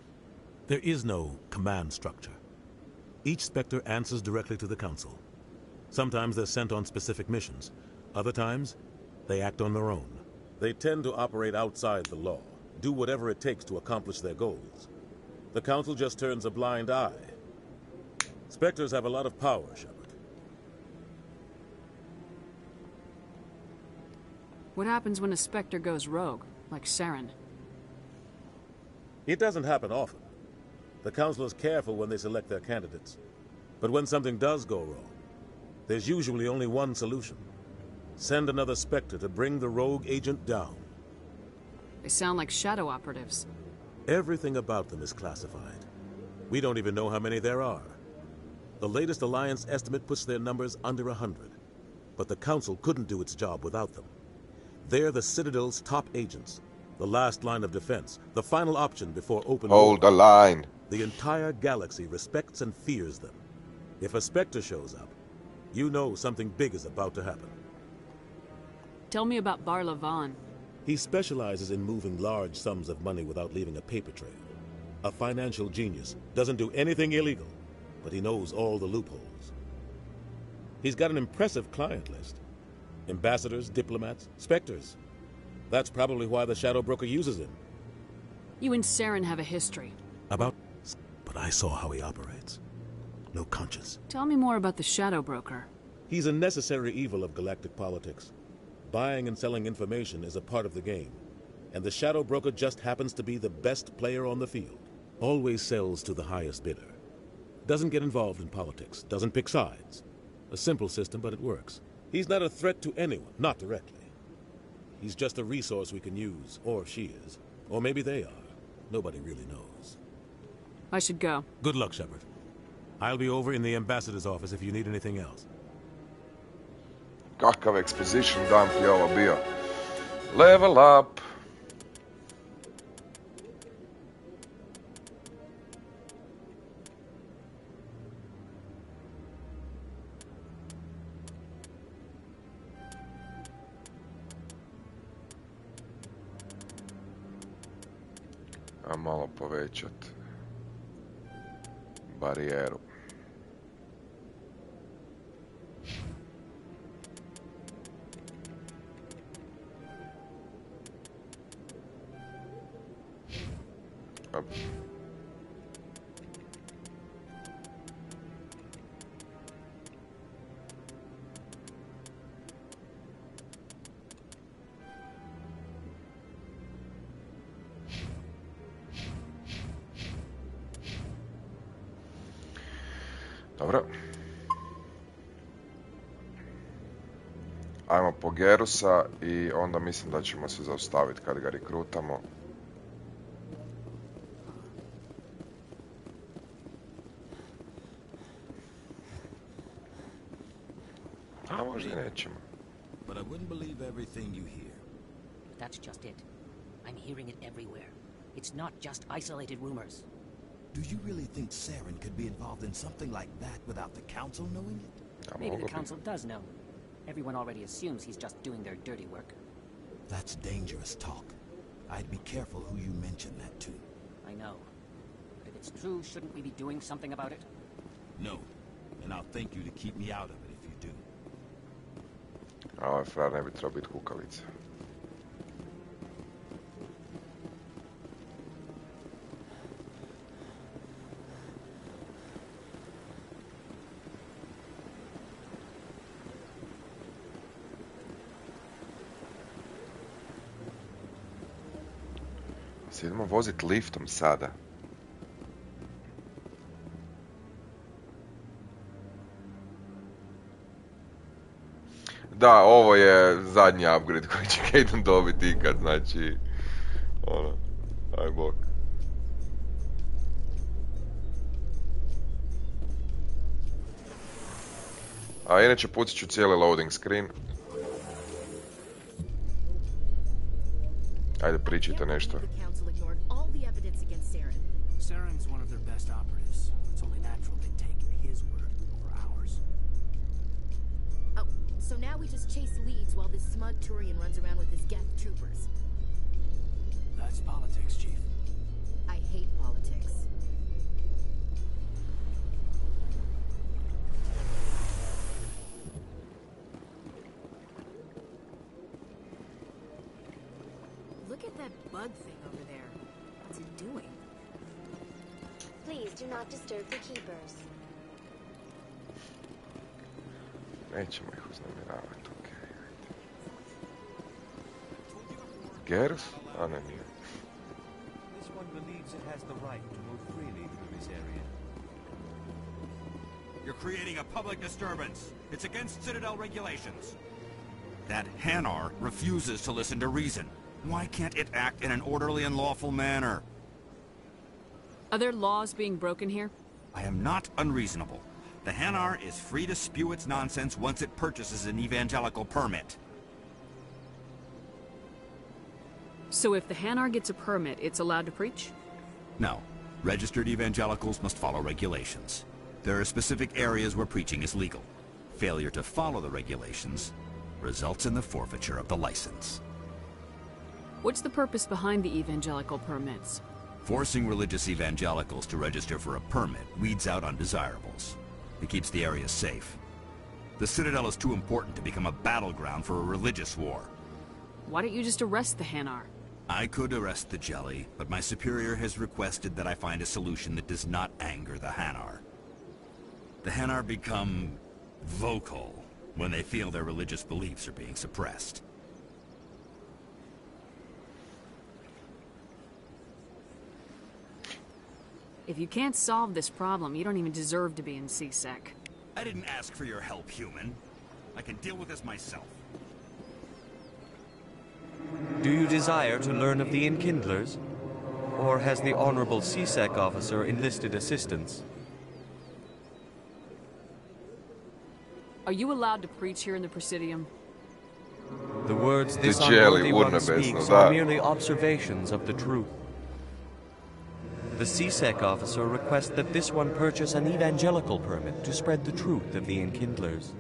There is no command structure. Each Spectre answers directly to the Council. Sometimes they're sent on specific missions. Other times, they act on their own. They tend to operate outside the law, do whatever it takes to accomplish their goals. The Council just turns a blind eye. Spectres have a lot of power, Shepard. What happens when a Spectre goes rogue, like Saren? It doesn't happen often. The Council is careful when they select their candidates. But when something does go wrong, there's usually only one solution. Send another Spectre to bring the rogue agent down. They sound like shadow operatives. Everything about them is classified. We don't even know how many there are. The latest Alliance estimate puts their numbers under 100. But the Council couldn't do its job without them. They're the Citadel's top agents. The last line of defense. The final option before open war. Hold the line. The entire galaxy respects and fears them. If a Spectre shows up, you know something big is about to happen. Tell me about Barla Vaughn. He specializes in moving large sums of money without leaving a paper trail. A financial genius. Doesn't do anything illegal, but he knows all the loopholes. He's got an impressive client list. Ambassadors, diplomats, Spectres. That's probably why the Shadow Broker uses him. You and Saren have a history. But I saw how he operates. No conscience. Tell me more about the Shadow Broker. He's a necessary evil of galactic politics. Buying and selling information is a part of the game, and the Shadow Broker just happens to be the best player on the field. Always sells to the highest bidder. Doesn't get involved in politics, doesn't pick sides. A simple system, but it works. He's not a threat to anyone, not directly. He's just a resource we can use, or she is. Or maybe they are. Nobody really knows. I should go. Good luck, Shepard. I'll be over in the ambassador's office if you need anything else. Kakav exposition dump je ovo bio. Level up. A malo povećat barijeru. Dobro. Ajmo po Gerusa i onda mislim da ćemo se zaustaviti kad ga rekrutamo. A možda i nećemo. But I wouldn't believe everything you hear. That's just it. I'm hearing it everywhere. It's not just isolated rumors. Do you really think Saren could be involved in something like that without the Council knowing it? Maybe the Council does know. Everyone already assumes he's just doing their dirty work. That's dangerous talk. I'd be careful who you mention that to. I know. But if it's true, shouldn't we be doing something about it? No. And I'll thank you to keep me out of it if you do. A ovaj frajer ne bi trebao biti kukavica. Se idemo voziti liftom sada. Da, ovo je zadnji upgrade koji će Kaden dobiti ikad, znači... Ono, aj bok. A inače pucat ću cijeli loading screen. Ajde, pričajte nešto. Saren's one of their best operatives. It's only natural they take his word over ours. Oh, so now we just chase leads while this smug Turian runs around with his Geth troopers. That's politics, Chief. I hate politics. Look at that bug thing over there. What's it doing? Please do not disturb the keepers. Nećemo ih uznemiravati, okej. Gerus? A ne, nije. This one believes it has the right to move freely through this area. You're creating a public disturbance. It's against Citadel regulations. That Hanar refuses to listen to reason. Why can't it act in an orderly and lawful manner? Are there laws being broken here? I am not unreasonable. The Hanar is free to spew its nonsense once it purchases an evangelical permit. So if the Hanar gets a permit, it's allowed to preach? No. Registered evangelicals must follow regulations. There are specific areas where preaching is legal. Failure to follow the regulations results in the forfeiture of the license. What's the purpose behind the evangelical permits? Forcing religious evangelicals to register for a permit weeds out undesirables. It keeps the area safe. The Citadel is too important to become a battleground for a religious war. Why don't you just arrest the Hanar? I could arrest the Jelly, but my superior has requested that I find a solution that does not anger the Hanar. The Hanar become vocal when they feel their religious beliefs are being suppressed. If you can't solve this problem, you don't even deserve to be in CSEC. I didn't ask for your help, human. I can deal with this myself. Do you desire to learn of the Enkindlers? Or has the Honorable CSEC officer enlisted assistance? Are you allowed to preach here in the Presidium? The words this unworthy one speaks are merely observations of the truth. The CSEC officer requests that this one purchase an evangelical permit to spread the truth of the Enkindlers.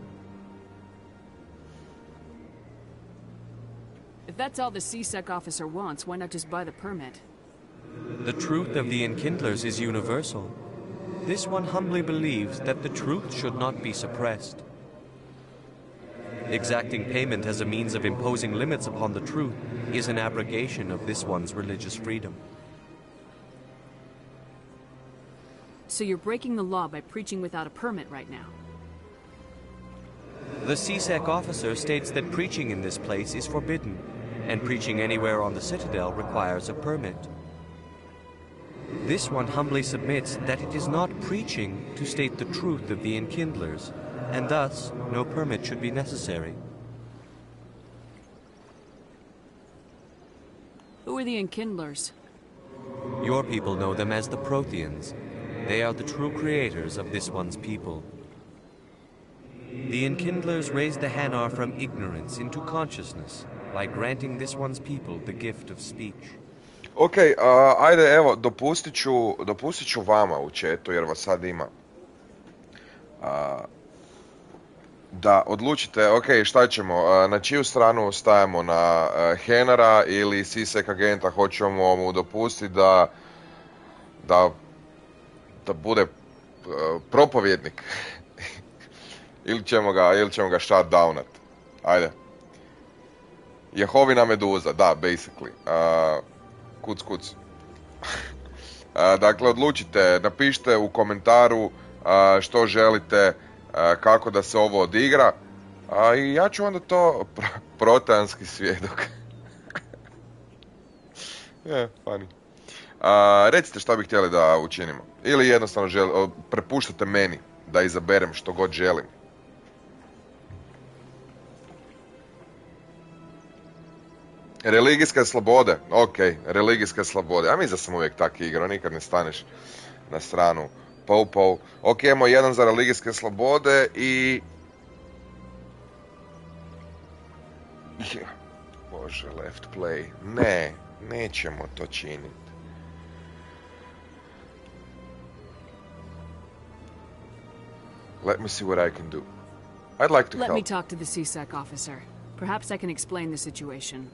If that's all the CSEC officer wants, why not just buy the permit? The truth of the Enkindlers is universal. This one humbly believes that the truth should not be suppressed. Exacting payment as a means of imposing limits upon the truth is an abrogation of this one's religious freedom. So you're breaking the law by preaching without a permit right now? The CSEC officer states that preaching in this place is forbidden, and preaching anywhere on the Citadel requires a permit. This one humbly submits that it is not preaching to state the truth of the Enkindlers, and thus no permit should be necessary. Who are the Enkindlers? Your people know them as the Protheans. They are the true creators of this one's people. The Enkindlers raised the Hanar from ignorance into consciousness by granting this one's people the gift of speech. Ok, ajde, evo, dopustit ću vama u chatu, jer vas sad ima. Da odlučite, ok, šta ćemo, na čiju stranu stajemo, na Hanara ili CSEC agenta, hoćemo mu dopustiti da bude propovjednik ili ćemo ga shutdownat. Ajde. Jehovina meduza, da, basically. Kuc. Dakle, odlučite, napišite u komentaru što želite, kako da se ovo odigra. I ja ću onda to protajanski svjedok. Funny. Recite šta bi htjeli da učinimo. Ili jednostavno prepuštate meni da izaberem što god želim. Religijske slobode. Ok, religijske slobode. A mislim da sam uvijek tak igrao, nikad ne staneš na stranu. Pou. Ok, imamo jedan za religijske slobode i... Bože, left play. Ne, nećemo to činiti. Let me see what I can do. I'd like to help. Let me talk to the CSEC officer. Perhaps I can explain the situation.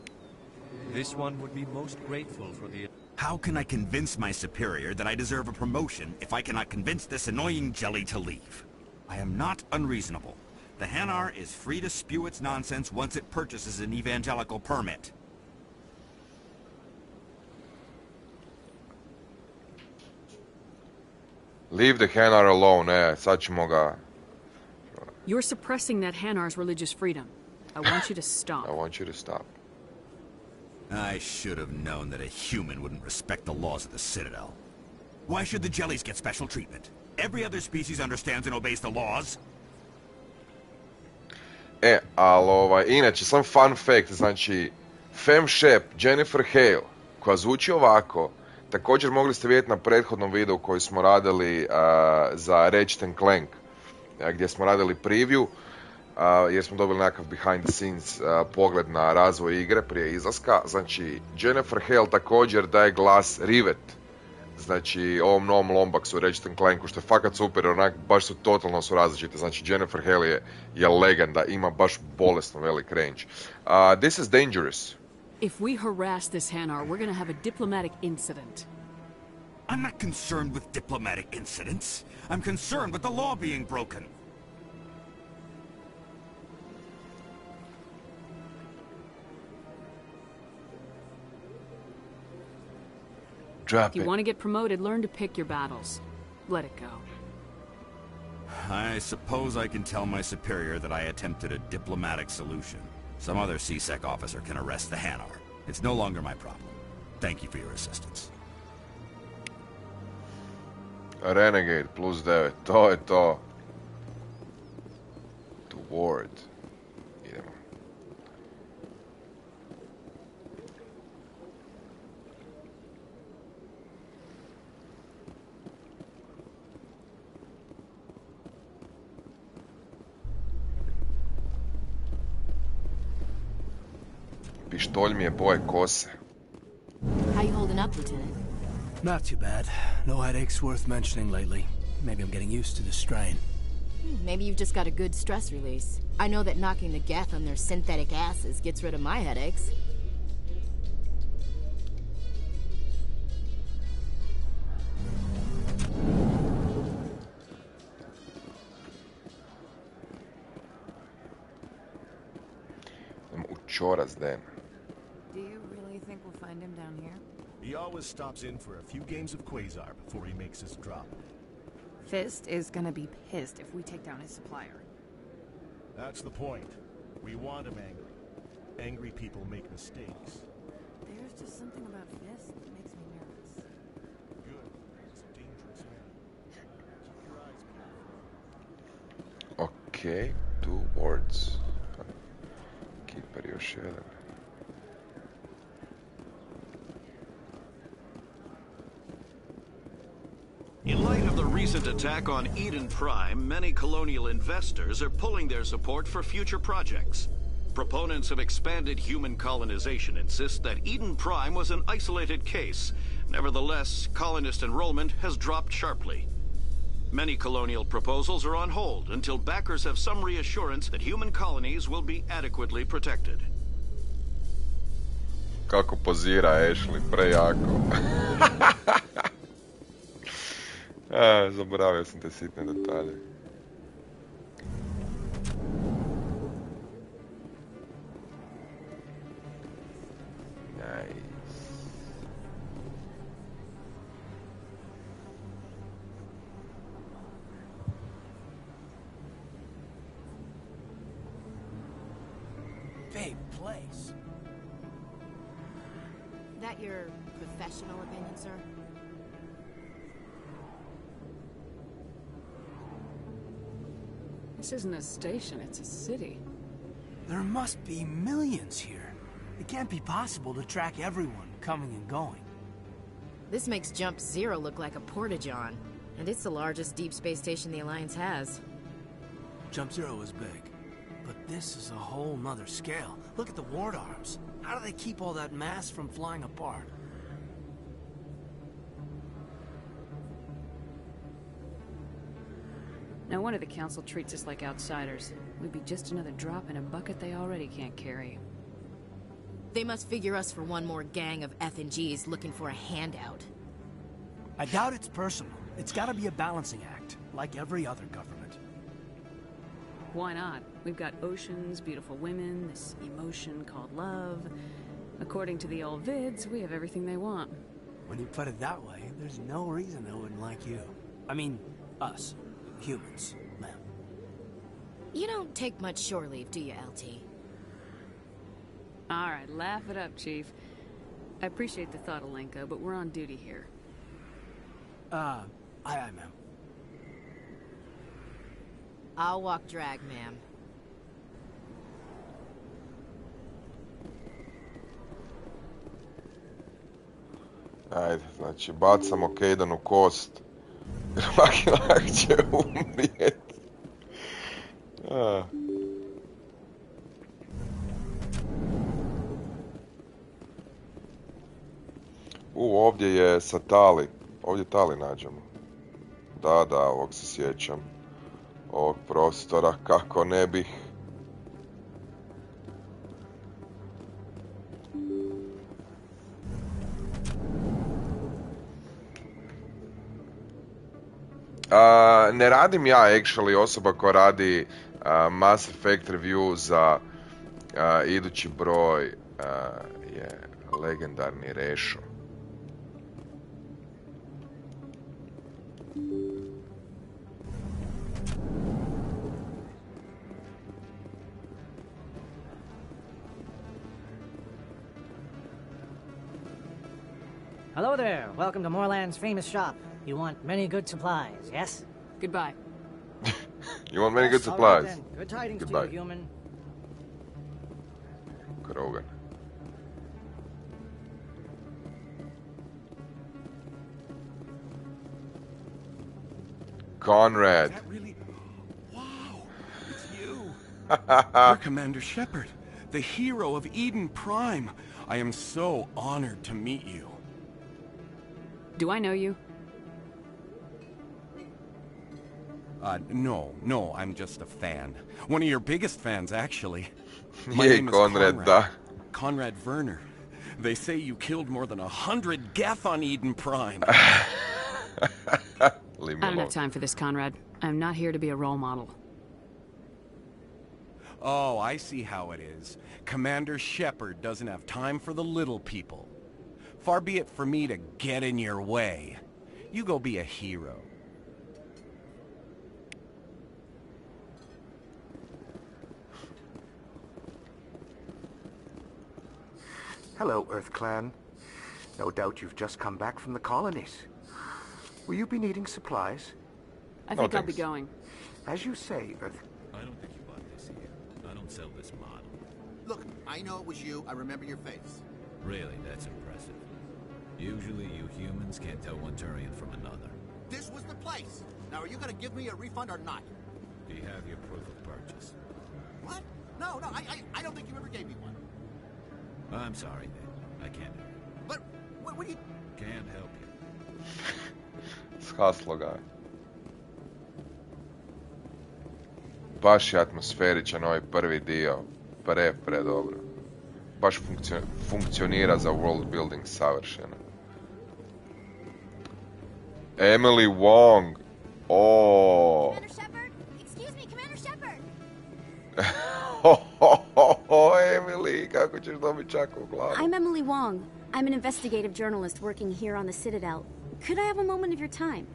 This one would be most grateful for the... How can I convince my superior that I deserve a promotion if I cannot convince this annoying jelly to leave? I am not unreasonable. The Hanar is free to spew its nonsense once it purchases an evangelical permit. Leave the Hanar alone, sad ćemo ga... You're suppressing that Hanar's religious freedom. I want you to stop. I want you to stop. I should have known that a human wouldn't respect the laws of the Citadel. Why should the jellies get special treatment? Every other species understands and obeys the laws. Ali inače, sam fun fact, znači, Fem Shep, Jennifer Hale, koja zvuči ovako, također mogli ste vidjeti na prethodnom videu koji smo radili za Ratchet & Clank, gdje smo radili preview, jer smo dobili nekakav behind the scenes pogled na razvoj igre prije izlaska. Znači, Jennifer Hale također daje glas Rivet, znači ovom novom Lombaxu, Ratchet & Clanku, što je fakat super, onak, baš su totalno različite. Znači, Jennifer Hale je legenda, ima baš bolesno velik range. This is dangerous. If we harass this Hanar, we're gonna have a diplomatic incident. I'm not concerned with diplomatic incidents. I'm concerned with the law being broken. If you want to get promoted, learn to pick your battles. Let it go. I suppose I can tell my superior that I attempted a diplomatic solution. Some other CSEC officer can arrest the Hanar. It's no longer my problem. Thank you for your assistance. Renegade plus 9, to je to. Toward. Idemo. Pištolj mi je boje kose. How you holding up, Lieutenant? Not too bad. No headaches worth mentioning lately. Maybe I'm getting used to the strain. Maybe you've just got a good stress release. I know that knocking the Geth on their synthetic asses gets rid of my headaches. Čoras, Dan. Do you really think we'll find him down here? He always stops in for a few games of Quasar before he makes his drop. Fist is gonna be pissed if we take down his supplier. That's the point. We want him angry. Angry people make mistakes. There's just something about Fist that makes me nervous. Good. He's a dangerous man. Keep your eyes peeled. Okay, 2 words. Keeper još jedan. In light of the recent attack on Eden Prime, many colonial investors are pulling their support for future projects. Proponents of expanded human colonization insist that Eden Prime was an isolated case. Nevertheless, colonist enrollment has dropped sharply. Many colonial proposals are on hold until backers have some reassurance that human colonies will be adequately protected. Kako pozira Ashley, prejako. Zaboravio sam te sitne detalje. Big place. That your professional opinion, sir? This isn't a station, it's a city. There must be millions here. It can't be possible to track everyone coming and going. This makes Jump Zero look like a porta-john, and it's the largest deep space station the Alliance has. Jump Zero is big, but this is a whole nother scale. Look at the ward arms. How do they keep all that mass from flying apart? No wonder the Council treats us like outsiders. We'd be just another drop in a bucket they already can't carry. They must figure us for one more gang of F&Gs looking for a handout. I doubt it's personal. It's gotta be a balancing act, like every other government. Why not? We've got oceans, beautiful women, this emotion called love. According to the old vids, we have everything they want. When you put it that way, there's no reason they wouldn't like you. I mean, us. Humans, ma'am. You don't take much shore leave, do you, LT? Alright, laugh it up, Chief. I appreciate the thought, Alenka, but we're on duty here. Aye, ma'am. I'll walk drag, ma'am. Ajde, znači bacamo Kaidenu kost. Makinak će umrijet. Ovdje je sa Tali. Ovdje Tali nađemo. Da, ovog se sjećam. Ovog prostora, kako ne bih. Ne radim ja, actually, osoba koja radi Mass Effect review za idući broj je legendarni Rešo. Hello there. Welcome to Moorland's famous shop. You want many good supplies, yes? Goodbye. You want many good All supplies? right, then. Good tidings Goodbye. to you, human. Krogan. Conrad. Is that really? Wow, it's you. You're Commander Shepard, the hero of Eden Prime. I am so honored to meet you. Do I know you? No, I'm just a fan. One of your biggest fans, actually. My Yeah, name is Conrad, da. Conrad Werner. They say you killed more than 100 Geth on Eden Prime. Leave me I don't alone. have time for this, Conrad. I'm not here to be a role model. Oh, I see how it is. Commander Shepard doesn't have time for the little people. Far be it for me to get in your way. You go be a hero. Hello, Earth Clan. No doubt you've just come back from the colonies. Will you be needing supplies? I think I'll be going. As you say, Earth... I don't think you bought this here. I don't sell this model. Look, I know it was you. I remember your face. Really, that's impressive. Usually you humans can't tell one Turian from another. This was the place. Now, are you going to give me a refund or not? Do you have your proof of purchase? What? No, I don't think you ever gave me one. I'm sorry, Nate. I can't help you. But, what do you... Can't help you. Shaslo ga. Baš je atmosferičan ovaj prvi dio. Predobro. Baš funkcionira za world building savršeno. Emily Wong. Oh. Commander Shepard? Excuse me, Commander Shepard. Emily, kako ćeš dobiti čak u glavu? I'm Emily Wong. I'm an investigative journalist working here on the Citadel. Could I have a moment of your time?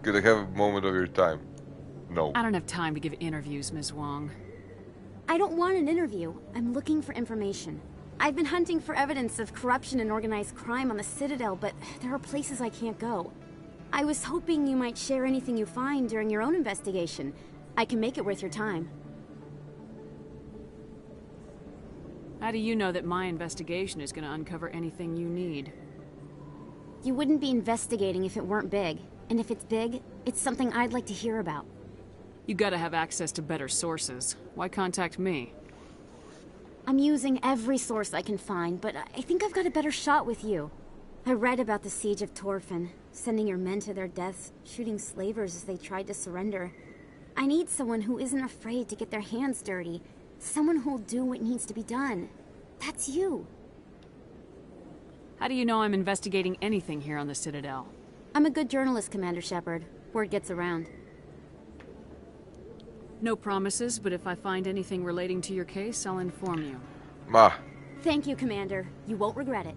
Could I have a moment of your time? No. I don't have time to give interviews, Ms. Wong. I don't want an interview. I'm looking for information. I've been hunting for evidence of corruption and organized crime on the Citadel, but there are places I can't go. I was hoping you might share anything you find during your own investigation. I can make it worth your time. How do you know that my investigation is going to uncover anything you need? You wouldn't be investigating if it weren't big. And if it's big, it's something I'd like to hear about. You gotta have access to better sources. Why contact me? I'm using every source I can find, but I think I've got a better shot with you. I read about the siege of Torfin, sending your men to their deaths, shooting slavers as they tried to surrender. I need someone who isn't afraid to get their hands dirty. Someone who'll do what needs to be done. That's you. How do you know I'm investigating anything here on the Citadel? I'm a good journalist, Commander Shepard. Word gets around. No promises, but if I find anything relating to your case, I'll inform you. Ma. Thank you, Commander. You won't regret it.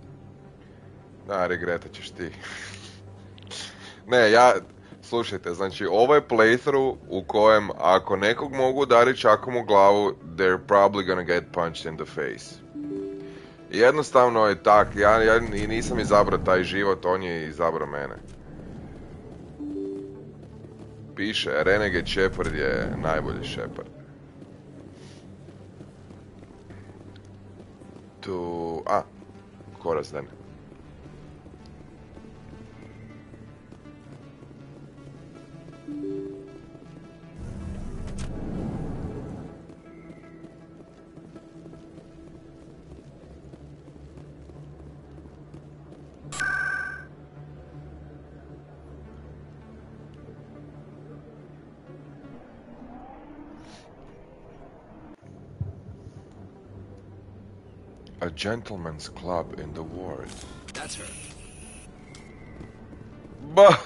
Da, regretat ćeš ti. Ne, slušajte, znači ovo je playthrough u kojem ako nekog mogu udariti čakom u glavu, they're probably gonna get punched in the face. Jednostavno je tak, ja nisam izabrao taj život, on je izabrao mene. Piše, Renegade Shepard je najbolji Shepard. Korazdan. A gentleman's club in the ward. That's her. Bah!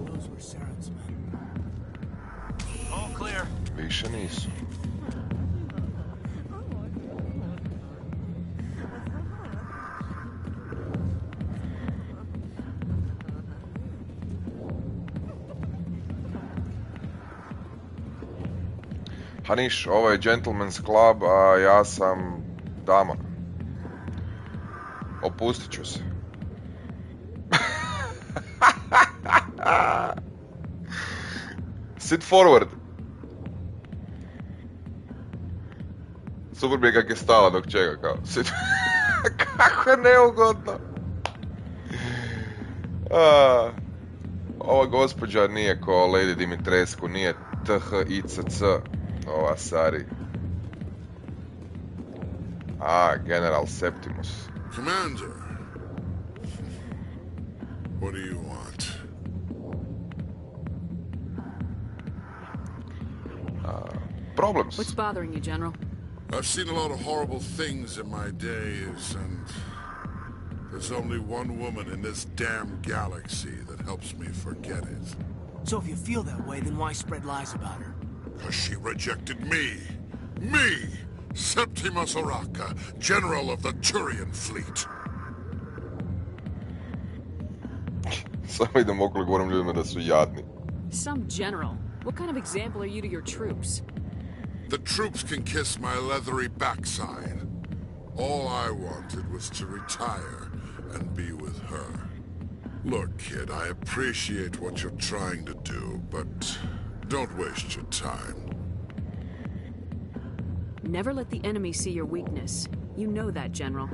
Those were Saren's men. All clear. Više nisu. Haniš, ovo je Gentleman's Club, a ja sam dama. Opustit ću se. Sit forward. Super mi je kak je stala dok čega, kao. Sit... Kako je neugodno. Ova gospođa nije ko Lady Dimitrescu, nije THICC. Ova Sari. General Septimus. Commander. What do you want? Problems. What's bothering you, General? I've seen a lot of horrible things in my days, and there's only one woman in this damn galaxy that helps me forget it. So if you feel that way, then why spread lies about her? Because she rejected me. Me! Septimus Oraka, General of the Turian Fleet. Samo idem okolo i govorim ljudima da su jadni. Some general. What kind of example are you to your troops? The troops can kiss my leathery backside. All I wanted was to retire and be with her. Look, kid, I appreciate what you're trying to do, but don't waste your time. Never let the enemy see your weakness. You know that, General.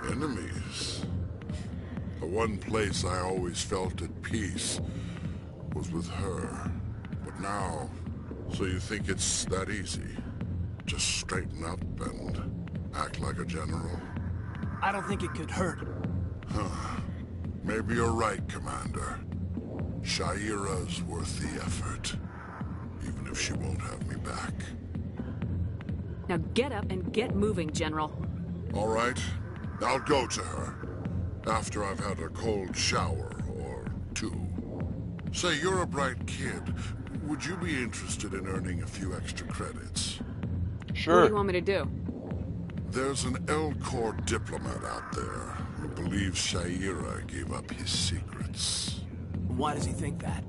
Enemies? The one place I always felt at peace was with her. But now, so you think it's that easy? Just straighten up and act like a general? I don't think it could hurt. Huh. Maybe you're right, Commander. Shaira's worth the effort, even if she won't have me back. Now get up and get moving, General. All right. I'll go to her. After I've had a cold shower or two. Say, you're a bright kid. Would you be interested in earning a few extra credits? Sure. What do you want me to do? There's an L-Corps diplomat out there who believes Shaira gave up his secrets. Why does he think that?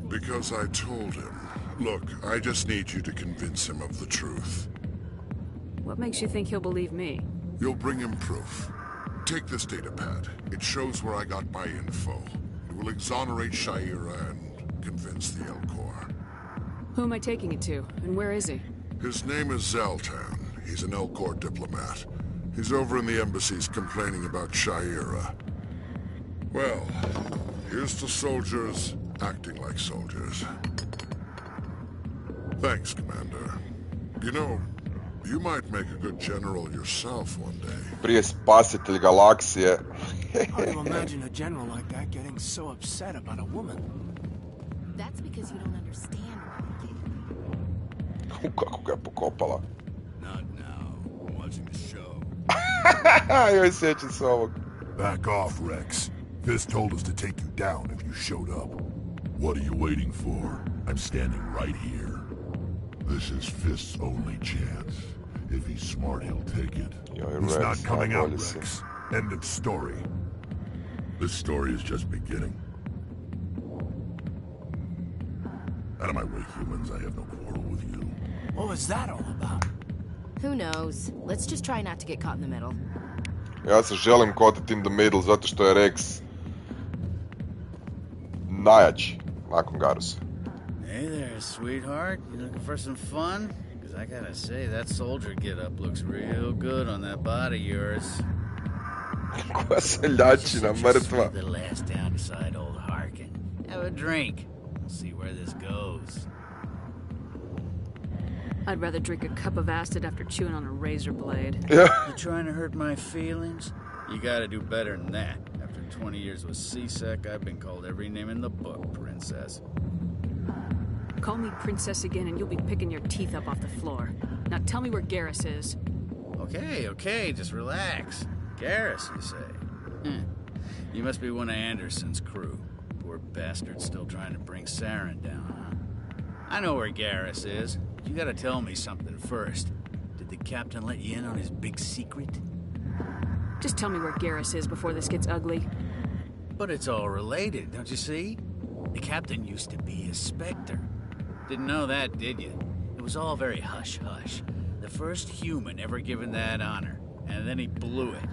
Because I told him. Look, I just need you to convince him of the truth. What makes you think he'll believe me? You'll bring him proof. Take this datapad. It shows where I got my info. It will exonerate Shaira and convince the L-Corps. Who am I taking it to, and where is he? His name is Zaltan. He's an L-Corps diplomat. He's over in the embassies complaining about Shaira. Well, here's to soldiers acting like soldiers. Thanks, Commander. You know, you might make a good general yourself one day. Prije spasitelj galaksije. Hard to imagine a general like that getting so upset about a woman. That's because you don't understand. Kako ga je pokopala. Not now. I'm watching the show. Joj, sjećam se ovog. Back off, Rex. Fist told us to take you down if you showed up. What are you waiting for? I'm standing right here. This is Fist's only chance. If he's smart, he'll take it. He's not coming out, Rex. End of story. This story is just beginning. Out of my way, humans. I have no quarrel with you. What was that all about? Who knows? Let's just try not to get caught in the middle. Ja se želim kotati in the middle zato što je Rex najjači nakon Garusa. Hey there, sweetheart. You looking for some fun? Because I gotta say, that soldier get-up looks real good on that body of yours. Koja seljačina, mrtva. The last down beside old Harkin. Have a drink. We'll see where this goes. I'd rather drink a cup of acid after chewing on a razor blade. Yeah. You trying to hurt my feelings? You gotta do better than that. After 20 years with C-Sec, I've been called every name in the book, princess. Call me princess again and you'll be picking your teeth up off the floor. Now tell me where Garrus is. Okay, just relax. Garrus, you say? You must be one of Anderson's crew. Poor bastard still trying to bring Saren down, huh? I know where Garrus is. You gotta tell me something first. Did the captain let you in on his big secret? Just tell me where Garrus is before this gets ugly. But it's all related, don't you see? The captain used to be a Spectre. Didn't know that, did you? It was all very hush-hush. The first human ever given that honor, and then he blew it.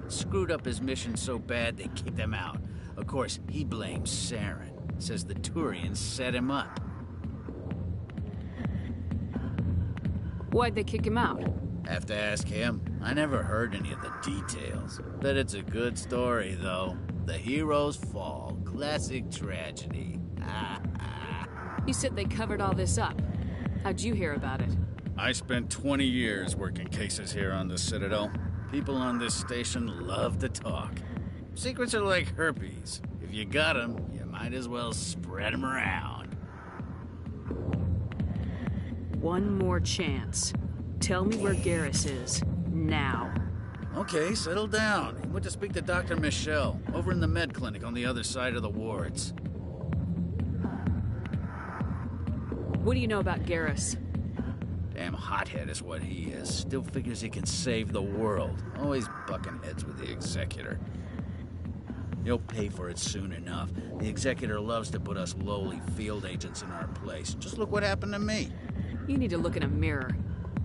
Screwed up his mission so bad they kicked him out. Of course, he blames Saren. Says the Turians set him up. Why'd they kick him out? Have to ask him. I never heard any of the details. Bet it's a good story, though. The hero's fall. Classic tragedy. You said they covered all this up. How'd you hear about it? I spent 20 years working cases here on the Citadel. People on this station love to talk. Secrets are like herpes. If you got them, you might as well spread them around. One more chance. Tell me where Garrus is. Now. Okay, settle down. He went to speak to Dr. Michelle, over in the med clinic on the other side of the wards. What do you know about Garrus? Damn hothead is what he is. Still figures he can save the world. Always bucking heads with the Executor. He'll pay for it soon enough. The Executor loves to put us lowly field agents in our place. Just look what happened to me. You need to look in a mirror.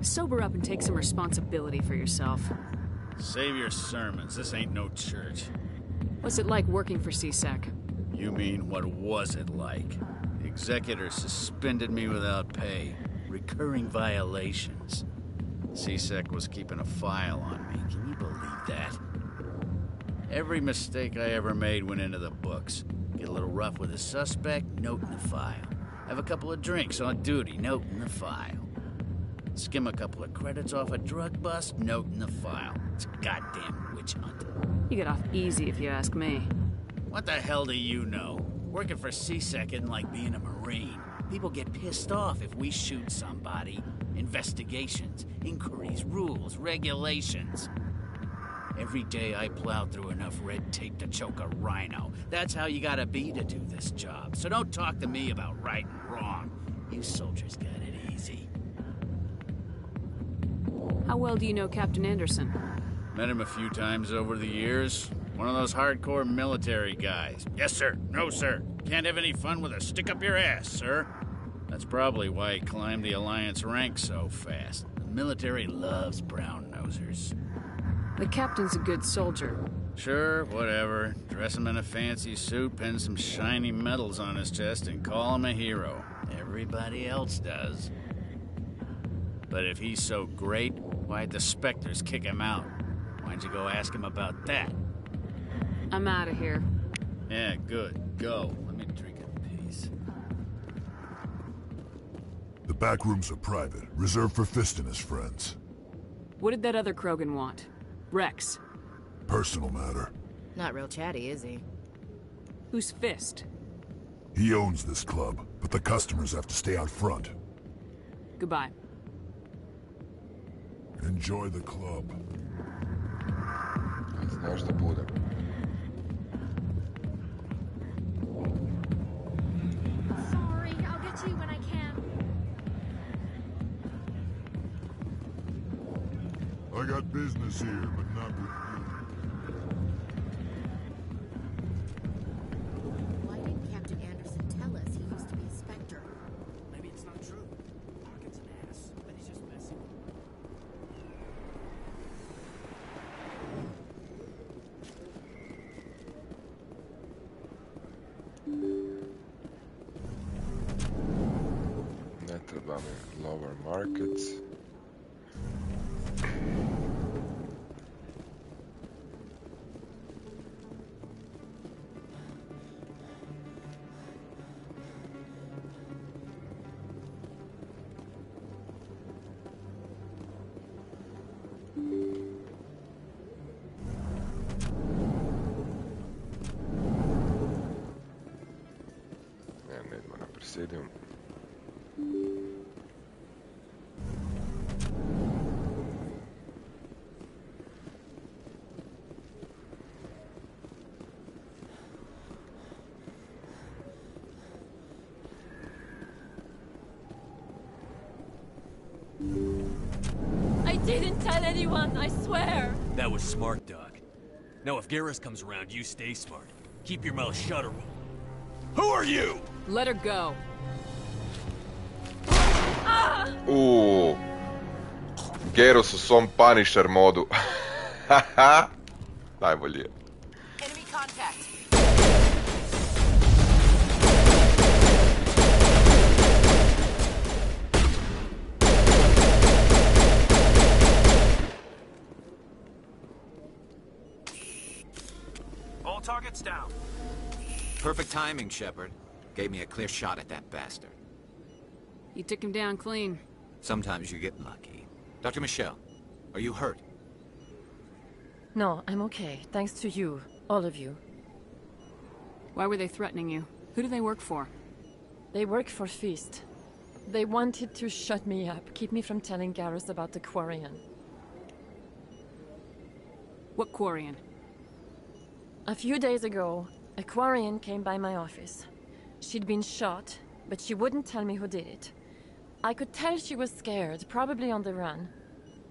Sober up and take some responsibility for yourself. Save your sermons. This ain't no church. What's it like working for CSEC? You mean, what was it like? The Executor suspended me without pay. Recurring violations. CSEC was keeping a file on me. Can you believe that? Every mistake I ever made went into the books. Get a little rough with a suspect, note in the file. Have a couple of drinks on duty, note in the file. Skim a couple of credits off a drug bust, note in the file. It's a goddamn witch hunt. You get off easy if you ask me. What the hell do you know? Working for CSEC isn't like being a Marine. People get pissed off if we shoot somebody. Investigations, inquiries, rules, regulations. Every day I plow through enough red tape to choke a rhino. That's how you gotta be to do this job. So don't talk to me about right and wrong. You soldiers got it easy. How well do you know Captain Anderson? Met him a few times over the years. One of those hardcore military guys. Yes, sir. No, sir. Can't have any fun with a stick up your ass, sir. That's probably why he climbed the Alliance ranks so fast. The military loves brown-nosers. The captain's a good soldier. Sure, whatever. Dress him in a fancy suit, pin some shiny medals on his chest, and call him a hero. Everybody else does. But if he's so great, why'd the Spectres kick him out? Why'd you go ask him about that? I'm out of here. Yeah, good. Go. Let me drink in peace. The back rooms are private, reserved for Fist and his friends. What did that other Krogan want? Rex. Personal matter. Not real chatty, is he? Who's Fist? He owns this club, but the customers have to stay out front. Goodbye. Enjoy the club. Znaš da budem. Sorry, I'll get to you when I can. I got business here, but not with you. Why didn't Captain Anderson tell us he used to be a Spectre? Maybe it's not true. Hawkins an ass, but he's just messing. Ne treba mi lower markets. Ne idemo na Presidium. didn't tell anyone, I swear. That was smart, Doc. Now if Garrus comes around, you stay smart. Keep your mouth shut or... Who are you? Let her go. Garrus u svom Punisher modu. Najbolji je. Enemy contact. All targets down. Perfect timing, Shepard. Gave me a clear shot at that bastard. You took him down clean. Sometimes you get lucky. Dr. Michelle, are you hurt? No, I'm okay. Thanks to you. All of you. Why were they threatening you? Who do they work for? They work for Feast. They wanted to shut me up, keep me from telling Garrus about the Quarian. What Quarian? A few days ago, a Quarian came by my office. She'd been shot, but she wouldn't tell me who did it. I could tell she was scared, probably on the run.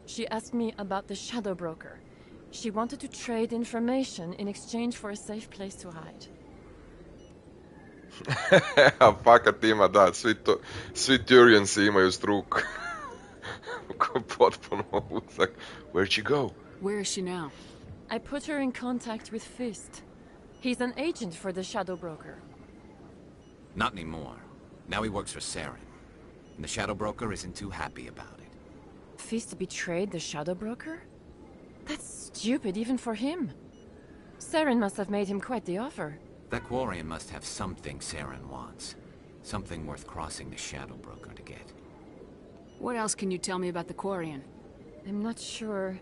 She asked me about the Shadow Broker. She wanted to trade information in exchange for a safe place to hide. A fakat ima, da, svi Turiansi imaju struku. Potpuno uzak. Where'd she go? Where is she now? I put her in contact with Fist. He's an agent for the Shadow Broker. Not anymore. Now he works for Saren. And the Shadow Broker isn't too happy about it. Fist betrayed the Shadow Broker? That's stupid even for him. Saren must have made him quite the offer. That Quarian must have something Saren wants. Something worth crossing the Shadow Broker to get. What else can you tell me about the Quarian? I'm not sure.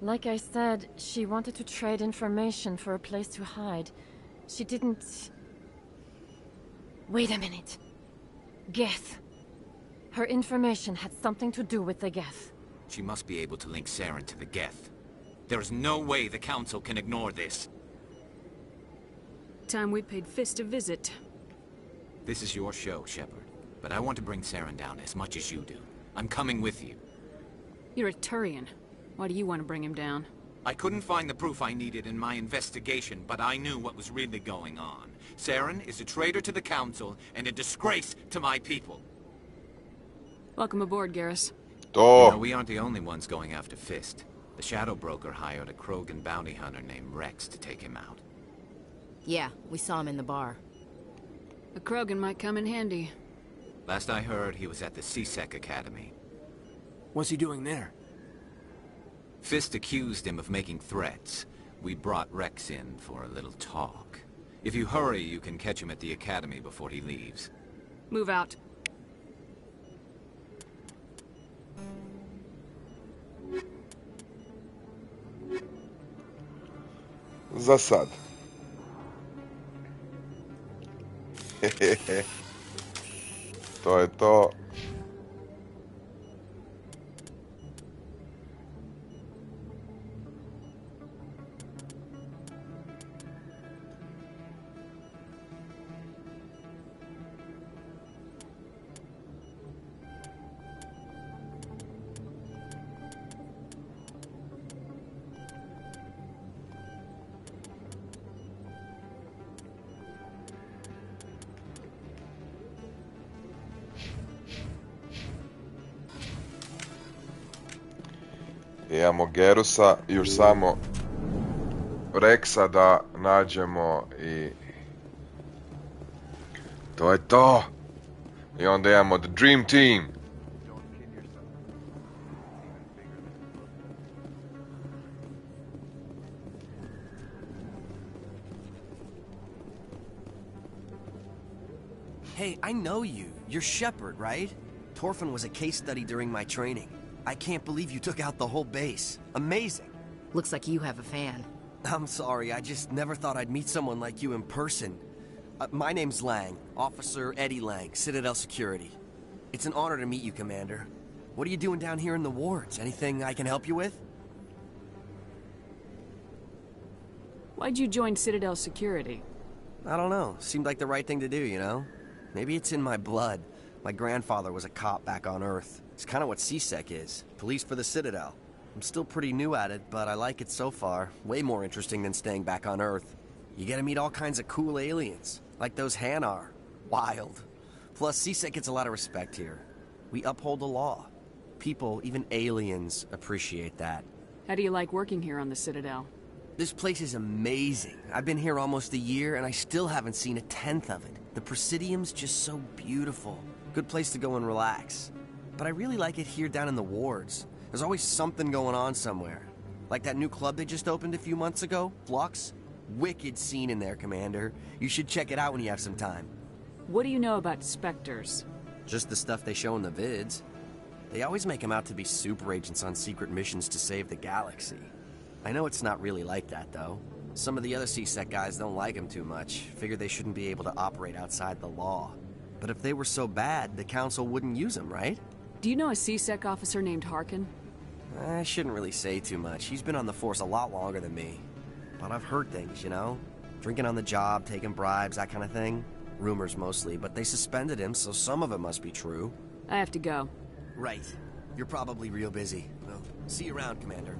Like I said, she wanted to trade information for a place to hide. She didn't... Wait a minute. Geth. Her information had something to do with the Geth. She must be able to link Saren to the Geth. There is no way the Council can ignore this. Time we paid Fist a visit. This is your show, Shepard. But I want to bring Saren down as much as you do. I'm coming with you. You're a Turian. Why do you want to bring him down? I couldn't find the proof I needed in my investigation, but I knew what was really going on. Saren is a traitor to the Council and a disgrace to my people. Welcome aboard, Garrus. You know, we aren't the only ones going after Fist. The Shadow Broker hired a Krogan bounty hunter named Rex to take him out. Yeah, we saw him in the bar. A Krogan might come in handy. Last I heard, he was at the CSEC Academy. What's he doing there? Fist accused him of making threats. We brought Rex in for a little talk. If you hurry, you can catch him at the Academy before he leaves. Move out. Za sad. To je to. Imamo Gerusa, još samo Rexa da nađemo i to je to. I onda imamo The Dream Team. Hey, I know you. You're Shepard, right? Torfin was a case study during my training. I can't believe you took out the whole base. Amazing. Looks like you have a fan. I'm sorry, I just never thought I'd meet someone like you in person. My name's Lang, Officer Eddie Lang, Citadel Security. It's an honor to meet you, Commander. What are you doing down here in the wards? Anything I can help you with? Why'd you join Citadel Security? I don't know. Seemed like the right thing to do, you know? Maybe it's in my blood. My grandfather was a cop back on Earth. It's kind of what CSEC is. Police for the Citadel. I'm still pretty new at it, but I like it so far. Way more interesting than staying back on Earth. You get to meet all kinds of cool aliens, like those Hanar. Wild. Plus, CSEC gets a lot of respect here. We uphold the law. People, even aliens, appreciate that. How do you like working here on the Citadel? This place is amazing. I've been here almost a year, and I still haven't seen a tenth of it. The Presidium's just so beautiful. Good place to go and relax. But I really like it here down in the wards. There's always something going on somewhere. Like that new club they just opened a few months ago, Flux. Wicked scene in there, Commander. You should check it out when you have some time. What do you know about Spectres? Just the stuff they show in the vids. They always make them out to be super agents on secret missions to save the galaxy. I know it's not really like that, though. Some of the other CSEC guys don't like them too much. Figure they shouldn't be able to operate outside the law. But if they were so bad, the Council wouldn't use them, right? Do you know a CSEC officer named Harkin? I shouldn't really say too much. He's been on the force a lot longer than me. But I've heard things, you know? Drinking on the job, taking bribes, that kind of thing. Rumors mostly, but they suspended him, so some of it must be true. I have to go. Right. You're probably real busy. Well, see you around, Commander.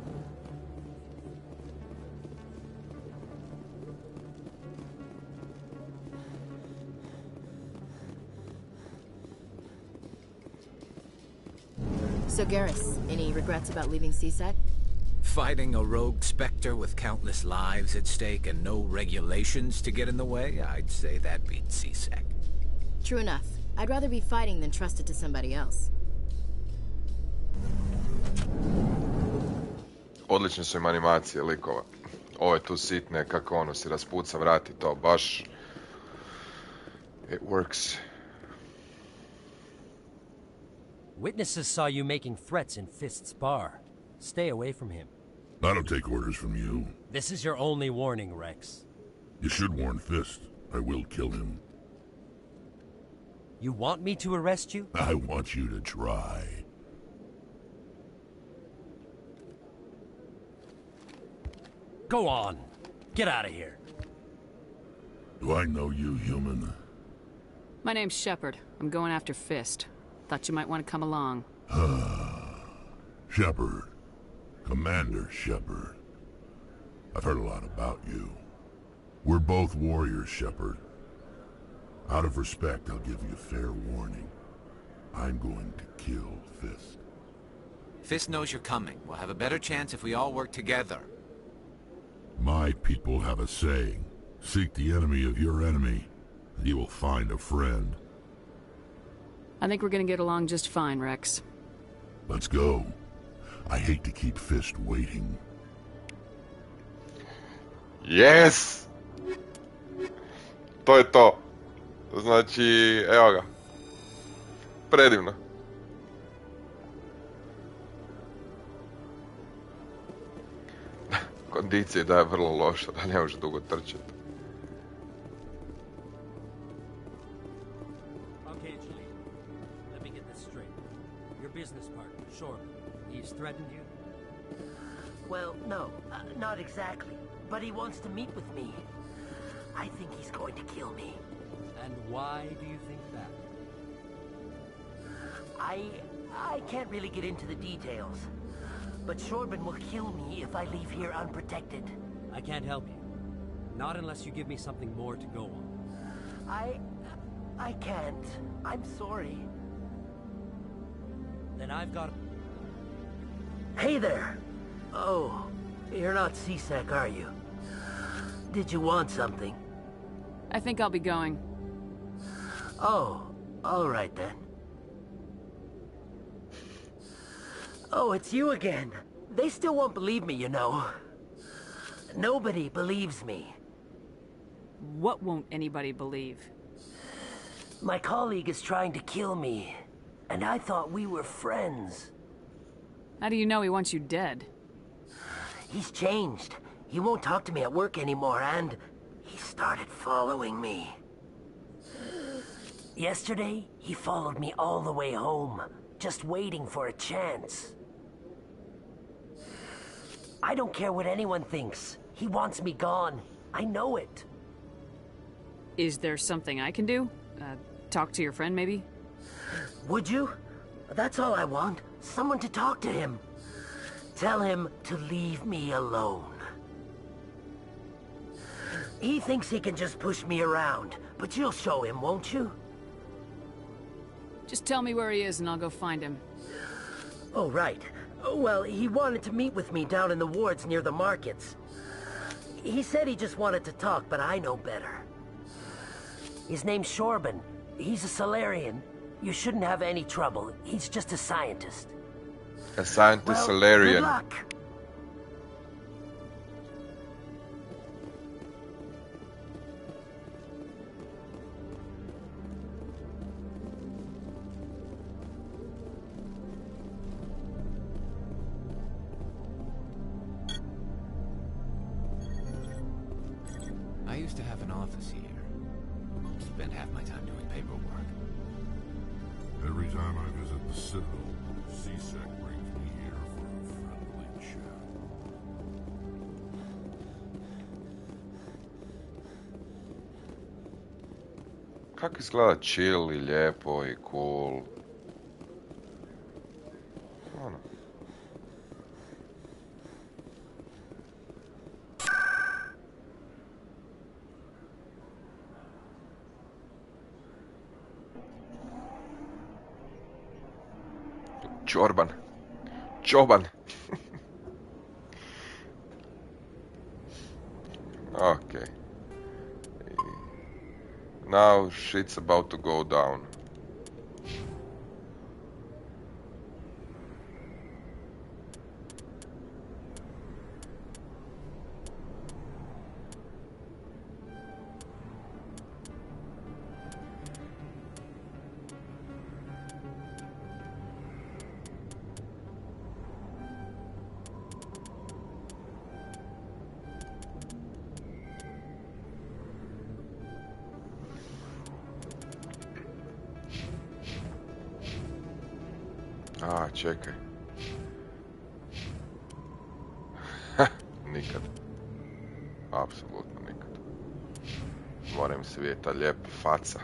So, Garrus, any regrets about leaving CSEC? Fighting a rogue Spectre with countless lives at stake and no regulations to get in the way? I'd say that beats CSEC. True enough. I'd rather be fighting than trusted to somebody else. Odlične su im animacije likova. Ove tu sitne, kako ono si raspuca, vrati to, baš... It works. Witnesses saw you making threats in Fist's bar. Stay away from him. I don't take orders from you. This is your only warning, Rex. You should warn Fist. I will kill him. You want me to arrest you? I want you to try. Go on. Get out of here. Do I know you, human? My name's Shepard. I'm going after Fist. Thought you might want to come along. Shepard. Commander Shepard. I've heard a lot about you. We're both warriors, Shepard. Out of respect, I'll give you fair warning. I'm going to kill Fist. Fist knows you're coming. We'll have a better chance if we all work together. My people have a saying. Seek the enemy of your enemy, and you will find a friend. I think we're gonna get along just fine, Rex. Let's go. I hate to keep Fist waiting. Yes! To je to. Znači, evo ga. Predivno. Kondicija da je vrlo loša, da ne može dugo trčati. Okay, Julie. Let me get this straight. Your business partner, Shepard, he's threatened you? Well, no, not exactly. But he wants to meet with me. I think he's going to kill me. And why do you think that? I can't really get into the details. But Shorban will kill me if I leave here unprotected. I can't help you. Not unless you give me something more to go on. I can't. I'm sorry. Then I've got... Hey there! Oh, you're not CSEC, are you? Did you want something? I think I'll be going. Oh, all right then. Oh, it's you again. They still won't believe me, you know. Nobody believes me. What won't anybody believe? My colleague is trying to kill me, and I thought we were friends. How do you know he wants you dead? He's changed. He won't talk to me at work anymore, and he started following me. Yesterday, he followed me all the way home, just waiting for a chance. I don't care what anyone thinks. He wants me gone. I know it. Is there something I can do? Talk to your friend, maybe? Would you? That's all I want. Someone to talk to him. Tell him to leave me alone. He thinks he can just push me around, but you'll show him, won't you? Just tell me where he is and I'll go find him. Oh, right. Well, he wanted to meet with me down in the wards near the markets. He said he just wanted to talk, but I know better. His name's Shorban. He's a Solarian. You shouldn't have any trouble. He's just a scientist. A scientist Well, Solarian. good luck. I used to have an office here. Spent half my time doing paperwork. Every time I visit the Citadel, C-Sec brings me here for a friendly chat. Kako izgleda chill i lijepo i cool. Ono. Čorban. Čoban. Okay. Now shit's about to go down. A, čekaj. Nikad. Apsolutno nikad. Moram svijeta lijep faca.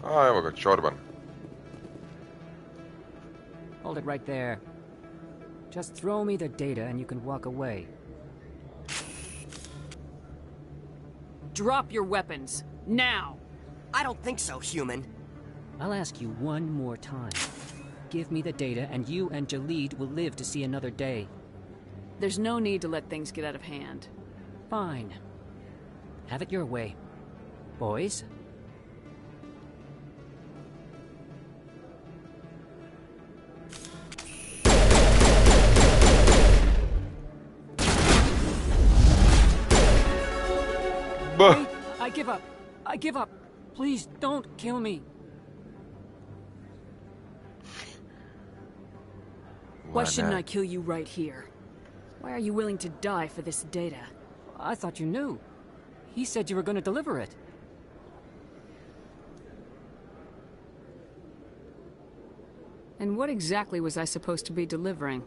A, evo ga, Čorban. Hold it right there. Just throw me the data and you can walk away. Drop your weapons. Now! I don't think so, human. I'll ask you one more time. Give me the data and you and Jalid will live to see another day. There's no need to let things get out of hand. Fine. Have it your way. Boys? Wait, I give up. I give up. Please don't kill me. Why shouldn't I kill you right here? Why are you willing to die for this data? I thought you knew. He said you were going to deliver it. And what exactly was I supposed to be delivering?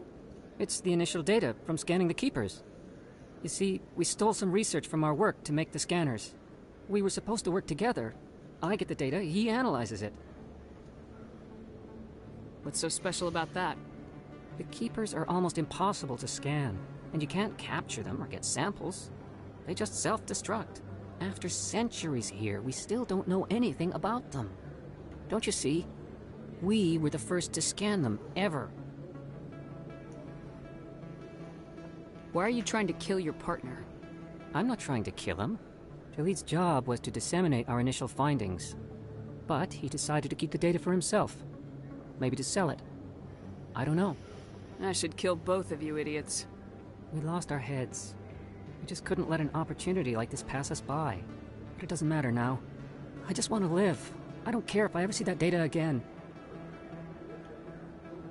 It's the initial data from scanning the keepers. You see, we stole some research from our work to make the scanners. We were supposed to work together. I get the data, he analyzes it. What's so special about that? The keepers are almost impossible to scan, and you can't capture them or get samples. They just self-destruct. After centuries here, we still don't know anything about them. Don't you see? We were the first to scan them, ever. Why are you trying to kill your partner? I'm not trying to kill him. Jalid's job was to disseminate our initial findings. But he decided to keep the data for himself. Maybe to sell it. I don't know. I should kill both of you idiots. We lost our heads. We just couldn't let an opportunity like this pass us by. But it doesn't matter now. I just want to live. I don't care if I ever see that data again.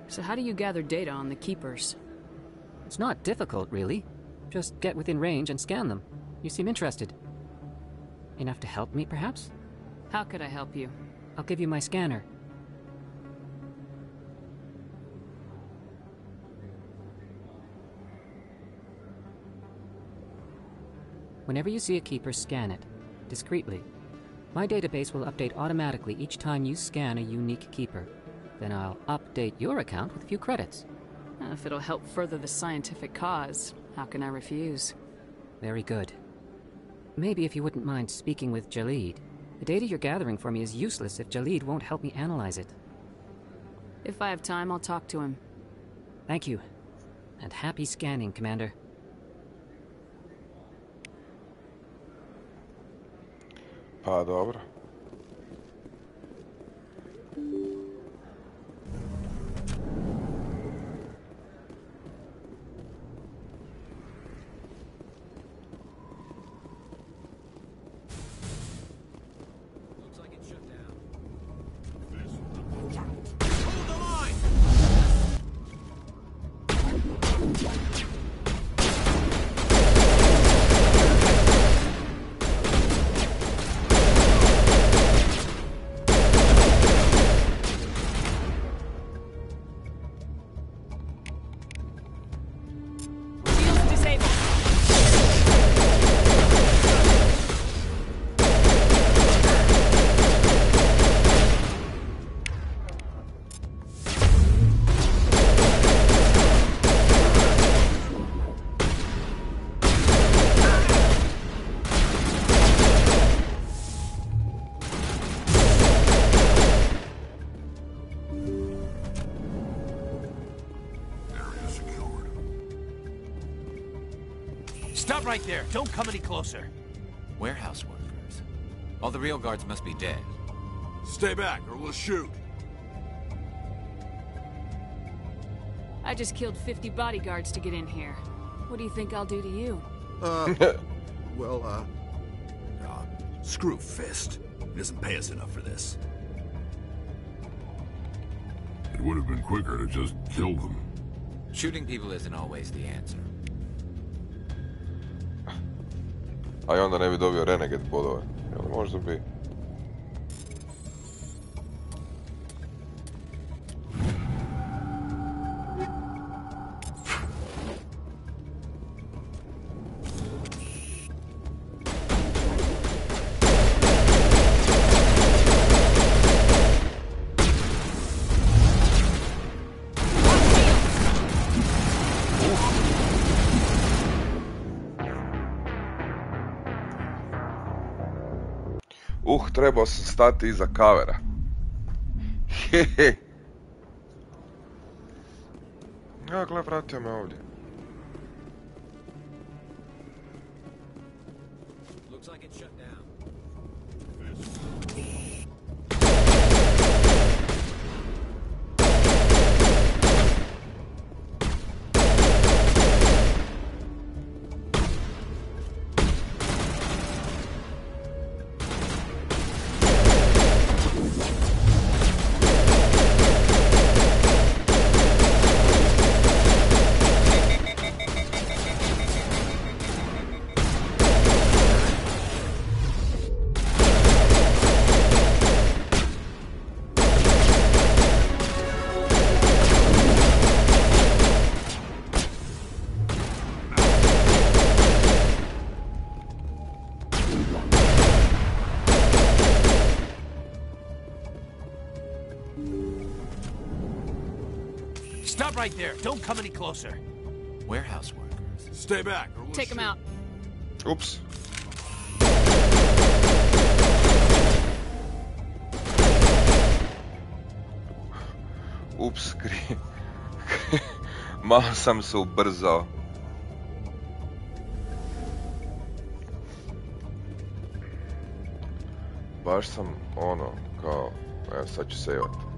So how do you gather data on the keepers? It's not difficult, really. Just get within range and scan them. You seem interested. Enough to help me, perhaps? How could I help you? I'll give you my scanner. Whenever you see a keeper, scan it. Discreetly. My database will update automatically each time you scan a unique keeper. Then I'll update your account with a few credits. If it'll help further the scientific cause, how can I refuse? Very good. Maybe if you wouldn't mind speaking with Jalid. The data you're gathering for me is useless if Jalid won't help me analyze it. If I have time, I'll talk to him. Thank you. And happy scanning, Commander. Pa, dobro. Stop right there. Don't come any closer. Warehouse workers. All the real guards must be dead. Stay back or we'll shoot. I just killed 50 bodyguards to get in here. What do you think I'll do to you? Screw Fist. He doesn't pay us enough for this. It would have been quicker to just kill them. Shooting people isn't always the answer. A i onda ne bi dobio Renegade bodove. Jel možda bi? Trebao sam stati iza kavera. Hehe. Ja, gle, vratio me ovdje. Looks like it's shut down. Stop right there. Don't come any closer. Warehouse workers. Stay back or we'll Take him out. Ups. Ups, malo sam se ubrzao. Baš sam ono, kao, evo sad ću sejvat.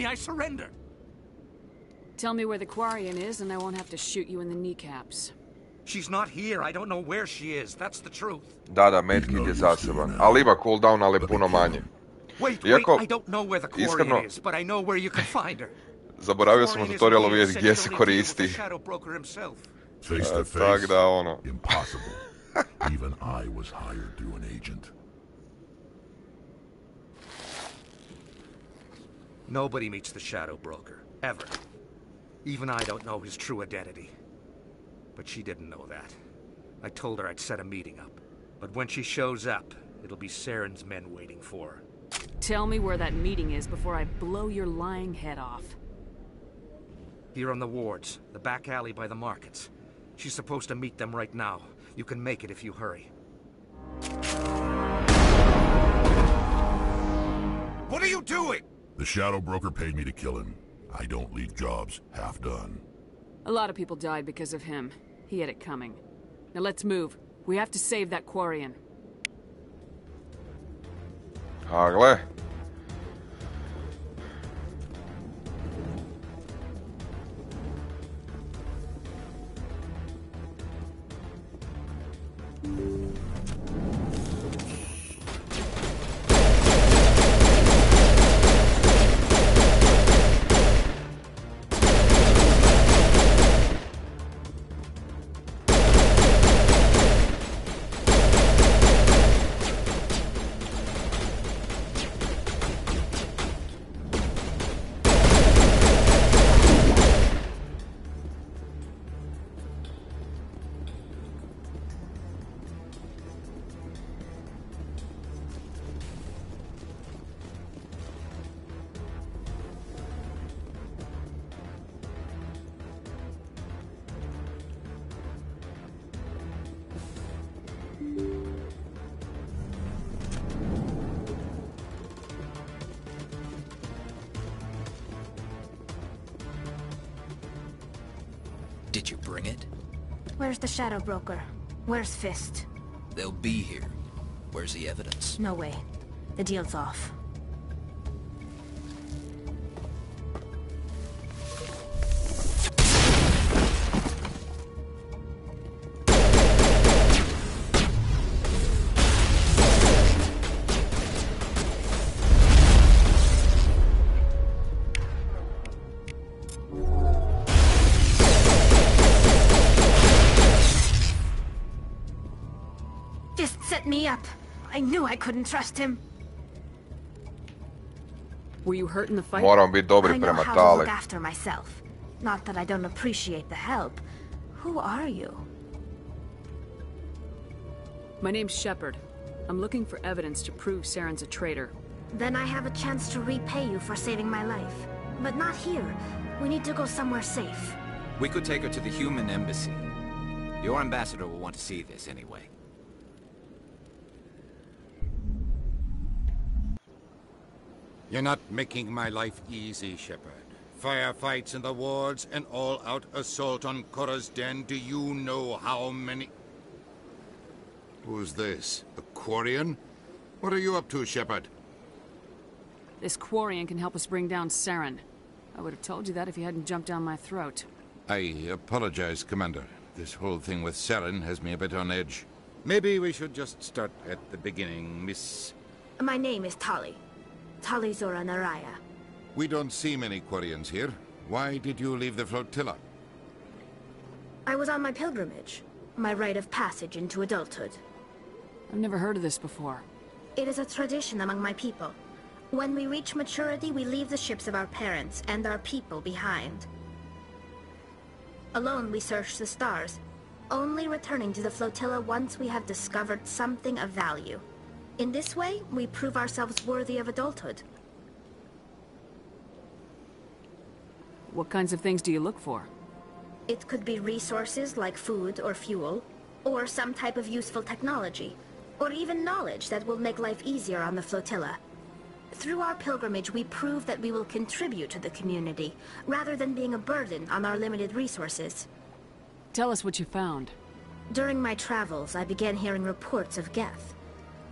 I surrender. Tell me where the Quarian is and I won't have to shoot you in the kneecaps. She's not here. I don't know where she is. That's the truth. Da, medkit je zaseban. Ali ima cooldown, ali puno manje. Wait, I don't know where the Quarian is, but I know where you can find her. Zaboravio sam u tutorialu vidjeti gdje se koristi. Face to face, Tak da, ono. impossible. Even I was hired through an agent. Nobody meets the Shadow Broker, ever. Even I don't know his true identity. But she didn't know that. I told her I'd set a meeting up. But when she shows up, it'll be Saren's men waiting for her. Tell me where that meeting is before I blow your lying head off. Here on the wards, the back alley by the markets. She's supposed to meet them right now. You can make it if you hurry. What are you doing? The Shadow Broker paid me to kill him. I don't leave jobs half done. A lot of people died because of him. He had it coming. Now let's move. We have to save that Quarian. A gle. Did you bring it? Where's the Shadow Broker? Where's Fist? They'll be here. Where's the evidence? No way. The deal's off. Me up. I knew I couldn't trust him. Were you hurt in the fight? Moramo biti dobri I know prema how to Tali. look after myself. Not that I don't appreciate the help. Who are you? My name's Shepard. I'm looking for evidence to prove Saren's a traitor. Then I have a chance to repay you for saving my life. But not here. We need to go somewhere safe. We could take her to the human embassy. Your ambassador will want to see this anyway. You're not making my life easy, Shepard. Firefights in the wards, an all-out assault on Korra's den. Do you know how many... Who's this? A Quarian? What are you up to, Shepard? This Quarian can help us bring down Saren. I would have told you that if you hadn't jumped down my throat. I apologize, Commander. This whole thing with Saren has me a bit on edge. Maybe we should just start at the beginning, Miss... My name is Tali. Tali Zora Naraya. We don't see many Quarians here. Why did you leave the flotilla? I was on my pilgrimage. My rite of passage into adulthood. I've never heard of this before. It is a tradition among my people. When we reach maturity, we leave the ships of our parents and our people behind. Alone, we search the stars, only returning to the flotilla once we have discovered something of value. In this way, we prove ourselves worthy of adulthood. What kinds of things do you look for? It could be resources like food or fuel, or some type of useful technology, or even knowledge that will make life easier on the flotilla. Through our pilgrimage, we prove that we will contribute to the community, rather than being a burden on our limited resources. Tell us what you found. During my travels, I began hearing reports of Geth.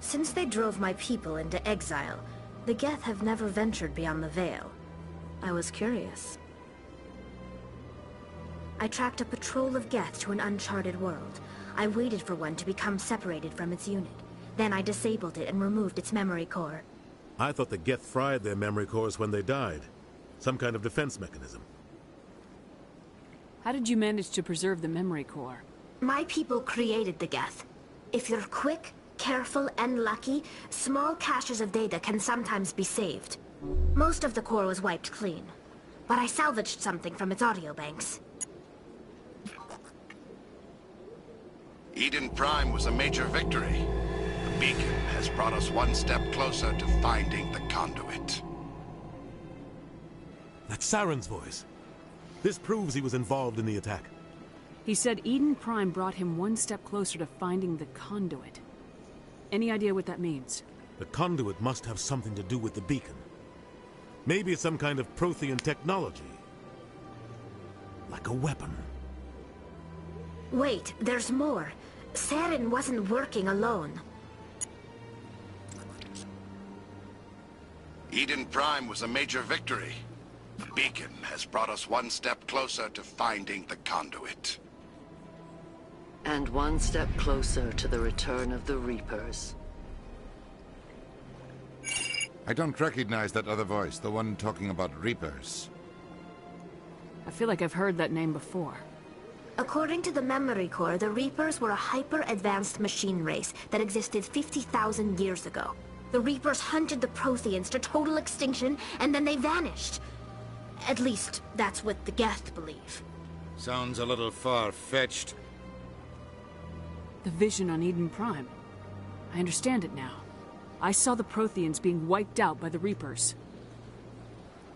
Since they drove my people into exile, the Geth have never ventured beyond the Veil. I was curious. I tracked a patrol of Geth to an uncharted world. I waited for one to become separated from its unit. Then I disabled it and removed its memory core. I thought the Geth fried their memory cores when they died. Some kind of defense mechanism. How did you manage to preserve the memory core? My people created the Geth. If you're quick, careful, and lucky, small caches of data can sometimes be saved. Most of the core was wiped clean, but I salvaged something from its audio banks. Eden Prime was a major victory. The beacon has brought us one step closer to finding the conduit. That's Saren's voice. This proves he was involved in the attack. He said Eden Prime brought him one step closer to finding the conduit. Any idea what that means? The conduit must have something to do with the beacon. Maybe it's some kind of Prothean technology. Like a weapon. Wait, there's more. Saren wasn't working alone. Eden Prime was a major victory. The beacon has brought us one step closer to finding the conduit. And one step closer to the return of the Reapers. I don't recognize that other voice, the one talking about Reapers. I feel like I've heard that name before. According to the memory core, the Reapers were a hyper-advanced machine race that existed 50,000 years ago. The Reapers hunted the Protheans to total extinction, and then they vanished. At least, that's what the Geth believe. Sounds a little far-fetched. The vision on Eden Prime. I understand it now. I saw the Protheans being wiped out by the Reapers.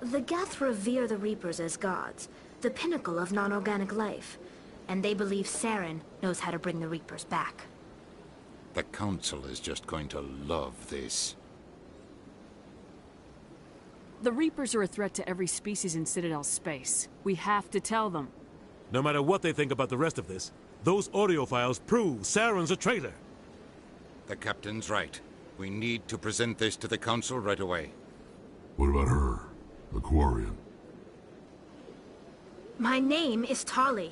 The Geth revere the Reapers as gods, the pinnacle of non-organic life. And they believe Saren knows how to bring the Reapers back. The Council is just going to love this. The Reapers are a threat to every species in Citadel space. We have to tell them. No matter what they think about the rest of this, those audio files prove Saren's a traitor. The Captain's right. We need to present this to the Council right away. What about her? The Quarian? My name is Tali.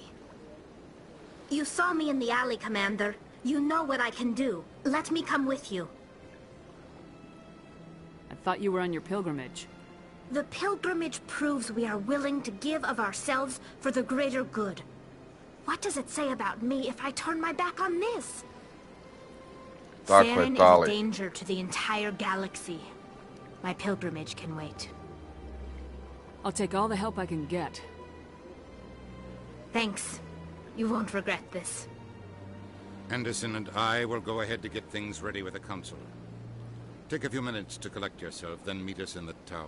You saw me in the alley, Commander. You know what I can do. Let me come with you. I thought you were on your pilgrimage. The pilgrimage proves we are willing to give of ourselves for the greater good. What does it say about me if I turn my back on this? Saren is a danger to the entire galaxy. My pilgrimage can wait. I'll take all the help I can get. Thanks. You won't regret this. Anderson and I will go ahead to get things ready with the Council. Take a few minutes to collect yourself, then meet us in the tower.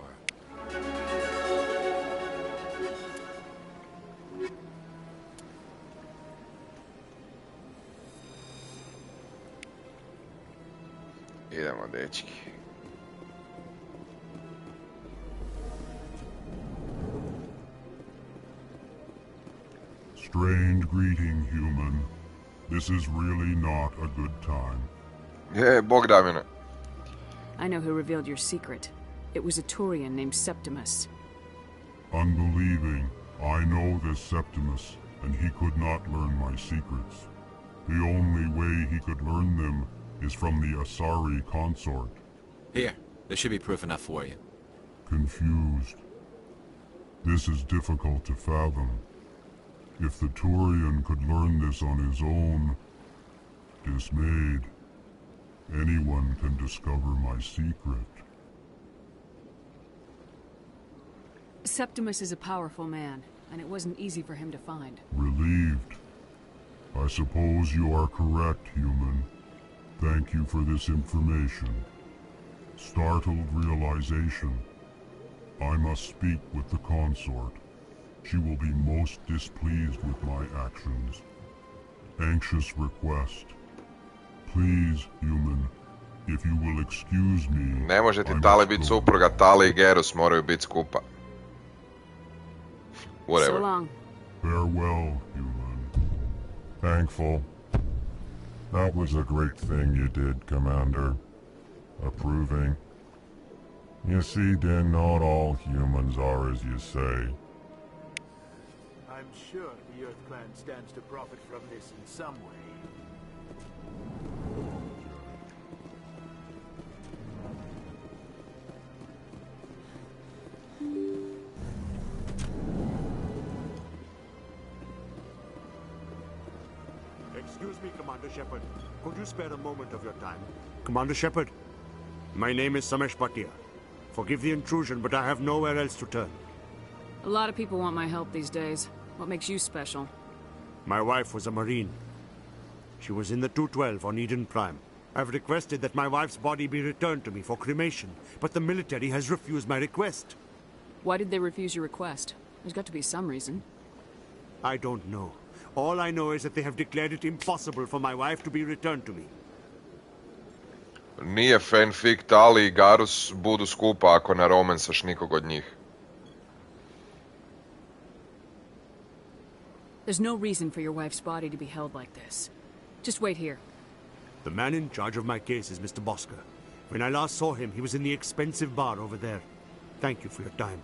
Idemo, dečki. Strange greeting, human. This is really not a good time. Hey, Bog Damine. I know who revealed your secret. It was a Turian named Septimus. Unbelieving, I know this Septimus, and he could not learn my secrets. The only way he could learn them is from the Asari consort. Here, there should be proof enough for you. Confused. This is difficult to fathom. If the Turian could learn this on his own, dismayed, anyone can discover my secret. Septimus is a powerful man, and it wasn't easy for him to find. Relieved. I suppose you are correct, human. Thank you for this information. Startled realization. I must speak with the consort. She will be most displeased with my actions. Anxious request. Please, human, if you will excuse me... Ne može ti Tali biti supruga, Tali i Gerus moraju biti skupa. Whatever. So long. Farewell, human. Thankful. That was a great thing you did, Commander. Approving. You see, Din, not all humans are as you say. I'm sure the Earth Clan stands to profit from this in some way. Excuse me, Commander Shepard. Could you spare a moment of your time? Commander Shepard, my name is Samesh Bhatia. Forgive the intrusion, but I have nowhere else to turn. A lot of people want my help these days. What makes you special? My wife was a Marine. She was in the 212 on Eden Prime. I've requested that my wife's body be returned to me for cremation, but the military has refused my request. Why did they refuse your request? There's got to be some reason. I don't know. All I know is that they have declared it impossible for my wife to be returned to me. Nije fanfic, Tali i Garus budu skupa ako ne romansaš nikog od njih. There's no reason for your wife's body to be held like this. Just wait here. The man in charge of my case is Mr. Bosker. When I last saw him, he was in the expensive bar over there. Thank you for your time.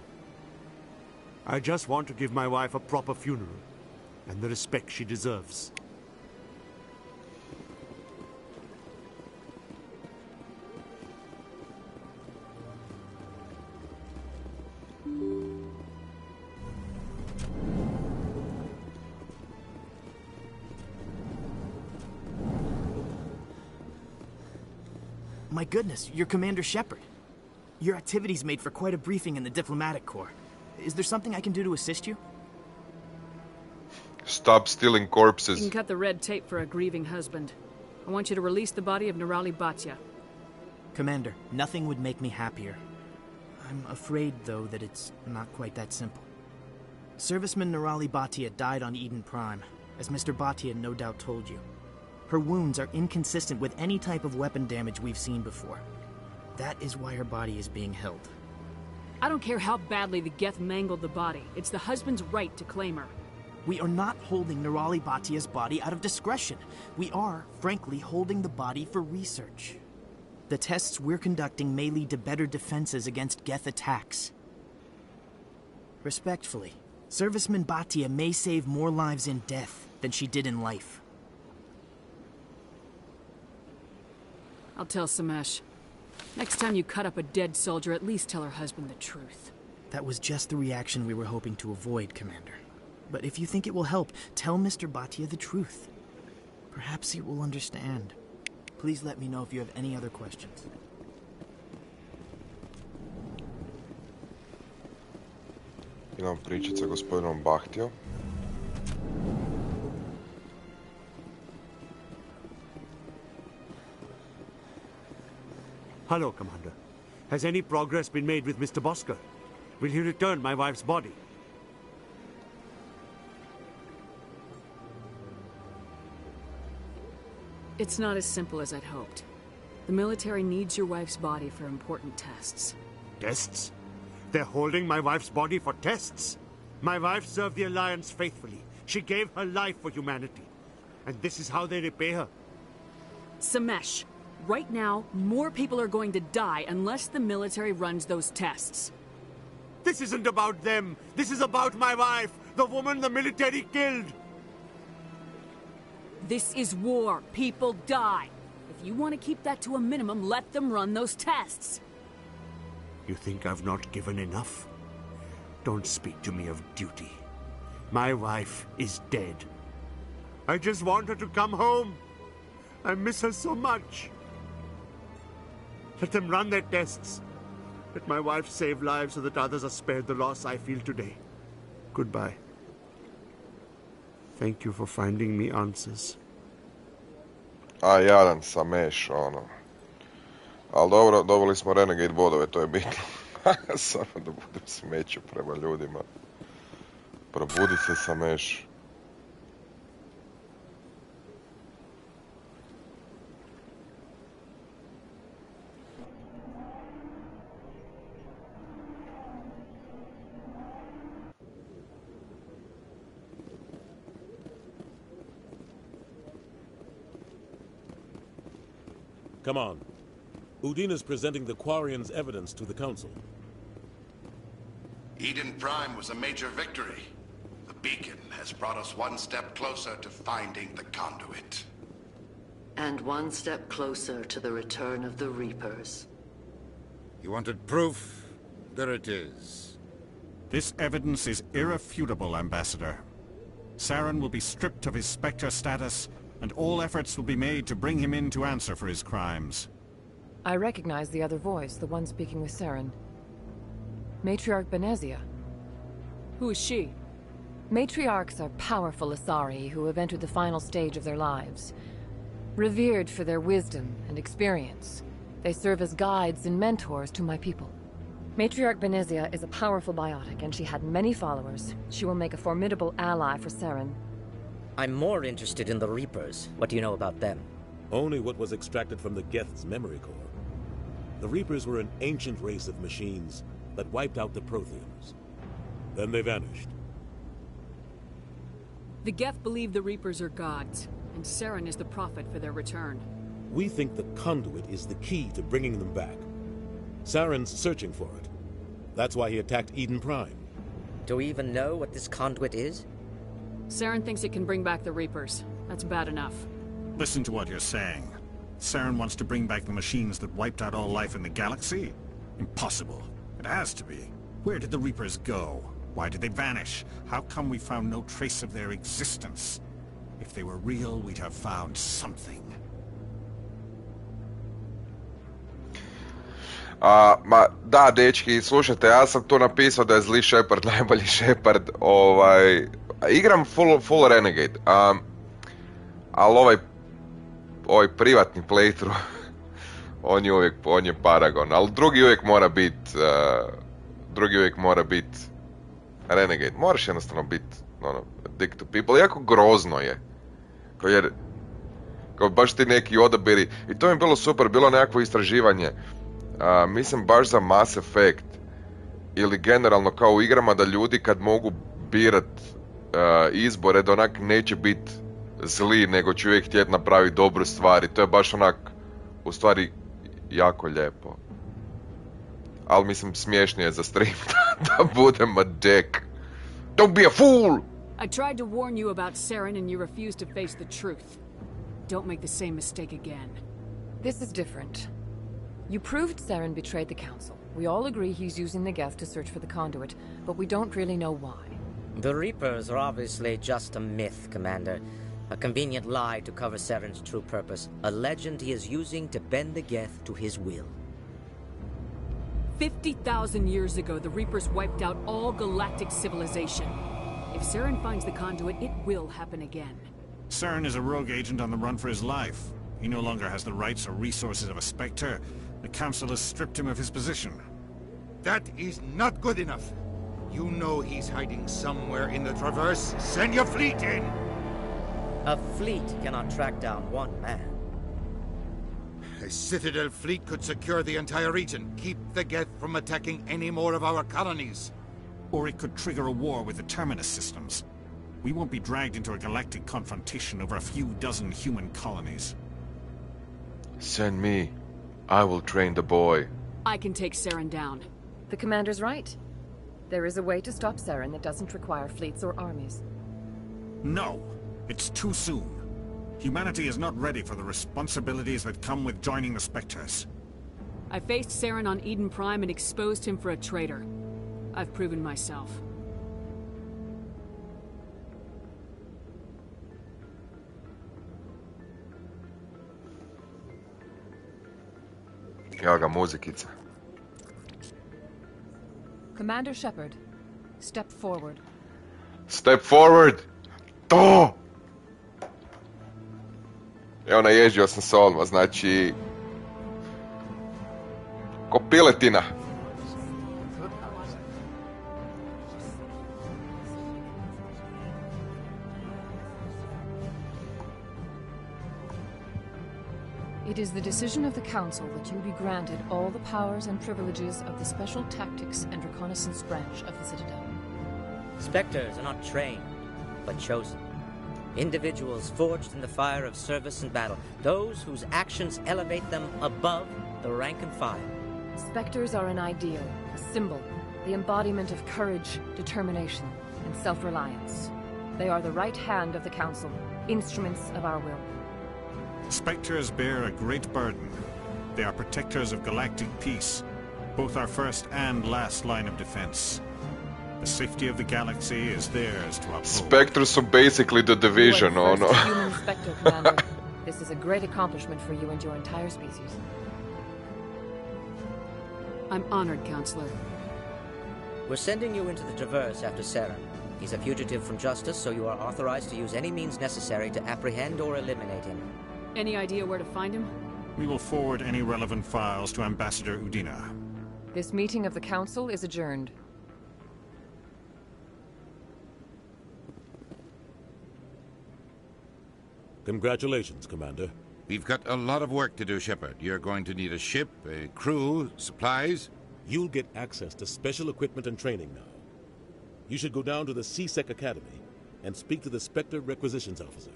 I just want to give my wife a proper funeral, and the respect she deserves. My goodness, you're Commander Shepard. Your activities made for quite a briefing in the diplomatic corps. Is there something I can do to assist you? Stop stealing corpses. You can cut the red tape for a grieving husband. I want you to release the body of Nirali Bhatia. Commander, nothing would make me happier. I'm afraid, though, that it's not quite that simple. Serviceman Nirali Bhatia died on Eden Prime, as Mr. Bhatia no doubt told you. Her wounds are inconsistent with any type of weapon damage we've seen before. That is why her body is being held. I don't care how badly the Geth mangled the body. It's the husband's right to claim her. We are not holding Nirali Bhatia's body out of discretion. We are, frankly, holding the body for research. The tests we're conducting may lead to better defenses against Geth attacks. Respectfully, Serviceman Bhatia may save more lives in death than she did in life. I'll tell Samesh. Next time you cut up a dead soldier, at least tell her husband the truth. That was just the reaction we were hoping to avoid, Commander. But if you think it will help, tell Mr. Bhatia the truth. Perhaps he will understand. Please let me know if you have any other questions. Idemo pričati sa gospodinom Bhaktijom. Hello, Commander. Has any progress been made with Mr. Bosker? Will he return my wife's body? It's not as simple as I'd hoped. The military needs your wife's body for important tests. Tests? They're holding my wife's body for tests? My wife served the Alliance faithfully. She gave her life for humanity. And this is how they repay her. Samesh, right now, more people are going to die unless the military runs those tests. This isn't about them. This is about my wife, the woman the military killed. This is war. People die. If you want to keep that to a minimum, let them run those tests. You think I've not given enough? Don't speak to me of duty. My wife is dead. I just want her to come home. I miss her so much. Let them run their tests. Let my wife save lives so that others are spared the loss I feel today. Goodbye. Thank you for finding me answers. A, jadan Samesh, ono. Ali dobro, dobili smo Renegade bodove, to je bitno. Samo da budem smeću prema ljudima. Probudi se, Samesh. Come on. Udine is presenting the Quarians' evidence to the Council. Eden Prime was a major victory. The beacon has brought us one step closer to finding the conduit. And one step closer to the return of the Reapers. You wanted proof? There it is. This evidence is irrefutable, Ambassador. Saren will be stripped of his Spectre status, and all efforts will be made to bring him in to answer for his crimes. I recognize the other voice, the one speaking with Saren. Matriarch Benezia. Who is she? Matriarchs are powerful Asari who have entered the final stage of their lives. Revered for their wisdom and experience, they serve as guides and mentors to my people. Matriarch Benezia is a powerful biotic, and she had many followers. She will make a formidable ally for Saren. I'm more interested in the Reapers. What do you know about them? Only what was extracted from the Geth's memory core. The Reapers were an ancient race of machines that wiped out the Protheans. Then they vanished. The Geth believe the Reapers are gods, and Saren is the prophet for their return. We think the conduit is the key to bringing them back. Saren's searching for it. That's why he attacked Eden Prime. Do we even know what this conduit is? Saren thinks it can bring back the Reapers. That's bad enough. Listen to what you're saying. Saren wants to bring back the machines that wiped out all life in the galaxy? Impossible. It has to be. Where did the Reapers go? Why did they vanish? How come we found no trace of their existence? If they were real, we'd have found something. Ma da, dečki, slušajte, ja sam tu napisao da je zli Shepard najbolji Shepard. Igram full Renegade, ali ovaj privatni playthrough, on je paragon, ali drugi uvijek mora biti Renegade. Moraš jednostavno biti dick to people, jako grozno je. Jer kao baš ti neki odabiri, i to mi je bilo super, bilo nekakvo istraživanje. Mislim baš za Mass Effect ili generalno kao u igrama da ljudi kad mogu birat izbore da onak neće biti zli nego će uvijek htjeti napraviti dobru stvar i to je baš onak u stvari jako lijepo. Ali mislim smiješnije za stream da budem a dick. Don't be a fool! I tried to warn you about Saren and you refused to face the truth. Don't make the same mistake again. This is different. You proved Saren betrayed the Council. We all agree he's using the Geth to search for the conduit, but we don't really know why. The Reapers are obviously just a myth, Commander. A convenient lie to cover Saren's true purpose. A legend he is using to bend the Geth to his will. 50,000 years ago, the Reapers wiped out all galactic civilization. If Saren finds the conduit, it will happen again. Saren is a rogue agent on the run for his life. He no longer has the rights or resources of a Spectre. The Council has stripped him of his position. That is not good enough. You know he's hiding somewhere in the Traverse. Send your fleet in! A fleet cannot track down one man. A Citadel fleet could secure the entire region, keep the Geth from attacking any more of our colonies. Or it could trigger a war with the Terminus systems. We won't be dragged into a galactic confrontation over a few dozen human colonies. Send me. I will train the boy. I can take Saren down. The Commander's right. There is a way to stop Saren that doesn't require fleets or armies. No, it's too soon. Humanity is not ready for the responsibilities that come with joining the Spectres. I faced Saren on Eden Prime and exposed him for a traitor. I've proven myself. Evo ga, muzikica. Commander Shepard, step forward. Step forward! To! Evo, naježio sam se odmah, znači... Ko piletina. It is the decision of the Council that you be granted all the powers and privileges of the Special Tactics and Reconnaissance branch of the Citadel. Spectres are not trained, but chosen. Individuals forged in the fire of service and battle. Those whose actions elevate them above the rank and file. Spectres are an ideal, a symbol, the embodiment of courage, determination, and and self-reliance. They are the right hand of the Council, instruments of our will. Spectres bear a great burden. They are protectors of galactic peace, both our first and last line of defense. The safety of the galaxy is theirs to uphold. Spectres are basically the division, You are the no? first human Spectre, Commander. This is a great accomplishment for you and your entire species. I'm honored, Counselor. We're sending you into the Traverse after Saren. He's a fugitive from justice, so you are authorized to use any means necessary to apprehend or eliminate him. Any idea where to find him? We will forward any relevant files to Ambassador Udina. This meeting of the Council is adjourned. Congratulations, Commander. We've got a lot of work to do, Shepard. You're going to need a ship, a crew, supplies. You'll get access to special equipment and training now. You should go down to the C-Sec Academy and speak to the Spectre Requisitions Officer.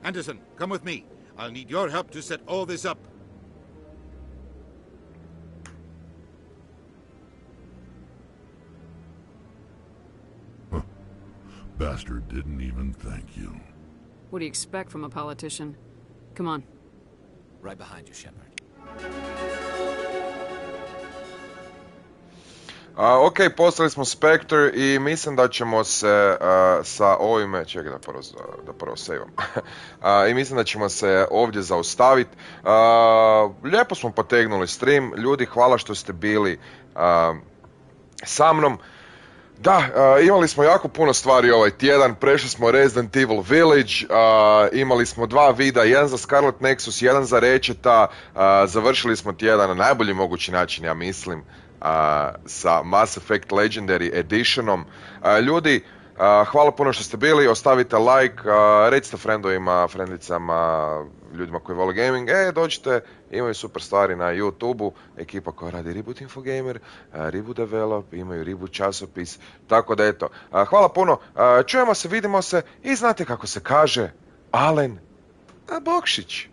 Anderson, come with me. I'll need your help to set all this up. Bastard didn't even thank you. What do you expect from a politician? Come on. Right behind you, Shepard. Ok, poslali smo Spectre i mislim da ćemo se sa ovime... Čekaj da prvo saveam. I mislim da ćemo se ovdje zaustaviti. Lijepo smo potegnuli stream. Ljudi, hvala što ste bili sa mnom. Da, imali smo jako puno stvari ovaj tjedan, prešli smo Resident Evil Village, imali smo 2 videa, jedan za Scarlet Nexus, jedan za Ratcheta, završili smo tjedan na najbolji mogući način, ja mislim, sa Mass Effect Legendary Editionom. Ljudi, hvala puno što ste bili, ostavite like, recite friendovima, frendicama, ljudima koji vole gaming, dođite, imaju super stvari na YouTube-u, ekipa koja radi Reboot Infogamer, Reboot Develop, imaju Reboot časopis, tako da eto. Hvala puno, čujemo se, vidimo se i znate kako se kaže, Alen Bokšić.